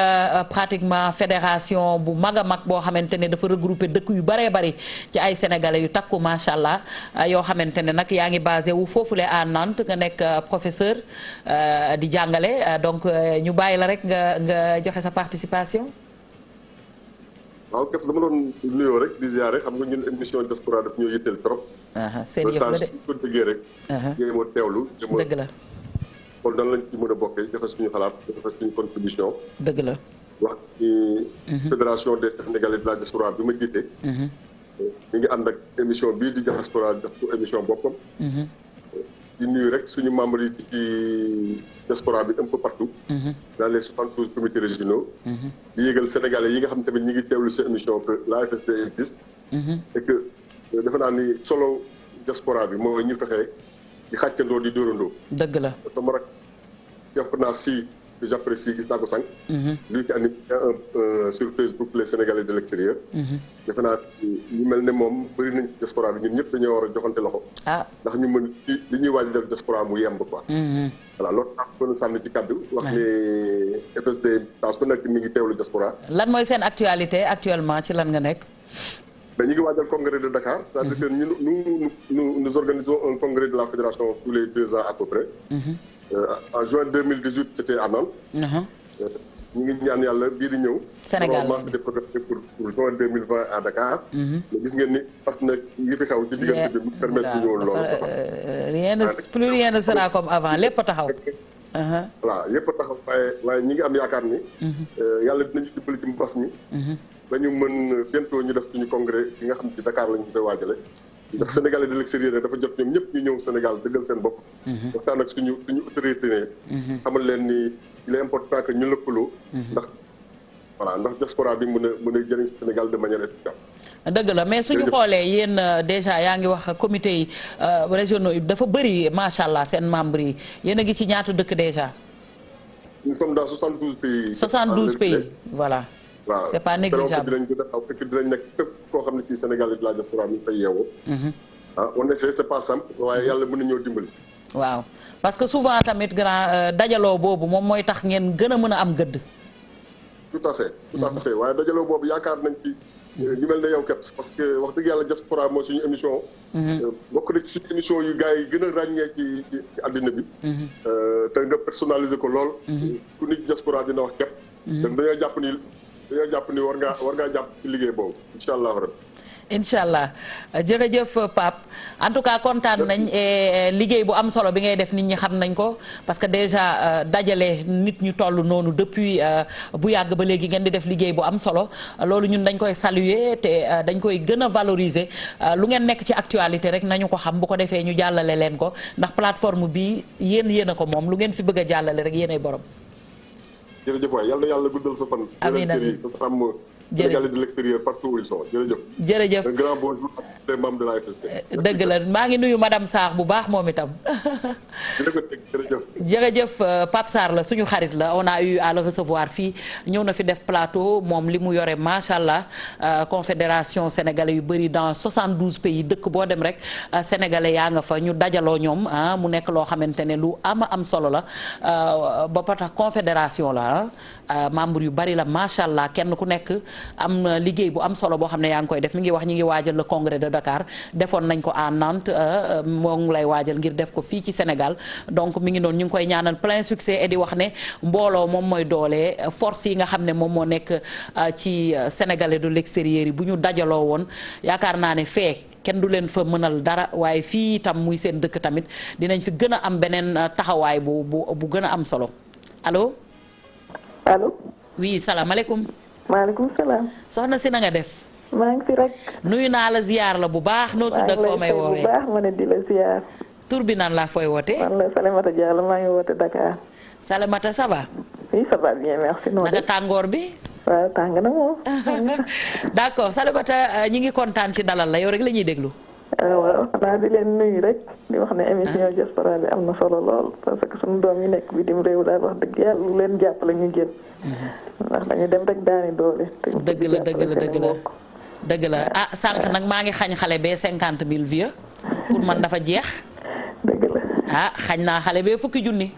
pratiquement fédération bu mag a mag boo xamante ne dafa regrouper dëkk yu bëree bëri ci ay sénégalais yu takku macha allah yoo xamante ne nag yaa ngi basé wu foofule à Nantes nga nekk professeur di jàngale donc ñu bàyyi la rek nga joxe sa participation. waaw képp dama doon nuyoo rek di ziare xam nga ñun émission diaspora daf ñoo yitteel trop. seen yëf la de ko déggee rek. jéem a teewlu. dëgg la kon dan lañ ci mën a bokkee joxe suñu xalaat joxe suñu contribution. dëgg la wax ci fédération des Sénégalais de la diaspora bi ma jiite. mi ngi ànd ak émission bii di diaspora def ko émission boppam. di nuyu rek suñu membres yi ci diaspora bi un peu partout. dans les 72 comités régionaux. di yégal sénégalais yi nga xam tamit ñi ngi teewlu sa émission que la FSD existe. et que defe naa ni solo diaspora bi mooy ñu fexee di xàccandoo di dóorandoo. dëgg la sama rak jàpp naa si que j'apprécie gis naa ko sànq. lui qui anime sur Facebook les Sénégalais de l'extérieur. defe naa ñu mel ne moom bëri nañ ci diaspora bi ñun ñëpp dañoo war a joxante loxo. ndax ñu mën ci li ñuy waaj def diaspora mu yemb quoi. voilà loolu tax mën a sànni ci kàddu. wax ne FSD saa su nekk mi ngi teewlu diaspora. lan mooy seen actualité actuellement ci lan nga nekk. mais ñu ngi waajal congrès de Dakar. c'est-à-dire que nous organisons un congrès de la fédération tous les 2 ans à peu près. En juin 2018 c'était à Nantes. ñu ngi ñaan yàlla bii di ñëw. Sénégal normalement c'était programmé pour juin 2020 à Dakar. mais gis ngeen ni parce que nag yi fi xew ci diggante bi permettre ñu woon loolu. rien ne sera comme avant lépp a taxaw. voilà yëpp a taxaw waaye ñi ngi am yaakaar ni. yàlla dinañu dimbali ci mbas mi. ba ñu mën bientôt ñu def suñu congrès yi nga xam ci Dakar lañu koy waajale. ndax Sénégalais de l'extérieur dafa jot ñoom ñëpp ñu ñëw Sénégal dëggal seen bopp. waxtaan ak suñu autorité ne. xamal leen ni il est important que ñu lëkkaloo. ndax voilà ndax diaspora bi mën a jëriñ Sénégal de manière efficace. dëgg la mais suñu xoolee yéen déjà yaa ngi wax comité yi régionaux yi dafa bëri macha allah seen membres yi yéen a ngi ci ñaata dëkk déjà. nous sommes dans 72 pays. 72 pays voilà. waaw c'est pas négligeable dinañ gën a taw fekk dinañ nekk képp koo xam ne ci Sénégal de la diaspora mi ngi fay yeewoo. on essaie c'est pas simple waaye yàlla mën na ñëw dimbali. waaw parce que souvent tamit grand dajaloo boobu moom mooy tax ngeen gën a mën a am gëdd. tout à fait waaye dajaloo boobu yaakaar nañ ci ñu mel ne yow kat parce que wax dëgg yàlla diaspora mooy suñu émission. bokk na ci suñu émission yu gars yi gën a ràññee ci àddina bi. te nga personnaliser ko lool. ku nit diaspora dina wax képp. donc dañoo jàpp ni war ngaa jàpp ci liggéey boobu incha allah rabbi. incha allah jërëjëf Pape en tout cas kontaan nañ liggéey bu am solo bi ngay def nit ñi xam nañ ko parce que déjà dajale nit ñu toll noonu depuis bu yàgg ba léegi ngeen di def liggéey bu am solo loolu ñun dañ koy saluer te dañ koy gën a valoriser lu ngeen nekk ci actualité rek nañu ko xam bu ko defee ñu jàllale leen ko ndax plateforme bi yéen a ko moom lu ngeen fi bëgg a jàllale rek yéenay borom. jërëjëf waay yal na yàlla guddal sa fan. amiin amiin Sénégalais de l'extérieur partout où ils sont jërëjëf. jërëjëf un grand bonjour à tous les membres de la FST. dëgg la maa ngi nuyu madame Sarr bu baax moom itam. jërëjëf Pape Sarr la suñu xarit la on a eu à le recevoir fii ñëw na fi def plateau moom li mu yore macha allah confédération sénégalais yu bëri dans 72 pays dëkk boo dem rek sénégalais yaa nga fa ñu dajaloo ñoom mu nekk loo xamante ne lu am solo la ba tax confédération la membre yu bëri la macha allah kenn ku nekk. am na liggéey bu am solo boo xam ne yaa ngi koy def mi ngi wax ñi ngi waajal le congrès de Dakar defoon nañ ko à Nantes moo ngi lay waajal ngir def ko fii ci Sénégal donc mi ngi noonu ñu ngi koy ñaanal plein succès et di wax ne mbooloo moom mooy doole force yi nga xam ne moom moo nekk ci sénégalais de l'extérieur yi bu ñu dajaloo woon yaakaar naa ne fee kenn du leen fa mënal dara waaye fii itam muy seen dëkk tamit dinañ fi gën a am beneen taxawaay bu gën a am solo allo. allo. oui salaamaaleykum. maaleykum salaam. soxna si na nga def. maa ngi fi rek. nuyu naa la ziar la bu baax. noo tudd ak foo may woowee bu baax ma ne di la ziar. tur bi nan laa fooy woote. man la Salimata Diallo maa ngi woote Dakar. Salimata ça va. oui ça va bien merci. naka tàngoor bi. waaw tàng na moom. d'accord Salimata ñi ngi kontaan ci dalal la yow rek la ñuy déglu. waaw xanaa di leen nuyu rek di wax ne émission diaspora bi am na solo lool parce que suñu doom yi nekk bitim réew daal wax dëgg yàlla lu leen jàppale ñu génn. ndax dañu dem rek daani doole. dëgg la ah sànq nag maa ngi xañ xale bee 50 000 vieux pour man dafa jeex. dëgg la ah xañ naa xale bee fukki junni.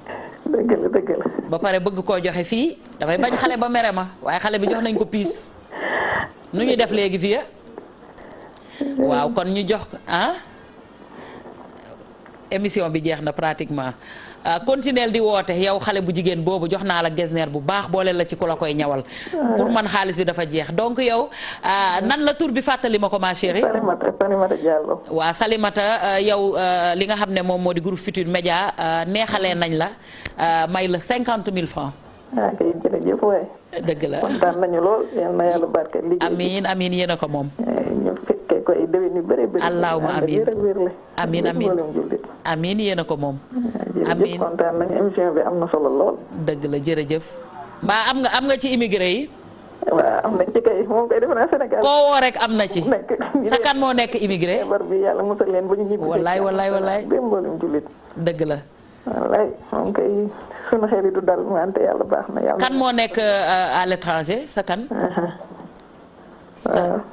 dëgg la. ba pare bëgg koo joxe fii damay bañ xale ba mere ma waaye xale bi jox nañ ko piis nu ñuy def léegi vieux. waaw kon ñu jox émission bi jeex na pratiquement continuel di woote yow xale bu jigéen boobu jox naa la gesner bu baax boole la ci ku la koy ñawal pour man xaalis bi dafa jeex donc yow nan la tur bi fàttali ma ko ma chérie. Salimata Diallo. waaw Salimata yow li nga xam ne moom moo di groupe Futurs Médias neexalee nañ la may la 50 000 francs. kay jërëjëf waay. dëgg la kontaan nañu lool yal na yàlla barke liggéey. amiin yéen a ko moom. ñu fekkee koy déwén yu bëri bëri. allahumma amiin yéen a ko moom. amiin kontaan nañu émission bi am na solo lool. dëgg la jërëjëf. mbaa am nga ci immigré yi. waaw am nañ ci kay moom kay defe naa Sénégal. koo woo rek am na ci. sa kan moo nekk immigré. feebar bi yàlla musal leen ba ñu ñibbi. wallaay. mboolem jullit. dëgg la. wallaay moom kay sunu xel yi du dal wante yàlla baax na yàlla. kan moo nekk à l'étranger sa kan.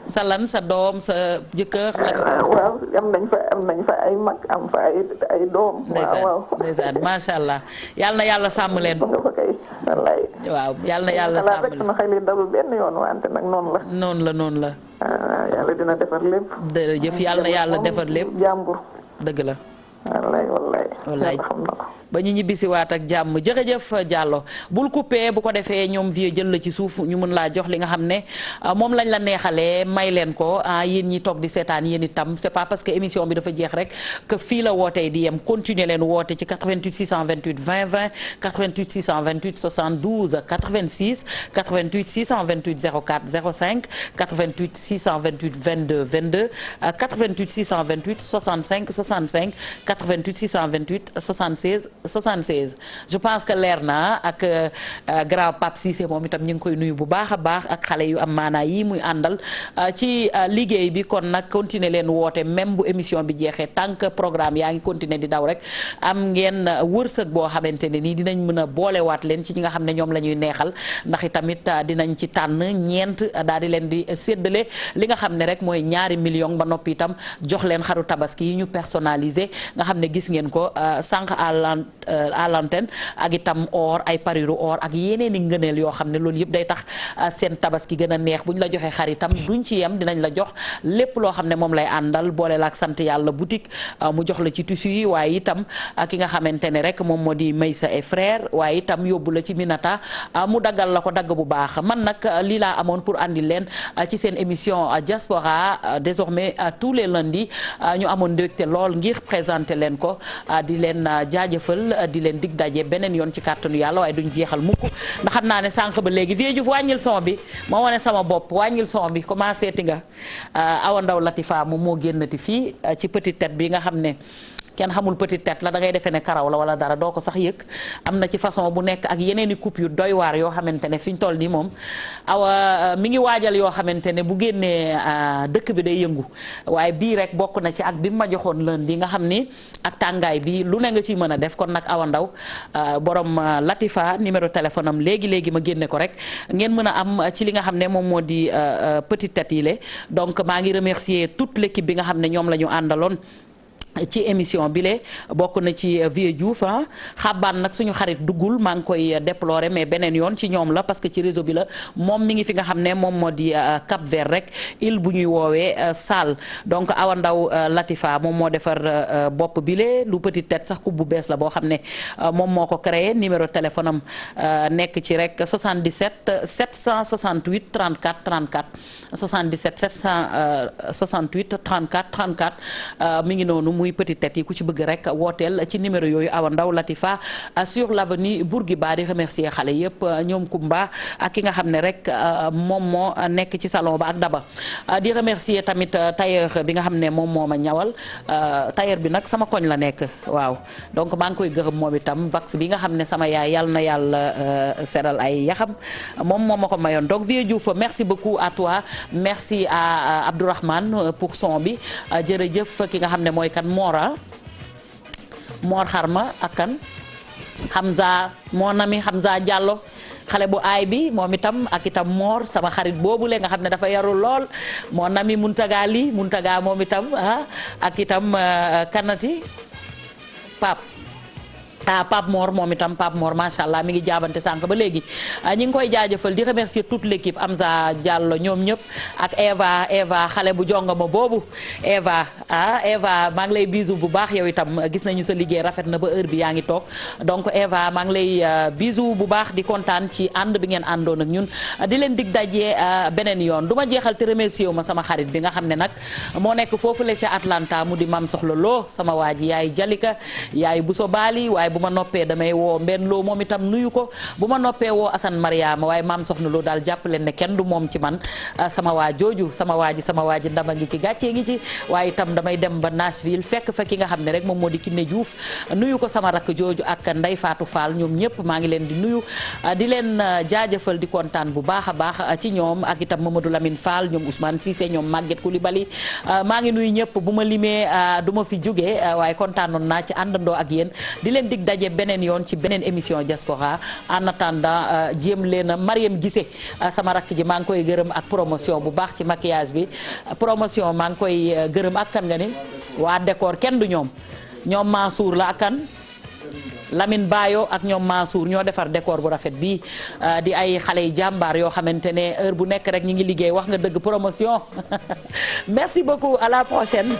sa lan sa doom sa jëkkër lan. waaw am nañ fa ay mag am fa ay doom. waaw ndeysaan macha allah yal na yàlla sàmm leen. nga fa kay wallaay. waaw yal na yàlla sàmm leen sunu xel yi dalul benn yoon wante nag noonu la. yàlla dina defar lépp. jërëjëf yal na yàlla defar lépp. jàmbur. dëgg la. wallaay xam na ko. ba ñu ñibbisi waat ak jàmm jërëjëf Diallo bul coupé bu ko defee ñoom vie jël la ci suuf ñu mën laa jox li nga xam ne moom lañ la neexalee may leen ko yéen ñi toog di seetaan yéen itam c'est pas parce que émission bi dafa jeex rek que fii la wootee di yem continuer leen woote ci 88 628 20 20 88 628 72 86 88 628 04 05 88 628 22 22 88 628 65 65 88 628 76 76 je pense que leer na ak grand Pape Cissé moom itam ñu ngi koy nuyu bu baax a baax ak xale yu am maanaa yi muy àndal ci liggéey bi kon nag continuer leen woote même bu émission bi jeexee tant que programme yaa ngi continuer di daw rek am ngeen wërsëg boo xamante ne nii dinañ mën a boolewaat leen ci ñi nga xam ne ñoom la ñuy neexal ndax itamit dinañ ci tànn ñeent daal di leen di séddale li nga xam ne rek mooy 2 millions ba noppi itam jox leen xaru tabaski yi ñu personnalisé nga xam ne gis ngeen ko sànq à l'antenne ak itam or ay pariru or ak yeneen i ngëneel yoo xam ne loolu yëpp day tax seen tabaski gën a neex bu ñu la joxee xar itam duñ ci yem dinañ la jox lépp loo xam ne moom lay àndal boole la ak sant yàlla boutique mu jox la ci tissu yi waaye itam ki nga xamante ne rek moom moo di Maysa et frère waaye itam yóbbu la ci Minata mu daggal la ko dagg bu baax man nag lii laa amoon pour andi leen ci seen émission Diaspora désormais tous les lundis ñu amoon mbégte lool ngir présenter leen ko di leen jaajëfal di leen dig daje beneen yoon ci kàttanu yàlla waaye duñ jeexal mukk ndax xam naa ne sànq ba léegi Vieux Diouf wàññil son bi ma wane sama bopp wàññil son bi commencé ti nga Awa Ndaw Latifa moom moo génnati fii ci petite tête bi nga xam ne kenn xamul petite tête la da ngay defee ne karaw la wala dara doo ko sax yëg am na ci façon bu nekk ak yeneen i coupe yu doy waar yoo xamante ne fi ñu toll nii moom awa mi ngi waajal yoo xamante ne bu génnee dëkk bi day yëngu waaye bii rek bokk na ci ak bi ma joxoon lundi nga xam ni ak tàngaay bi lu ne nga ciy mën a def kon nag Awa Ndaw borom Latifa numéro téléphone am léegi ma génne ko rek ngeen mën a am ci li nga xam ne moom moo di petite tête yi le donc maa ngi remercier toute l'équipe bi nga xam ne ñoom la ñu àndaloon ci émission bi le bokk na ci Vieux Diouf xabaan nag suñu xarit duggul maa ngi koy déplorer mais beneen yoon ci ñoom la parce que ci réseau bi la moom mi ngi fi nga xam ne moom moo di Cap Vert rek île bu ñuy woowee Sall donc Awa Ndaw Latifa moom moo defar bopp bi le lu petite tête sax coupe bu bees la boo xam ne moom moo ko créé numéro téléphone am nekk ci rek 77 768 34 34 77 768 34 34 mi ngi noonu muy petite tête yi ku ci bëgg rek wooteel ci numéro yooyu Awa Ndaw Latifa sur l'avenue Bourguiba di remercier xale yëpp ñoom Kumba ak ki nga xam ne rek moom moo nekk ci salon ba ak Daba di remercier tamit tailleur bi nga xam ne moom moo ma ñawal tailleur bi nag sama koñ la nekk waaw donc maa ngi koy gërëm moom itam vax bi nga xam ne sama yaay yàlla na yàlla seral ay yaxam moom moo ma ko mayoon donc Vieux Diouf merci beaucoup à toi merci à Abdourahmane pour son bi jërëjëf ki nga xam ne mooy kan Mor Xarma ak kan Hamza mon ami Hamza Diallo xale bu aay bi moom itam ak itam Mor sama xarit boobule nga xam ne dafa yarul lool mon ami Muntaga lii Muntaga moom itam ak itam kanati Pape Mor moom itam Pape Mor macha allah mi ngi jaabante sànq ba léegi ñi ngi koy jaajëfal di remercier toute l'équipe Amza Diallo ñoom ñëpp ak Eva xale bu jongama boobu Eva maa ngi lay bisu bu baax yow itam gis nañu sa liggéey rafet na ba heure bi yaa ngi toog donc Eva maa ngi lay bisu bu baax di kontaan ci ànd bi ngeen àndoon ak ñun di leen dig dajee beneen yoon du ma jeexal te remercier wu ma sama xarit bi nga xam ne nag moo nekk foofu la ca Atlanta mu di Mam Soxla Lo sama waa ji yaay Jalika yaay Buso Baali waaye bu ma noppee damay woo Mbenn Lo moom itam nuyu ko bu ma noppee woo Assane Mariama waaye Maam Soxna Lo daal jàpp leen ne kenn du moom ci man sama waa jooju sama waa ji ndama ngi ci gàccee ngi ci waaye itam damay dem ba Nashville fekk fa ki nga xam ne rek moom moo di Kiné Diouf nuyu ko sama rakk jooju ak Ndey Fatou Fall ñoom ñëpp maa ngi leen di nuyu di leen jaajëfal di kontaan bu baax a baax ci ñoom ak itam Mamadou Lamine Fall ñoom Ousmane Cissé ñoom Maguette Coulibaly maa ngi nuyu ñëpp bu ma limee du ma fi jógee waaye kontaanoon naa ci àndandoo ak yéen di leen dig daje beneen yoon ci beneen émission Diaspora en attendant jéem leen a Mariam Gissé sama rakk ji maa ngi koy gërëm ak promotion bu baax ci maquillage bi promotion maa ngi koy gërëm ak kan nga ni waa décor kenn du ñoom Mansour la ak kan Lamine Bayo ak ñoom Mansour ñoo defar décor bu rafet bii di ay xale yi jàmbaar yoo xamante ne heure bu nekk rek ñi ngi liggéey wax nga dëgg promotion merci beaucoup à la prochaine